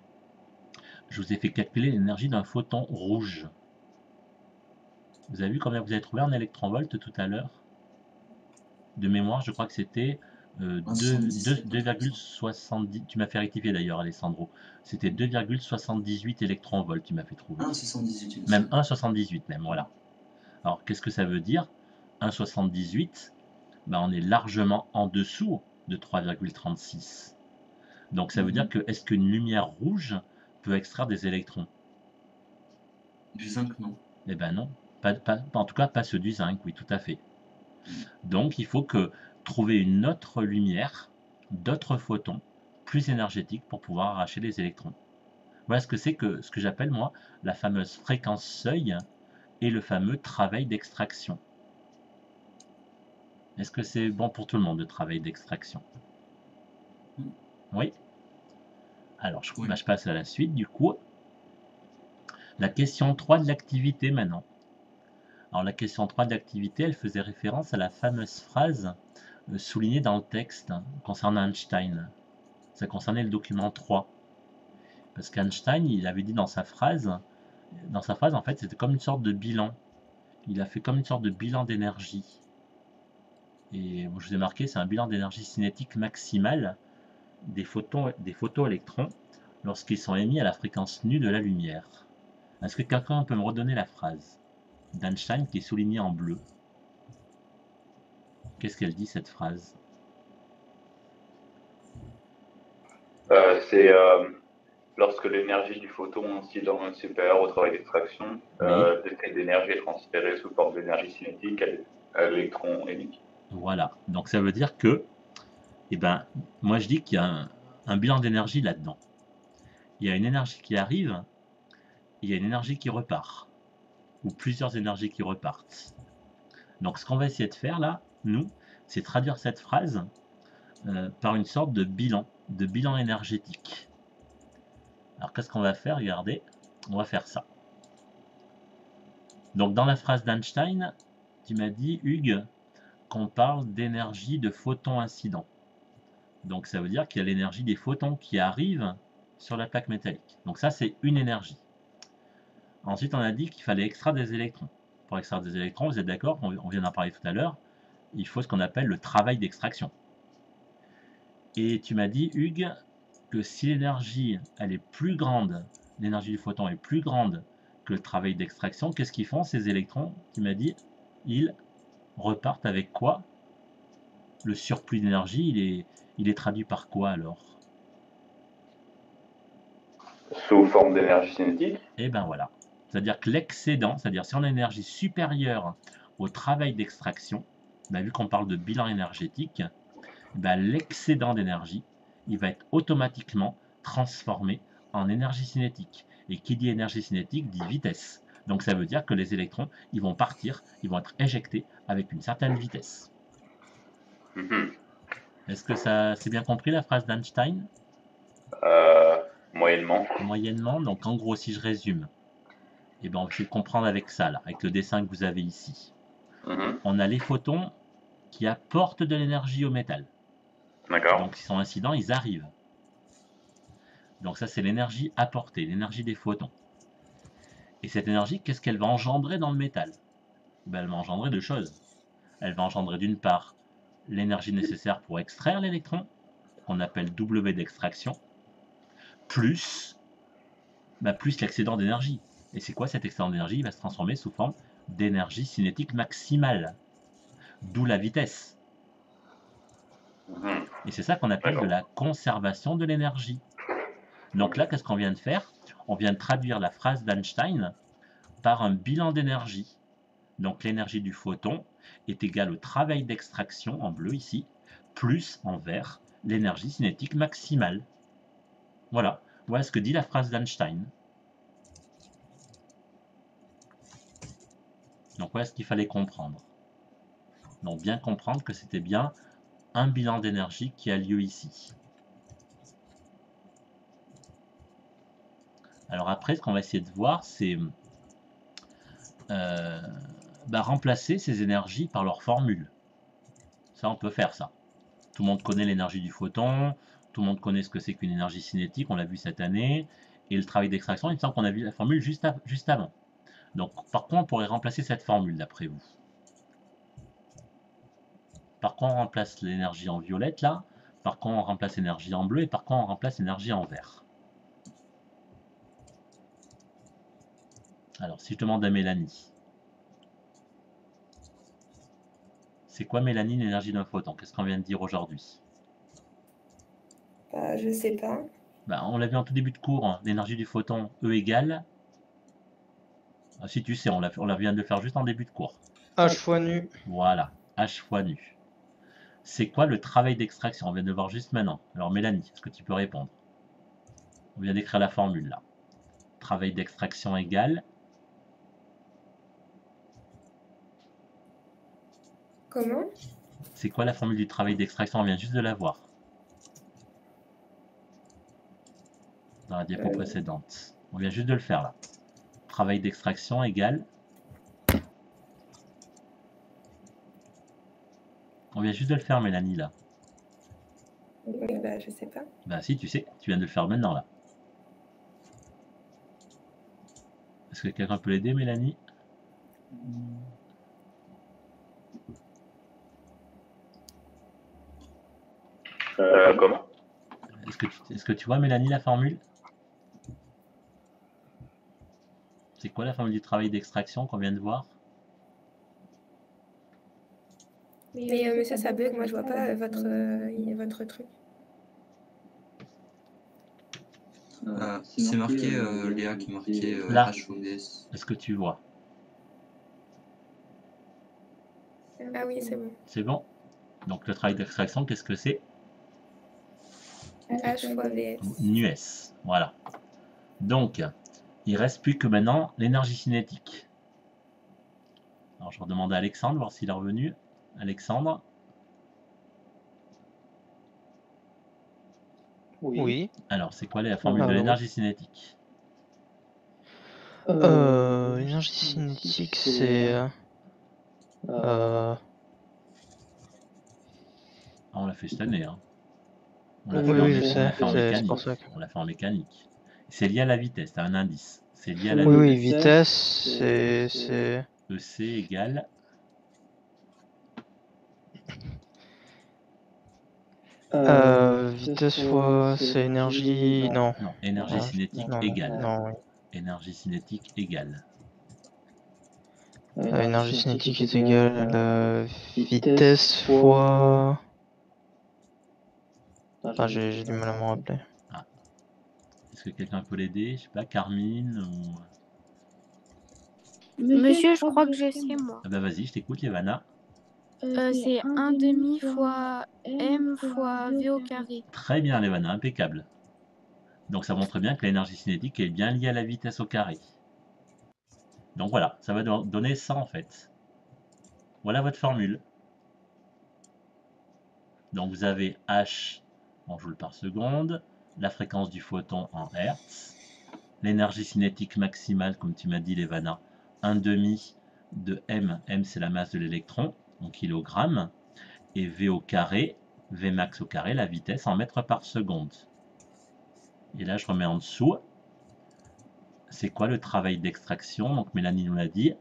je vous ai fait calculer l'énergie d'un photon rouge. Vous avez vu combien vous avez trouvé en électron-volts tout à l'heure? De mémoire, je crois que c'était 2,70. Tu m'as fait rectifier d'ailleurs, Alessandro. C'était 2,78 électron-volts, tu m'as fait trouver. 1,78. Même 1,78 même, voilà. Alors, qu'est-ce que ça veut dire? 1,78, ben, on est largement en dessous de 3,36. Donc, ça veut dire que, est-ce qu'une lumière rouge peut extraire des électrons? Du zinc, non. Eh ben non. En tout cas, pas ceux du zinc, oui, tout à fait. Donc, il faut trouver une autre lumière, d'autres photons, plus énergétiques pour pouvoir arracher les électrons. Voilà ce que c'est que ce que j'appelle, moi, la fameuse fréquence seuil et le fameux travail d'extraction. Est-ce que c'est bon pour tout le monde, le travail d'extraction? Oui? Alors, je passe à la suite, du coup. La question 3 de l'activité, maintenant. Alors, la question 3 de l'activité, elle faisait référence à la fameuse phrase soulignée dans le texte concernant Einstein. Ça concernait le document 3. Parce qu'Einstein, il avait dit dans sa phrase, en fait, c'était comme une sorte de bilan. Il a fait comme une sorte de bilan d'énergie. Et je vous ai marqué, c'est un bilan d'énergie cinétique maximale des photoélectrons lorsqu'ils sont émis à la fréquence nue de la lumière. Est-ce que quelqu'un peut me redonner la phrase d'Einstein qui est soulignée en bleu? Qu'est-ce qu'elle dit, cette phrase? C'est lorsque l'énergie du photon incident est supérieure au travail d'extraction, l'effet d'énergie est transféré sous forme d'énergie cinétique à l'électron émis. Voilà, donc ça veut dire que, eh ben, moi je dis qu'il y a un bilan d'énergie là-dedans. Il y a une énergie qui arrive, il y a une énergie qui repart, ou plusieurs énergies qui repartent. Donc ce qu'on va essayer de faire là, nous, c'est traduire cette phrase par une sorte de bilan énergétique. Alors qu'est-ce qu'on va faire? Regardez, on va faire ça. Donc dans la phrase d'Einstein, tu m'as dit, Hugues, qu'on parle d'énergie de photons incidents. Donc ça veut dire qu'il y a l'énergie des photons qui arrivent sur la plaque métallique. Donc ça, c'est une énergie. Ensuite, on a dit qu'il fallait extraire des électrons. Pour extraire des électrons, vous êtes d'accord, on vient d'en parler tout à l'heure, il faut ce qu'on appelle le travail d'extraction. Et tu m'as dit, Hugues, que si l'énergie, elle est plus grande, l'énergie du photon est plus grande que le travail d'extraction, qu'est-ce qu'ils font ces électrons? Tu m'as dit, ils repartent avec quoi? Le surplus d'énergie, il est traduit par quoi alors? Sous forme d'énergie cinétique? Et ben voilà. C'est-à-dire que l'excédent, c'est-à-dire si on a une énergie supérieure au travail d'extraction, ben vu qu'on parle de bilan énergétique, ben l'excédent d'énergie, il va être automatiquement transformé en énergie cinétique. Et qui dit énergie cinétique dit vitesse. Donc ça veut dire que les électrons, ils vont partir, ils vont être éjectés avec une certaine vitesse. Est-ce que ça c'est bien compris la phrase d'Einstein? Moyennement. Moyennement, donc en gros si je résume, et ben on va essayer de comprendre avec ça, là, avec le dessin que vous avez ici. On a les photons qui apportent de l'énergie au métal. D'accord. Donc, ils sont incidents, ils arrivent. Donc, ça, c'est l'énergie apportée, l'énergie des photons. Et cette énergie, qu'est-ce qu'elle va engendrer dans le métal? Ben, elle va engendrer deux choses. Elle va engendrer d'une part l'énergie nécessaire pour extraire l'électron, qu'on appelle W d'extraction, plus l'excédent d'énergie. Et c'est quoi cet excédent d'énergie? Il va se transformer sous forme d'énergie cinétique maximale, d'où la vitesse. Et c'est ça qu'on appelle de la conservation de l'énergie. Donc là, qu'est-ce qu'on vient de faire? On vient de traduire la phrase d'Einstein par un bilan d'énergie. Donc l'énergie du photon est égale au travail d'extraction, en bleu ici, plus en vert, l'énergie cinétique maximale. Voilà, voilà ce que dit la phrase d'Einstein. Donc voilà ce qu'il fallait comprendre. Donc bien comprendre que c'était bien un bilan d'énergie qui a lieu ici. Alors après, ce qu'on va essayer de voir, c'est remplacer ces énergies par leur formule. Ça, on peut faire ça. Tout le monde connaît l'énergie du photon, tout le monde connaît ce que c'est qu'une énergie cinétique, on l'a vu cette année, et le travail d'extraction, il me semble qu'on a vu la formule juste avant. Donc, par quoi on pourrait remplacer cette formule, d'après vous? Par quoi on remplace l'énergie en violette, là? Par quoi on remplace l'énergie en bleu? Et par quoi on remplace l'énergie en vert? Alors, si je demande à Mélanie, c'est quoi, Mélanie, l'énergie d'un photon? Qu'est-ce qu'on vient de dire aujourd'hui? Je sais pas. On l'a vu en tout début de cours, hein, l'énergie du photon, E égale... Ah, si tu sais, on vient de le faire juste en début de cours. H fois nu. Voilà, H fois nu. C'est quoi le travail d'extraction? On vient de le voir juste maintenant. Alors Mélanie, est-ce que tu peux répondre? On vient d'écrire la formule là. Travail d'extraction égale... Comment? C'est quoi la formule du travail d'extraction? On vient juste de la voir. Dans la diapo précédente. On vient juste de le faire là. Travail d'extraction égale... On vient juste de le faire, Mélanie, là. Je sais pas. Si, tu sais, tu viens de le faire maintenant, là. Est-ce que quelqu'un peut l'aider, Mélanie? Comment? Est-ce que tu vois, Mélanie, la formule? C'est quoi la formule du travail d'extraction qu'on vient de voir? Mais monsieur, ça bug, moi je vois pas votre truc. C'est marqué, Léa qui marquait Là. HOVS. Est-ce que tu vois? Ah oui, c'est bon. C'est bon? Donc le travail d'extraction, qu'est-ce que c'est? H fois VS. NUS, voilà. Donc, il ne reste plus que maintenant l'énergie cinétique. Alors je vais demander à Alexandre, voir s'il est revenu. Alexandre? Oui. Alors, c'est quoi la formule de Alors, l'énergie cinétique? l'énergie cinétique, c'est... Ah, on l'a fait cette année, hein. On l'a Oui, fait en, oui, je on sais. l'a fait en C'est mécanique. pour ça que... On l'a fait en mécanique. C'est lié à la vitesse, t'as un indice. C'est lié à la Oui, vitesse. oui, vitesse, c'est... EC égale... vitesse fois... c'est énergie... Non. Non, énergie cinétique Non, égale. non, oui. Énergie cinétique égale. Énergie cinétique est égale à vitesse fois... Ah, j'ai du mal à me rappeler. Ah. Est-ce que quelqu'un peut l'aider? Je sais pas, Carmine ou... Monsieur, je crois que je sais, moi. Ah bah vas-y, je t'écoute, Yavana. C'est 1/2 fois m fois v au carré. Très bien, Yavana, impeccable. Donc ça montre bien que l'énergie cinétique est bien liée à la vitesse au carré. Donc voilà, ça va donner ça en fait. Voilà votre formule. Donc vous avez H en joules par seconde, la fréquence du photon en Hertz, l'énergie cinétique maximale, comme tu m'as dit, Levana, 1/2 de m. M, c'est la masse de l'électron, en kilogrammes, et V au carré, V max au carré, la vitesse en mètres par seconde. Et là, je remets en dessous. C'est quoi le travail d'extraction? Donc Mélanie nous l'a dit.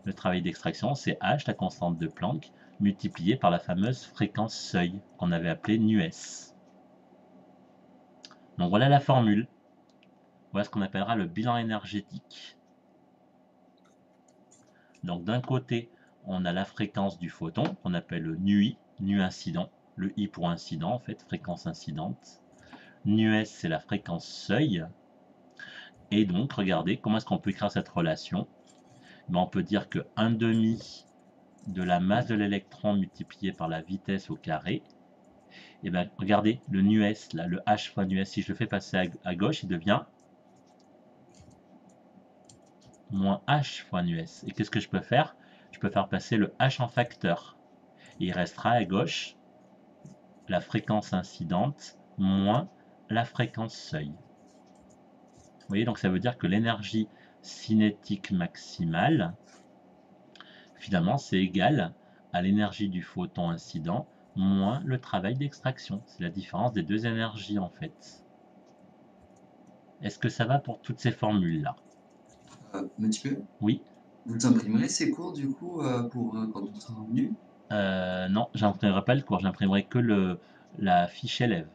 Le travail d'extraction, c'est H, la constante de Planck, multiplié par la fameuse fréquence seuil, qu'on avait appelée nu-s. Donc voilà la formule. Voilà ce qu'on appellera le bilan énergétique. Donc d'un côté, on a la fréquence du photon, qu'on appelle le nu-i, nu incident. Le i pour incident, en fait, fréquence incidente. Nu-s, c'est la fréquence seuil. Et donc, regardez, comment est-ce qu'on peut écrire cette relation? On peut dire que 1/2 de la masse de l'électron multiplié par la vitesse au carré. Et bien, regardez, le nu-s, là, le h fois nu-s, si je le fais passer à gauche, il devient moins h fois nu-s. Et qu'est-ce que je peux faire? Je peux faire passer le h en facteur. Et il restera à gauche la fréquence incidente moins la fréquence seuil. Vous voyez, donc ça veut dire que l'énergie cinétique maximale, finalement, c'est égal à l'énergie du photon incident moins le travail d'extraction. C'est la différence des deux énergies, en fait. Est-ce que ça va pour toutes ces formules-là? Mathieu, Oui. vous imprimerez ces cours, du coup, pour quand on sera revenu? Non, j'imprimerai pas le cours, j'imprimerai que la fiche élève.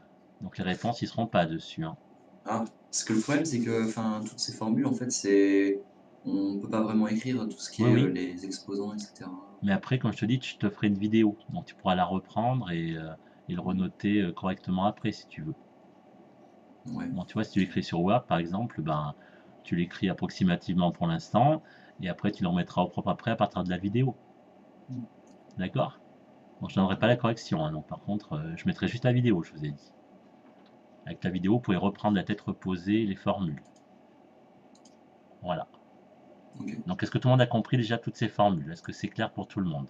Donc les réponses, ils seront pas dessus, hein. Ah, parce que le problème, c'est que toutes ces formules, en fait, c'est... On peut pas vraiment écrire tout ce qui Oui, est oui. les exposants, etc. Mais après, comme je te dis, je te ferai une vidéo. Donc tu pourras la reprendre et le renoter correctement après, si tu veux. Ouais. Bon, tu vois, si tu l'écris sur Word, par exemple, ben, tu l'écris approximativement pour l'instant, et après tu le remettras au propre après à partir de la vidéo. D'accord? Bon, je ne donnerai pas la correction, hein, donc par contre, je mettrai juste la vidéo, je vous ai dit. Avec la vidéo, vous pouvez reprendre la tête reposée les formules. Voilà. Okay. Donc, est-ce que tout le monde a compris déjà toutes ces formules? Est-ce que c'est clair pour tout le monde?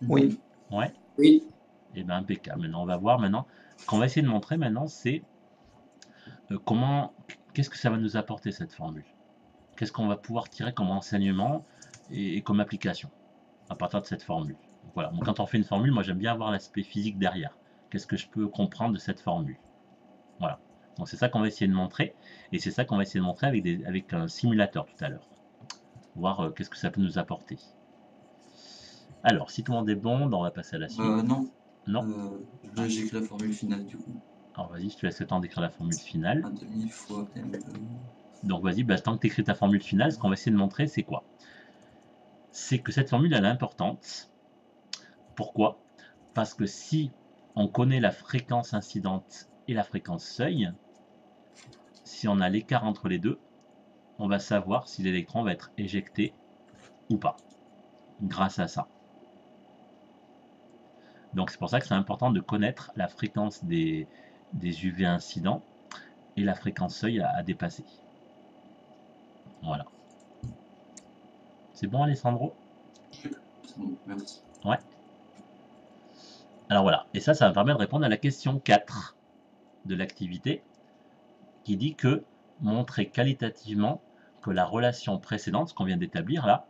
Oui. Ouais? Oui. Eh bien, impeccable. Maintenant, on va voir maintenant. Ce qu'on va essayer de montrer maintenant, c'est qu'est-ce que ça va nous apporter cette formule? Qu'est-ce qu'on va pouvoir tirer comme enseignement et comme application à partir de cette formule? Donc, voilà. Donc, quand on fait une formule, moi j'aime bien avoir l'aspect physique derrière. Qu'est-ce que je peux comprendre de cette formule? Voilà. Donc c'est ça qu'on va essayer de montrer, et c'est ça qu'on va essayer de montrer avec un simulateur tout à l'heure. Voir qu'est-ce que ça peut nous apporter. Alors, si tout le monde est bon, ben, on va passer à la suite. Non. Non. J'écris la formule finale du coup. Alors vas-y, je te laisse le temps d'écrire la formule finale. 1/2 fois m. Donc vas-y, bah, tant que tu écris ta formule finale, ce qu'on va essayer de montrer, c'est quoi? C'est que cette formule, elle est importante. Pourquoi? Parce que si on connaît la fréquence incidente et la fréquence seuil, si on a l'écart entre les deux, on va savoir si l'électron va être éjecté ou pas, grâce à ça. Donc c'est pour ça que c'est important de connaître la fréquence des UV incidents et la fréquence seuil à dépasser. Voilà. C'est bon, Alessandro? C'est bon, merci. Ouais. Alors voilà, et ça va me permettre de répondre à la question 4 de l'activité, qui dit que montrer qualitativement que la relation précédente, ce qu'on vient d'établir là,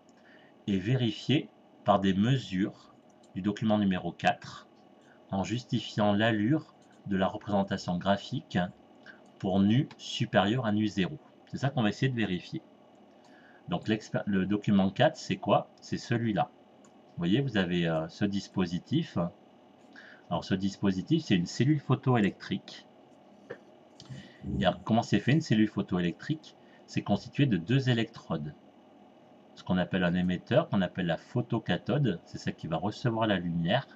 est vérifiée par des mesures du document numéro 4 en justifiant l'allure de la représentation graphique pour nu supérieur à nu 0. C'est ça qu'on va essayer de vérifier. Donc le document 4, c'est quoi? C'est celui-là. Vous voyez, vous avez ce dispositif. Alors ce dispositif, c'est une cellule photoélectrique. Et alors, comment c'est fait une cellule photoélectrique? C'est constitué de 2 électrodes. Ce qu'on appelle un émetteur, qu'on appelle la photocathode, c'est celle qui va recevoir la lumière.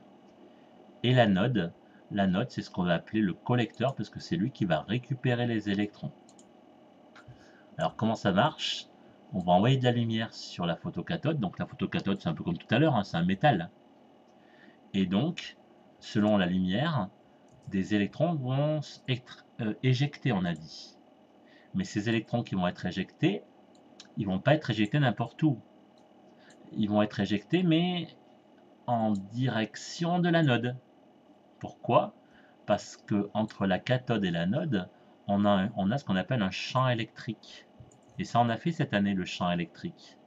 Et l'anode, c'est ce qu'on va appeler le collecteur, parce que c'est lui qui va récupérer les électrons. Alors comment ça marche? On va envoyer de la lumière sur la photocathode. Donc la photocathode, c'est un peu comme tout à l'heure, hein, c'est un métal. Et donc, selon la lumière, des électrons vont être éjectés, on a dit. Mais ces électrons qui vont être éjectés, ils ne vont pas être éjectés n'importe où. Ils vont être éjectés, mais en direction de l'anode. Pourquoi? Parce que entre la cathode et l'anode, on a ce qu'on appelle un champ électrique. Et ça, on a fait cette année le champ électrique.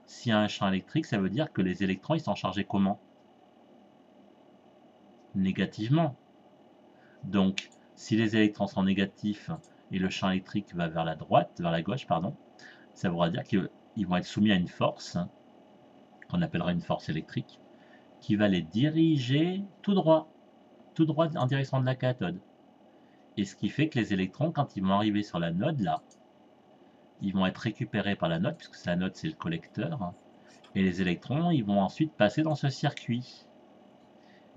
S'il y a un champ électrique, ça veut dire que les électrons, ils sont chargés comment? Négativement. Donc, si les électrons sont négatifs et le champ électrique va vers la droite, vers la gauche, pardon, ça voudra dire qu'ils vont être soumis à une force, qu'on appellera une force électrique, qui va les diriger tout droit en direction de la cathode. Et ce qui fait que les électrons, quand ils vont arriver sur la node, là, ils vont être récupérés par la node, puisque la node, c'est le collecteur, et les électrons, ils vont ensuite passer dans ce circuit.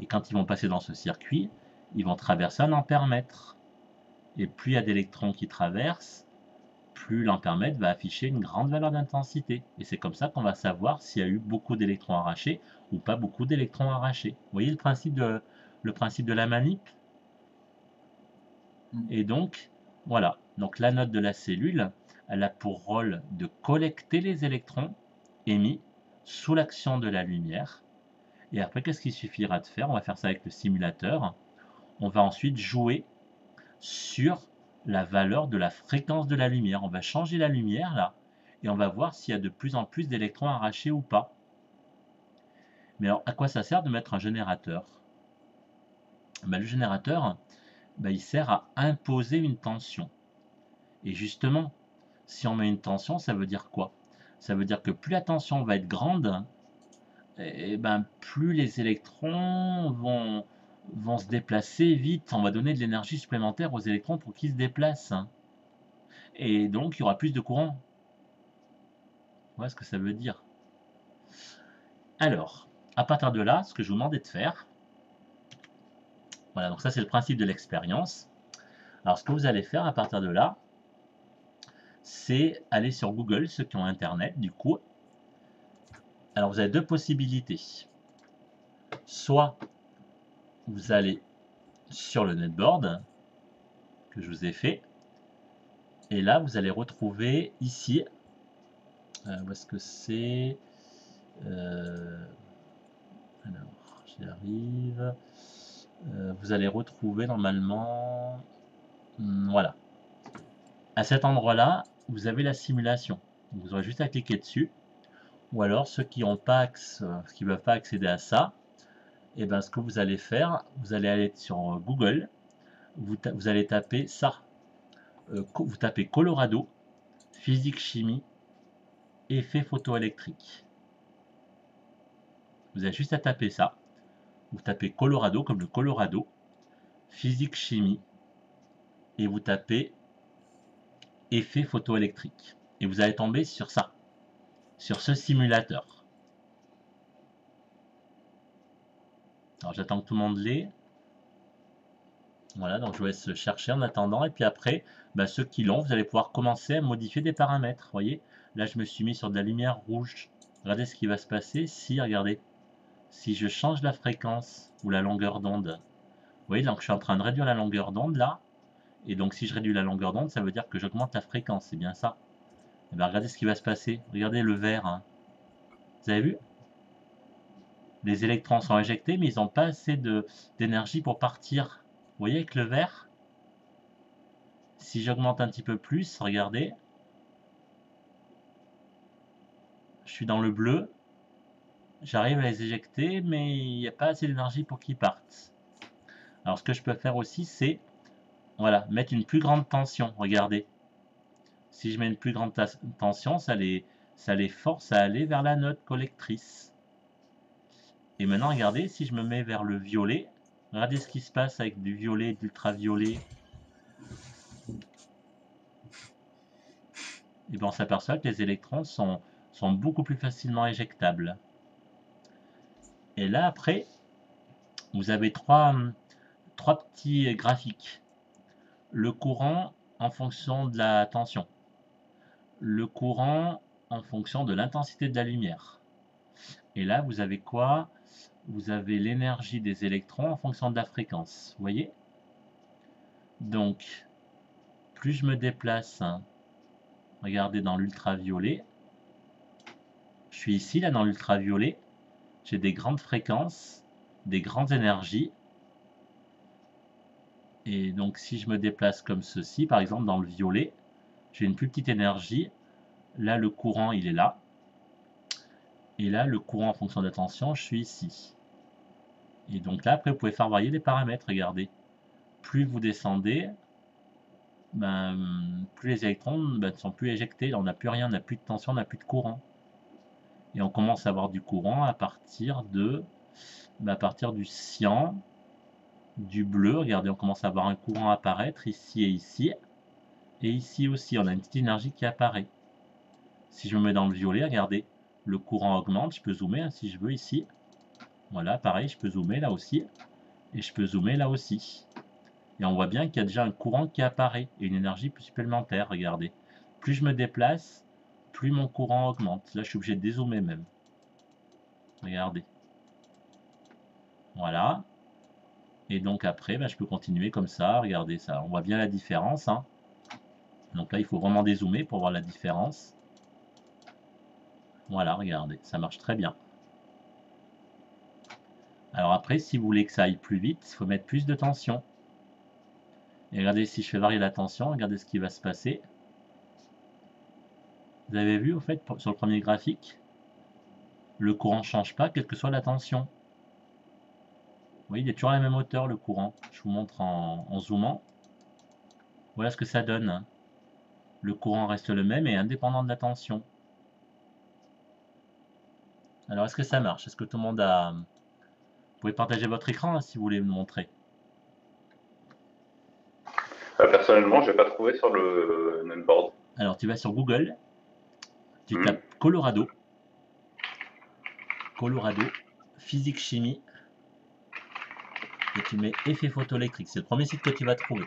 Et quand ils vont passer dans ce circuit, ils vont traverser un ampèremètre. Et plus il y a d'électrons qui traversent, plus l'ampèremètre va afficher une grande valeur d'intensité. Et c'est comme ça qu'on va savoir s'il y a eu beaucoup d'électrons arrachés ou pas beaucoup d'électrons arrachés. Vous voyez le principe de la manip? Et donc, voilà. Donc l'anode de la cellule, elle a pour rôle de collecter les électrons émis sous l'action de la lumière. Et après, qu'est-ce qu'il suffira de faire? On va faire ça avec le simulateur. On va ensuite jouer sur la valeur de la fréquence de la lumière. On va changer la lumière là et on va voir s'il y a de plus en plus d'électrons arrachés ou pas. Mais alors, à quoi ça sert de mettre un générateur? Ben, le générateur, il sert à imposer une tension. Et justement, si on met une tension, ça veut dire quoi? Ça veut dire que plus la tension va être grande, et plus les électrons vont se déplacer vite. On va donner de l'énergie supplémentaire aux électrons pour qu'ils se déplacent. Et donc, il y aura plus de courant. Voilà ce que ça veut dire. Alors, à partir de là, ce que je vous demandais de faire, voilà, donc ça c'est le principe de l'expérience. Alors, ce que vous allez faire à partir de là, c'est aller sur Google, ceux qui ont Internet, du coup. Alors, vous avez 2 possibilités. Soit vous allez sur le netboard que je vous ai fait, et là, vous allez retrouver ici, où est-ce que c'est? Alors, j'y arrive. Vous allez retrouver normalement, voilà. À cet endroit-là, vous avez la simulation. Vous aurez juste à cliquer dessus. Ou alors, ceux qui ne peuvent pas accéder à ça, et ce que vous allez faire, vous allez aller sur Google, vous allez taper ça. Vous tapez Colorado, physique chimie, effet photoélectrique. Vous avez juste à taper ça. Vous tapez Colorado comme le Colorado, physique chimie, et vous tapez effet photoélectrique. Et vous allez tomber sur ça, sur ce simulateur. Alors j'attends que tout le monde l'ait. Voilà, donc je vous laisse chercher en attendant. Et puis après, ceux qui l'ont, vous allez pouvoir commencer à modifier des paramètres. Vous voyez, là je me suis mis sur de la lumière rouge. Regardez ce qui va se passer si, regardez, si je change la fréquence ou la longueur d'onde. Vous voyez, donc je suis en train de réduire la longueur d'onde là. Et donc si je réduis la longueur d'onde, ça veut dire que j'augmente la fréquence, c'est bien ça. Et regardez ce qui va se passer. Regardez le vert. Hein. Vous avez vu? Les électrons sont éjectés, mais ils n'ont pas assez d'énergie pour partir. Vous voyez avec le vert? Si j'augmente un petit peu plus, regardez. Je suis dans le bleu. J'arrive à les éjecter, mais il n'y a pas assez d'énergie pour qu'ils partent. Alors ce que je peux faire aussi, c'est voilà, mettre une plus grande tension. Regardez. Si je mets une plus grande tension, ça les force à aller vers la note collectrice. Et maintenant, regardez, si je me mets vers le violet, regardez ce qui se passe avec du violet, de l'ultraviolet. Et bien on s'aperçoit que les électrons sont beaucoup plus facilement éjectables. Et là, après, vous avez trois petits graphiques. Le courant en fonction de la tension. Le courant en fonction de l'intensité de la lumière. Et là, vous avez quoi? Vous avez l'énergie des électrons en fonction de la fréquence. Vous voyez? Donc, plus je me déplace, regardez dans l'ultraviolet. Je suis ici, là, dans l'ultraviolet. J'ai des grandes fréquences, des grandes énergies. Et donc, si je me déplace comme ceci, par exemple, dans le violet, j'ai une plus petite énergie. Là, le courant, il est là. Et là, le courant en fonction de la tension, je suis ici. Et donc là, après, vous pouvez faire varier les paramètres. Regardez. Plus vous descendez, plus les électrons ne sont plus éjectés. Là, on n'a plus rien, on n'a plus de tension, on n'a plus de courant. Et on commence à avoir du courant à partir du cyan, du bleu. Regardez, on commence à avoir un courant apparaître ici et ici. Et ici aussi, on a une petite énergie qui apparaît. Si je me mets dans le violet, regardez, le courant augmente. Je peux zoomer si je veux ici. Voilà, pareil, je peux zoomer là aussi. Et je peux zoomer là aussi. Et on voit bien qu'il y a déjà un courant qui apparaît et une énergie supplémentaire. Regardez. Plus je me déplace, plus mon courant augmente. Là, je suis obligé de dézoomer même. Regardez. Voilà. Et donc après, je peux continuer comme ça. Regardez ça. On voit bien la différence. Hein. Donc là, il faut vraiment dézoomer pour voir la différence. Voilà, regardez. Ça marche très bien. Alors après, si vous voulez que ça aille plus vite, il faut mettre plus de tension. Et regardez, si je fais varier la tension, regardez ce qui va se passer. Vous avez vu, au fait, sur le premier graphique, le courant ne change pas, quelle que soit la tension. Vous voyez, il est toujours à la même hauteur, le courant. Je vous montre en zoomant. Voilà ce que ça donne. Le courant reste le même et indépendant de la tension. Alors, est-ce que ça marche? Est-ce que tout le monde a... Vous pouvez partager votre écran si vous voulez me montrer. Personnellement, je n'ai pas trouvé sur le netboard. Alors, tu vas sur Google, tu tapes Colorado, physique chimie, et tu mets effet photoélectrique. C'est le premier site que tu vas trouver.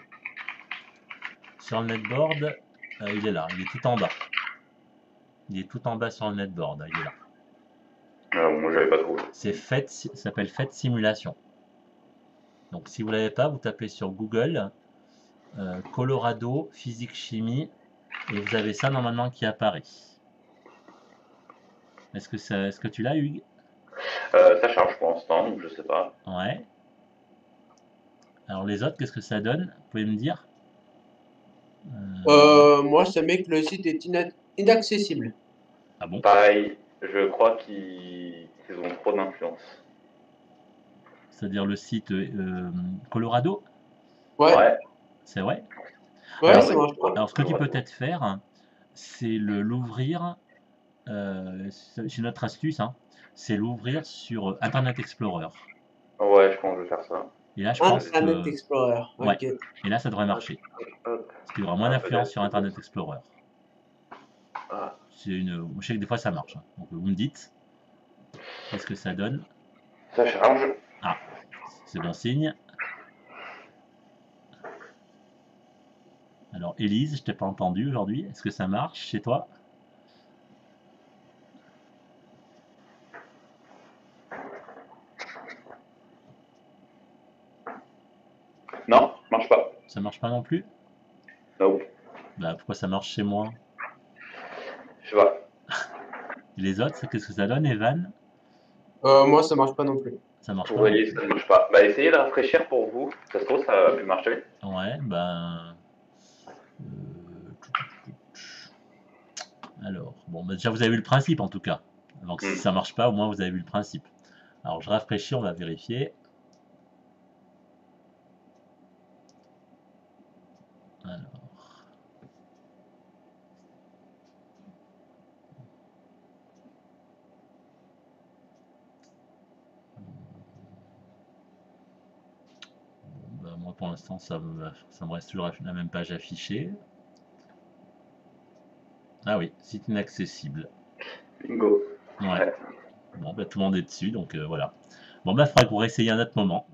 Sur le netboard, il est là, il est tout en bas. Il est tout en bas sur le netboard, il est là. Moi, j'avais pas trouvé. Ça s'appelle Fait Simulation. Donc, si vous ne l'avez pas, vous tapez sur Google Colorado, physique chimie, et vous avez ça normalement qui apparaît. Est-ce que tu l'as, Hugues? Ça charge pour l'instant, donc je sais pas. Ouais. Alors les autres, qu'est-ce que ça donne? Vous pouvez me dire? Moi, ça met que le site est inaccessible. Ah bon? Pareil, je crois qu'ils ont trop d'influence. C'est-à-dire le site Colorado? Ouais. C'est vrai? Ouais, alors, ça marche pas. Alors ce que tu peux peut-être faire, c'est l'ouvrir, c'est notre astuce, hein, c'est l'ouvrir sur Internet Explorer. Ouais, je pense que je vais faire ça. Et là, je pense Internet Explorer, ouais. ok. Et là, ça devrait marcher. Parce qu'il y aura moins d'influence sur Internet Explorer. Je sais que des fois, ça marche. Hein. Donc, vous me dites, qu'est-ce que ça donne? Ça charge. Ah, c'est bon signe. Alors, Élise, je t'ai pas entendu aujourd'hui. Est-ce que ça marche chez toi? Non, ça marche pas. Ça marche pas non plus? Non. Bah, pourquoi ça marche chez moi? Je sais pas. Et les autres, qu'est-ce que ça donne, Evan? Moi, ça marche pas non plus. Ça marche Vous pas. voyez, ça ne marche pas. Bah, essayez de rafraîchir pour vous. Ça se trouve, ça a pu marcher. Ouais, ben. Alors, bon, bah, déjà vous avez vu le principe en tout cas. Donc si ça marche pas, au moins vous avez vu le principe. Alors je rafraîchis, on va vérifier. Alors. Bon, bah, moi pour l'instant ça me reste toujours la même page affichée. Ah oui, site inaccessible. Bingo. Ouais. Bon, bah, tout le monde est dessus, donc voilà. Bon, bah, il faudra que vous réessayiez un autre moment.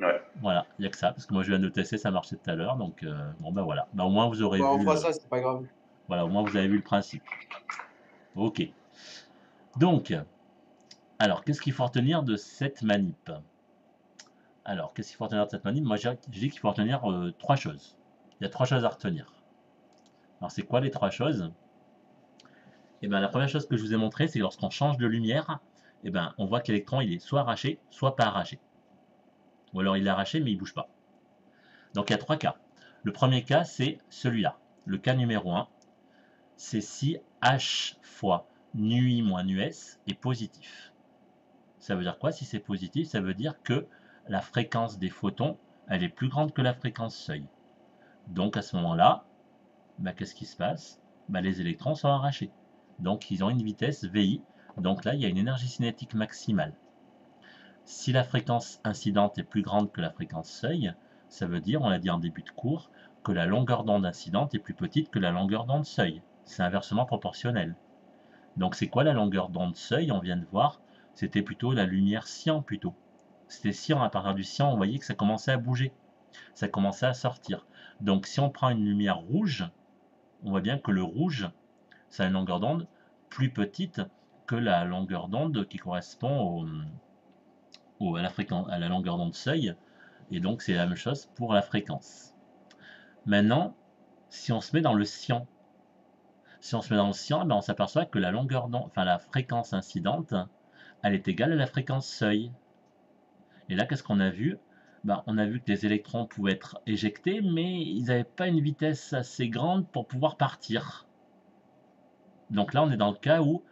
Ouais. Voilà, il n'y a que ça, parce que moi je viens de tester, ça marchait tout à l'heure, donc bon, bah voilà. Bah, au moins vous aurez Bah, on vu. fera ça, c'est pas grave. Voilà, au moins vous avez vu le principe. Ok. Donc, alors, qu'est-ce qu'il faut retenir de cette manip? Alors, qu'est-ce qu'il faut retenir de cette manip? Moi, je dis qu'il faut retenir 3 choses. Il y a 3 choses à retenir. Alors, c'est quoi les 3 choses? Et bien, la première chose que je vous ai montré, c'est que lorsqu'on change de lumière, et ben, on voit que l'électron, il est soit arraché, soit pas arraché. Ou alors il est arraché, mais il ne bouge pas. Donc, il y a 3 cas. Le premier cas, c'est celui-là. Le cas numéro 1, c'est si H fois nu moins nu S est positif. Ça veut dire quoi? Si c'est positif, ça veut dire que la fréquence des photons, elle est plus grande que la fréquence seuil. Donc à ce moment-là, bah, qu'est-ce qui se passe? Bah, les électrons sont arrachés. Donc ils ont une vitesse VI. Donc là, il y a une énergie cinétique maximale. Si la fréquence incidente est plus grande que la fréquence seuil, ça veut dire, on l'a dit en début de cours, que la longueur d'onde incidente est plus petite que la longueur d'onde seuil. C'est inversement proportionnel. Donc c'est quoi la longueur d'onde seuil? On vient de voir, c'était plutôt la lumière cyan plutôt. C'était cyan, à partir du cyan, on voyait que ça commençait à bouger. Ça commençait à sortir. Donc si on prend une lumière rouge, on voit bien que le rouge, ça a une longueur d'onde plus petite que la longueur d'onde qui correspond à la longueur d'onde seuil. Et donc c'est la même chose pour la fréquence. Maintenant, si on se met dans le cyan, ben, on s'aperçoit que la longueur d'onde, enfin la fréquence incidente, elle est égale à la fréquence seuil. Et là, qu'est-ce qu'on a vu? Ben, on a vu que les électrons pouvaient être éjectés, mais ils n'avaient pas une vitesse assez grande pour pouvoir partir. Donc là, on est dans le cas où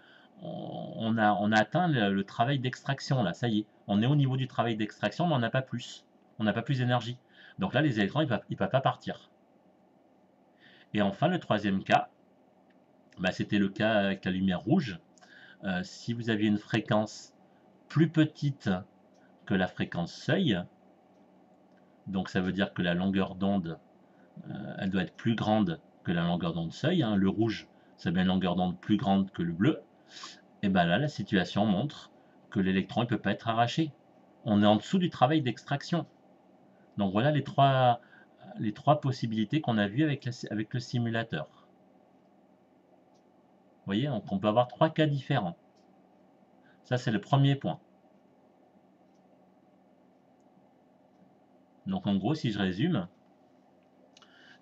on a atteint le travail d'extraction. Là, ça y est, on est au niveau du travail d'extraction, mais on n'a pas plus. On n'a pas plus d'énergie. Donc là, les électrons, ils ne peuvent pas partir. Et enfin, le troisième cas, ben, c'était le cas avec la lumière rouge. Si vous aviez une fréquence plus petite que la fréquence seuil, donc ça veut dire que la longueur d'onde, elle doit être plus grande que la longueur d'onde seuil. Hein. Le rouge, c'est bien une longueur d'onde plus grande que le bleu. Et bien là, la situation montre que l'électron ne peut pas être arraché. On est en dessous du travail d'extraction. Donc voilà les trois possibilités qu'on a vues avec le simulateur. Vous voyez, donc on peut avoir 3 cas différents. Ça, c'est le premier point. Donc en gros, si je résume,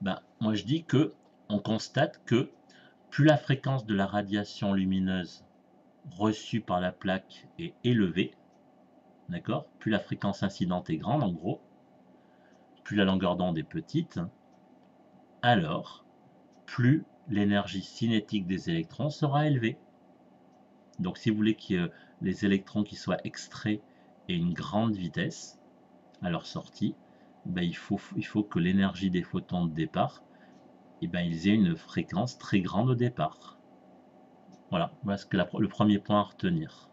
ben, moi je dis que on constate que plus la fréquence de la radiation lumineuse reçue par la plaque est élevée, d'accord, plus la fréquence incidente est grande en gros, plus la longueur d'onde est petite, alors plus l'énergie cinétique des électrons sera élevée. Donc si vous voulez que les électrons qui soient extraits aient une grande vitesse à leur sortie, ben, il faut que l'énergie des photons de départ, ben, ils aient une fréquence très grande au départ. Voilà ce que le premier point à retenir.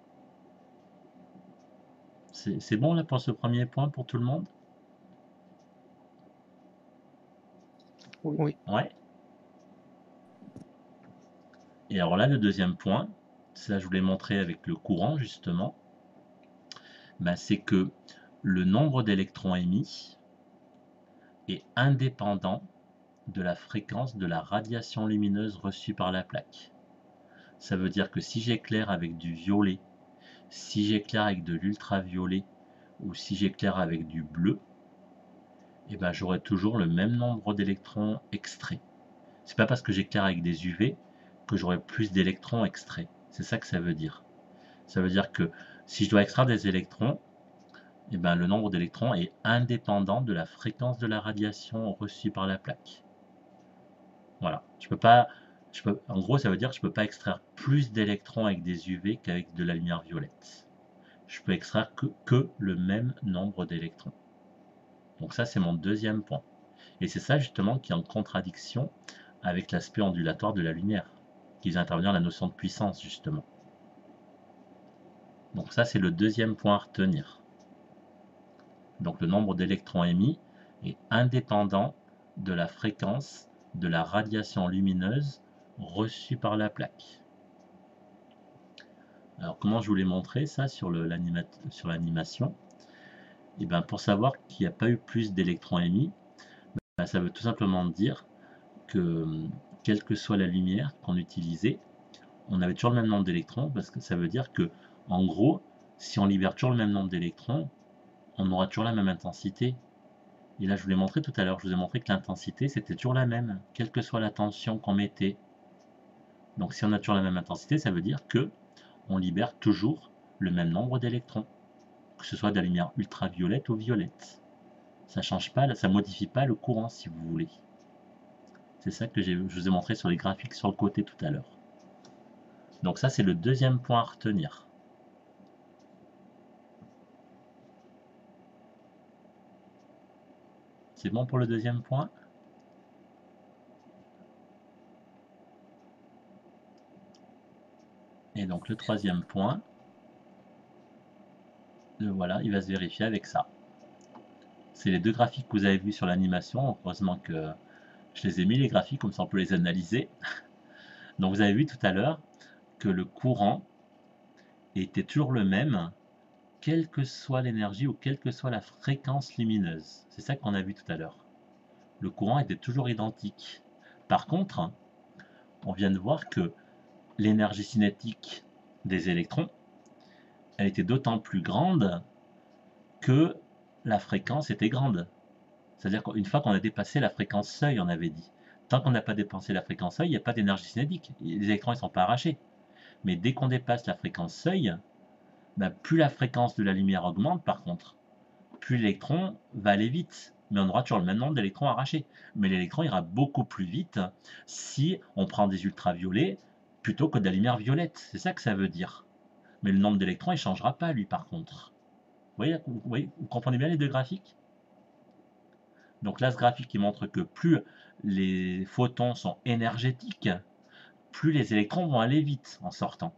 C'est bon là pour ce premier point pour tout le monde? Oui. Ouais. Et alors là, le deuxième point, ça je voulais montrer avec le courant justement, ben, c'est que le nombre d'électrons émis est indépendant de la fréquence de la radiation lumineuse reçue par la plaque. Ça veut dire que si j'éclaire avec du violet, si j'éclaire avec de l'ultraviolet ou si j'éclaire avec du bleu, eh ben, j'aurai toujours le même nombre d'électrons extraits. C'est pas parce que j'éclaire avec des UV que j'aurai plus d'électrons extraits. C'est ça que ça veut dire. Ça veut dire que Si je dois extraire des électrons, eh ben, le nombre d'électrons est indépendant de la fréquence de la radiation reçue par la plaque. Voilà. En gros, ça veut dire que je ne peux pas extraire plus d'électrons avec des UV qu'avec de la lumière violette. Je peux extraire que le même nombre d'électrons. Donc ça, c'est mon deuxième point. Et c'est ça justement qui est en contradiction avec l'aspect ondulatoire de la lumière, qui vient intervenir la notion de puissance justement. Donc ça, c'est le deuxième point à retenir. Donc le nombre d'électrons émis est indépendant de la fréquence de la radiation lumineuse reçue par la plaque. Alors comment je vous l'ai montré ça sur l'animation? Et bien pour savoir qu'il n'y a pas eu plus d'électrons émis, ben, ça veut tout simplement dire que quelle que soit la lumière qu'on utilisait, on avait toujours le même nombre d'électrons, parce que ça veut dire que en gros, si on libère toujours le même nombre d'électrons, on aura toujours la même intensité. Et là, je vous l'ai montré tout à l'heure, je vous ai montré que l'intensité, c'était toujours la même, quelle que soit la tension qu'on mettait. Donc si on a toujours la même intensité, ça veut dire que on libère toujours le même nombre d'électrons, que ce soit de la lumière ultraviolette ou violette. Ça change pas, ça modifie pas le courant, si vous voulez. C'est ça que je vous ai montré sur les graphiques sur le côté tout à l'heure. Donc ça, c'est le deuxième point à retenir. C'est bon pour le deuxième point? Et donc le troisième point, voilà, il va se vérifier avec ça. C'est les deux graphiques que vous avez vus sur l'animation. Heureusement que je les ai mis les graphiques, comme ça on peut les analyser. Donc vous avez vu tout à l'heure que le courant était toujours le même, quelle que soit l'énergie ou quelle que soit la fréquence lumineuse. C'est ça qu'on a vu tout à l'heure. Le courant était toujours identique. Par contre, on vient de voir que l'énergie cinétique des électrons, elle était d'autant plus grande que la fréquence était grande. C'est-à-dire qu'une fois qu'on a dépassé la fréquence seuil, on avait dit. Tant qu'on n'a pas dépassé la fréquence seuil, il n'y a pas d'énergie cinétique. Les électrons ne sont pas arrachés. Mais dès qu'on dépasse la fréquence seuil, ben, plus la fréquence de la lumière augmente par contre, plus l'électron va aller vite. Mais on aura toujours le même nombre d'électrons arrachés. Mais l'électron ira beaucoup plus vite si on prend des ultraviolets plutôt que de la lumière violette. C'est ça que ça veut dire. Mais le nombre d'électrons, il ne changera pas, lui, par contre. Vous comprenez bien les deux graphiques? Donc là, ce graphique qui montre que plus les photons sont énergétiques, plus les électrons vont aller vite en sortant.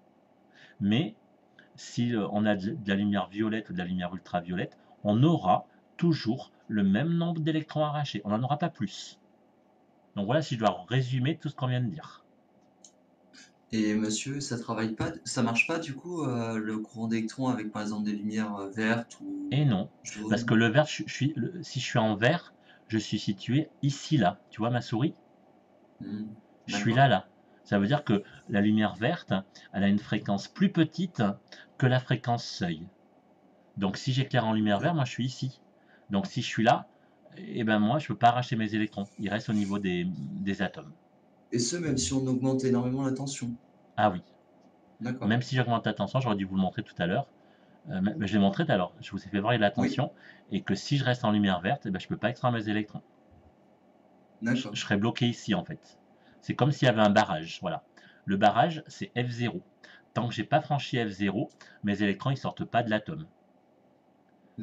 Mais si on a de la lumière violette ou de la lumière ultraviolette, on aura toujours le même nombre d'électrons arrachés. On n'en aura pas plus. Donc voilà, si je dois résumer tout ce qu'on vient de dire. Et monsieur, ça marche pas du coup le courant d'électrons avec par exemple des lumières vertes ou Et non, jaunes? parce que le vert, si je suis en vert, je suis situé ici, là. Tu vois ma souris? Je suis là. Ça veut dire que la lumière verte, elle a une fréquence plus petite que la fréquence seuil. Donc si j'éclaire en lumière verte, moi je suis ici. Donc si je suis là, eh ben moi je ne peux pas arracher mes électrons. Ils restent au niveau des atomes. Et ce, même si on augmente énormément la tension? Ah oui. D'accord. Même si j'augmente la tension, j'aurais dû vous le montrer tout à l'heure. Mais je l'ai montré tout à l'heure. Je vous ai fait voir la tension. Et que si je reste en lumière verte, eh ben, je ne peux pas extraire mes électrons. D'accord. Je serais bloqué ici en fait. C'est comme s'il y avait un barrage. Voilà. Le barrage, c'est F0. Tant que je n'ai pas franchi F0, mes électrons ne sortent pas de l'atome.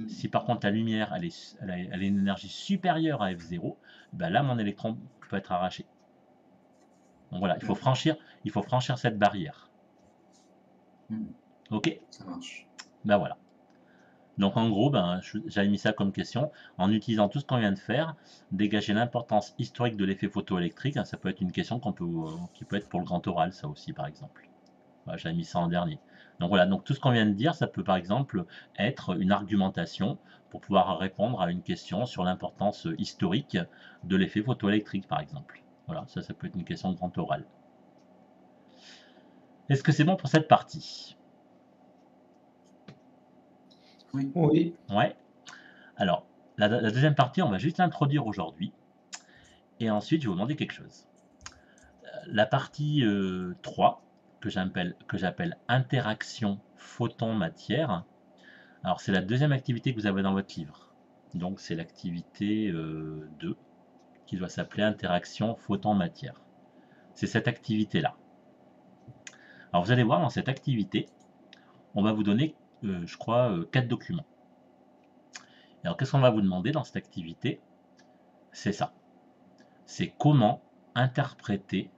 Si par contre la lumière elle a une énergie supérieure à F0, ben là mon électron peut être arraché. Donc voilà, il faut franchir cette barrière. Ok? Ça marche. Ben voilà. Donc en gros, j'avais mis ça comme question. En utilisant tout ce qu'on vient de faire, dégager l'importance historique de l'effet photoélectrique, ça peut être une question qui peut être pour le grand oral, ça aussi par exemple. Voilà, j'avais mis ça en dernier. Donc voilà, donc tout ce qu'on vient de dire, ça peut par exemple être une argumentation pour pouvoir répondre à une question sur l'importance historique de l'effet photoélectrique par exemple. Voilà, ça peut être une question de grand oral. Est-ce que c'est bon pour cette partie? Oui. Ouais. Alors, la deuxième partie, on va juste l'introduire aujourd'hui. Et ensuite, je vais vous demander quelque chose. La partie 3, que j'appelle interaction photon-matière. Alors, c'est la deuxième activité que vous avez dans votre livre. Donc, c'est l'activité 2 qui doit s'appeler interaction photon-matière. C'est cette activité-là. Alors, vous allez voir, dans cette activité, on va vous donner, je crois, 4 documents. Alors, qu'est-ce qu'on va vous demander dans cette activité? C'est ça. C'est comment interpréter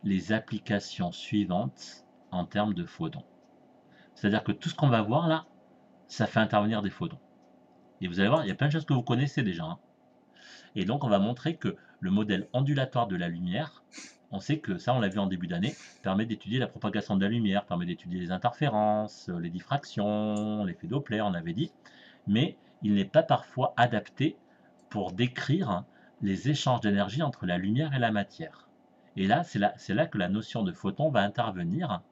les applications suivantes en termes de photons. C'est-à-dire que tout ce qu'on va voir là, ça fait intervenir des photons. Et vous allez voir, il y a plein de choses que vous connaissez déjà, hein. Et donc, on va montrer que le modèle ondulatoire de la lumière, on sait que ça, on l'a vu en début d'année, permet d'étudier la propagation de la lumière, permet d'étudier les interférences, les diffractions, l'effet Doppler, on avait dit, mais il n'est pas parfois adapté pour décrire les échanges d'énergie entre la lumière et la matière. Et là, c'est là que la notion de photon va intervenir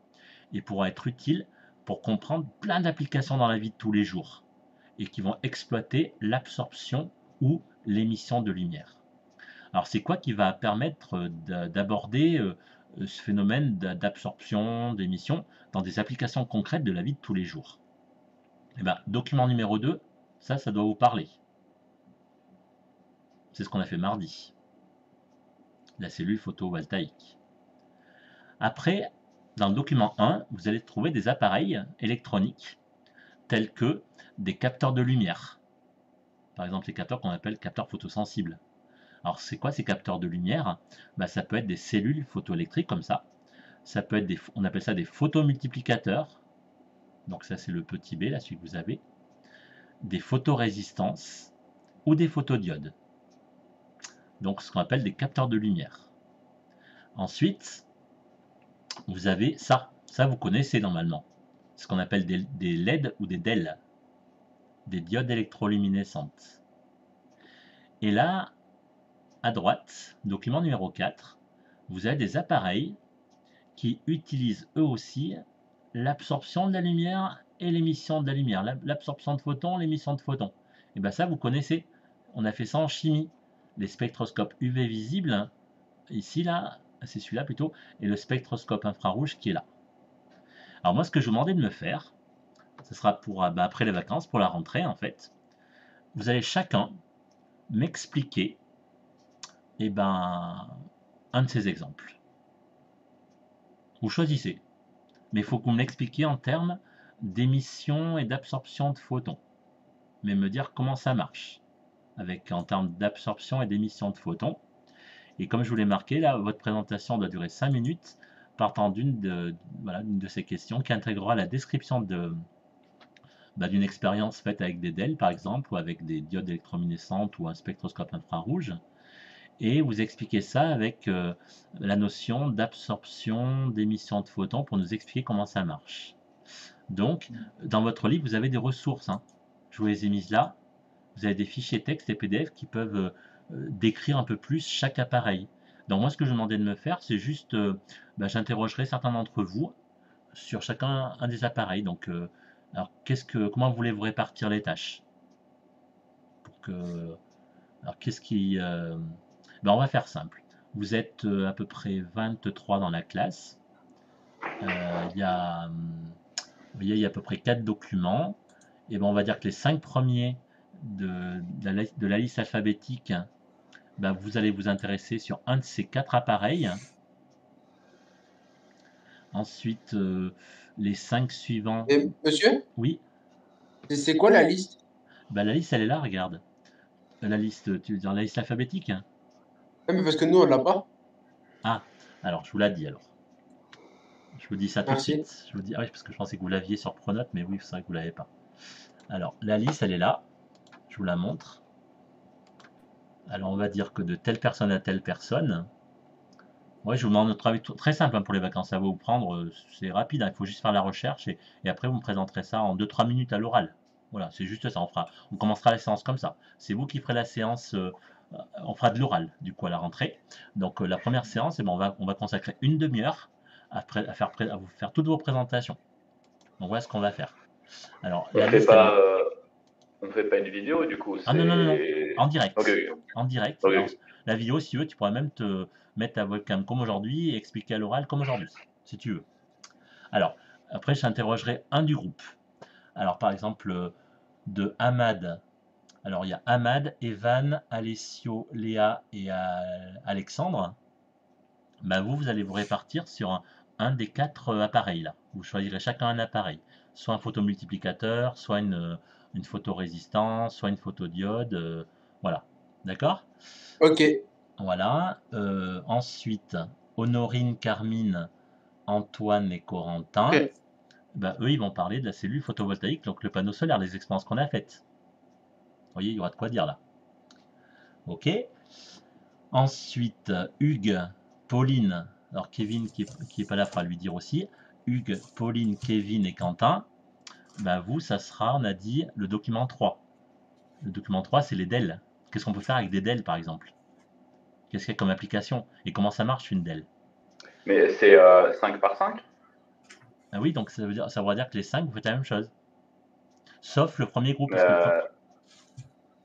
et pourra être utile pour comprendre plein d'applications dans la vie de tous les jours et qui vont exploiter l'absorption ou l'émission de lumière. Alors, c'est quoi qui va permettre d'aborder ce phénomène d'absorption, d'émission dans des applications concrètes de la vie de tous les jours? Eh bien, document numéro 2, ça doit vous parler. C'est ce qu'on a fait mardi. La cellule photovoltaïque. Après, dans le document 1, vous allez trouver des appareils électroniques tels que des capteurs de lumière. Par exemple, les capteurs qu'on appelle capteurs photosensibles. Alors, c'est quoi ces capteurs de lumière? Ça peut être des cellules photoélectriques comme ça. Ça peut être on appelle ça des photomultiplicateurs. Donc ça, c'est le petit b, là, celui que vous avez. Des photorésistances ou des photodiodes. Donc, ce qu'on appelle des capteurs de lumière. Ensuite, vous avez ça. Ça, vous connaissez normalement. Ce qu'on appelle des LED ou des DEL. Des diodes électroluminescentes. Et là, à droite, document numéro 4, vous avez des appareils qui utilisent eux aussi l'absorption de la lumière et l'émission de la lumière. L'absorption de photons, l'émission de photons. Et bien ça, vous connaissez. On a fait ça en chimie. Les spectroscopes UV visibles, ici, là, c'est celui-là plutôt, et le spectroscope infrarouge qui est là. Alors moi, ce que je vous demandais de me faire, ce sera pour après les vacances, pour la rentrée en fait. Vous allez chacun m'expliquer un de ces exemples. Vous choisissez. Mais il faut que vous me l'expliquiez en termes d'émission et d'absorption de photons. Mais me dire comment ça marche. En termes d'absorption et d'émission de photons. Et comme je vous l'ai marqué, là, votre présentation doit durer 5 minutes, partant d'une de ces questions qui intégrera la description d'une expérience faite avec des DEL, par exemple, ou avec des diodes électroluminescentes ou un spectroscope infrarouge. Et vous expliquez ça avec la notion d'absorption, d'émission de photons pour nous expliquer comment ça marche. Donc, dans votre livre, vous avez des ressources, hein. Je vous les ai mises là. Vous avez des fichiers texte et PDF qui peuvent décrire un peu plus chaque appareil. Donc moi, ce que je vous demandais de me faire, c'est juste, j'interrogerai certains d'entre vous sur chacun un des appareils. Donc, alors, comment voulez-vous répartir les tâches? Alors, qu'est-ce qui... on va faire simple. Vous êtes à peu près 23 dans la classe. Il y a à peu près 4 documents. Et on va dire que les 5 premiers de la liste alphabétique, vous allez vous intéresser sur un de ces 4 appareils. Ensuite, les 5 suivants... Et, monsieur? Oui. C'est quoi la liste? La liste, elle est là, regarde. La liste, tu veux dire la liste alphabétique? Oui, mais parce que nous, on l'a pas. Ah, alors, je vous l'ai dit, alors. Je vous dis ça tout de Merci. suite. Je vous dis, ah oui, parce que je pensais que vous l'aviez sur Pronote, mais oui, c'est vrai que vous ne l'avez pas. Alors, la liste, elle est là. Je vous la montre. Alors, on va dire que de telle personne à telle personne. Ouais, je vous demande notre avis très simple pour les vacances. Ça va vous prendre, c'est rapide, hein, il faut juste faire la recherche et après vous me présenterez ça en 2-3 minutes à l'oral. Voilà, c'est juste ça. On commencera la séance comme ça. C'est vous qui ferez la séance, on fera de l'oral du coup à la rentrée. Donc la première séance, on va consacrer une demi-heure à vous faire toutes vos présentations. Donc voilà ce qu'on va faire. Alors, on ne fait pas une vidéo du coup. Ah non, en direct. Okay. En direct. Okay. Alors, la vidéo, si tu veux, tu pourras même te mettre ta webcam comme aujourd'hui et expliquer à l'oral comme aujourd'hui, si tu veux. Alors, après, j'interrogerai un du groupe. Alors, par exemple, de Ahmad. Alors, il y a Ahmad, Evan, Alessio, Léa et Alexandre. Ben, vous allez vous répartir sur un des 4 appareils là. Vous choisirez chacun un appareil. Soit un photomultiplicateur, soit une photorésistance, soit une photodiode. Voilà. D'accord? Ok. Voilà. Ensuite, Honorine, Carmine, Antoine et Corentin. Ok. Ben, eux, ils vont parler de la cellule photovoltaïque, donc le panneau solaire, les expériences qu'on a faites. Vous voyez, il y aura de quoi dire là. Ok. Ensuite, Hugues, Pauline, alors Kevin qui est pas là fera lui dire aussi. Hugues, Pauline, Kevin et Quentin. Ben vous, ça sera, on a dit, le document 3. Le document 3, c'est les DEL. Qu'est-ce qu'on peut faire avec des DEL, par exemple? Qu'est-ce qu'il y a comme application? Et comment ça marche, une DEL? Mais c'est 5 par 5? Ah oui, donc ça voudra dire que les 5, vous faites la même chose. Sauf le premier groupe.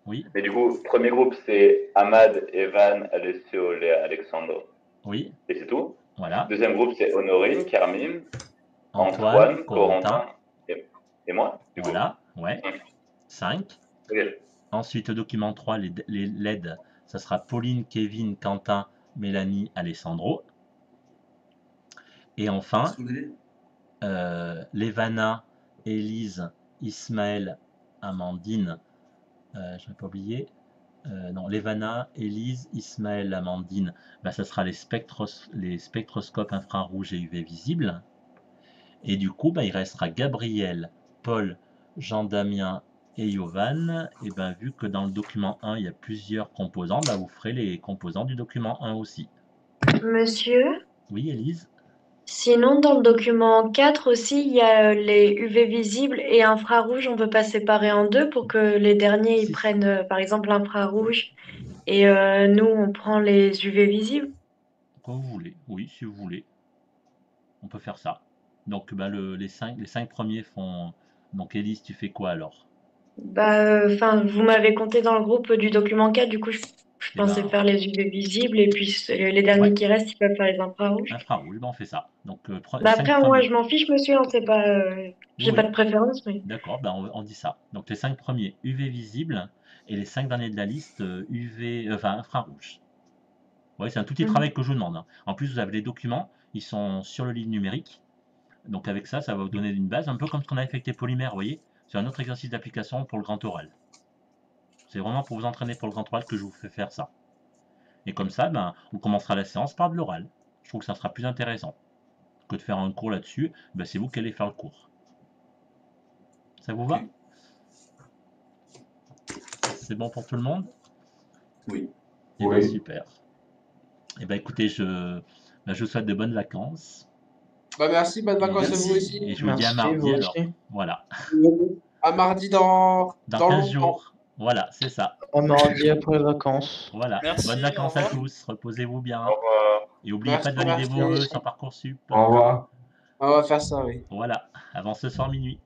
Oui. Mais du coup, premier groupe, c'est Ahmad, Evan, Alessio, Léa, Alexandre. Oui. Et c'est tout. Voilà. Deuxième groupe, c'est Honorine, Carmine, Antoine, Corentin et moi. Du voilà, coup. ouais. 5. Okay. Ensuite, le document 3, les LED, ça sera Pauline, Kevin, Quentin, Mélanie, Alessandro. Et enfin, Lévana, Élise, Ismaël, Amandine, je n'ai pas oublié. Non, Lévana, Élise, Ismaël, Amandine, ben, ça sera les spectroscopes infrarouges et UV visibles. Et du coup, ben, il restera Gabriel, Paul, Jean-Damien et Yovan. Et ben, vu que dans le document 1, il y a plusieurs composants, ben, vous ferez les composants du document 1 aussi. Monsieur? Oui, Élise? Sinon, dans le document 4 aussi, il y a les UV visibles et infrarouges. On ne peut pas séparer en deux pour que les derniers ils prennent, par exemple, l'infrarouge et nous, on prend les UV visibles. Comme vous voulez. Oui, si vous voulez. On peut faire ça. Donc, ben, les 5 premiers font... Donc, Élise, tu fais quoi alors? Bah, vous m'avez compté dans le groupe du document 4, du coup, je pensais faire les UV visibles et puis les derniers qui restent, ils peuvent faire les infrarouges. Infrarouge, ben, on fait ça. Donc, Bah après, moi, je m'en fiche, monsieur, on sait pas, j'ai pas de préférence. Mais... D'accord, ben on dit ça. Donc, les 5 premiers UV visibles et les 5 derniers de la liste infrarouge. Oui, c'est un tout petit travail que je vous demande. Hein. En plus, vous avez les documents, ils sont sur le livre numérique. Donc, avec ça, ça va vous donner une base, un peu comme ce qu'on avait fait avec les polymères, vous voyez. C'est un autre exercice d'application pour le grand oral. C'est vraiment pour vous entraîner pour le grand oral que je vous fais faire ça. Et comme ça, ben, on commencera la séance par de l'oral. Je trouve que ça sera plus intéressant que de faire un cours là-dessus. Ben, c'est vous qui allez faire le cours. Ça vous va? C'est bon pour tout le monde? Oui. Et bien, super. Et ben écoutez, je vous souhaite de bonnes vacances. Bah merci, bonnes vacances à vous aussi. Et je vous dis à mardi alors. Voilà. À mardi dans 15 jours. Voilà, c'est ça. À mardi après les vacances. Voilà. Merci, bonnes vacances au à revoir. tous. Reposez-vous bien. Au revoir. Et n'oubliez pas de valider vos vœux sur Parcoursup. Au revoir. On va faire ça, oui. Voilà. Avant ce soir minuit.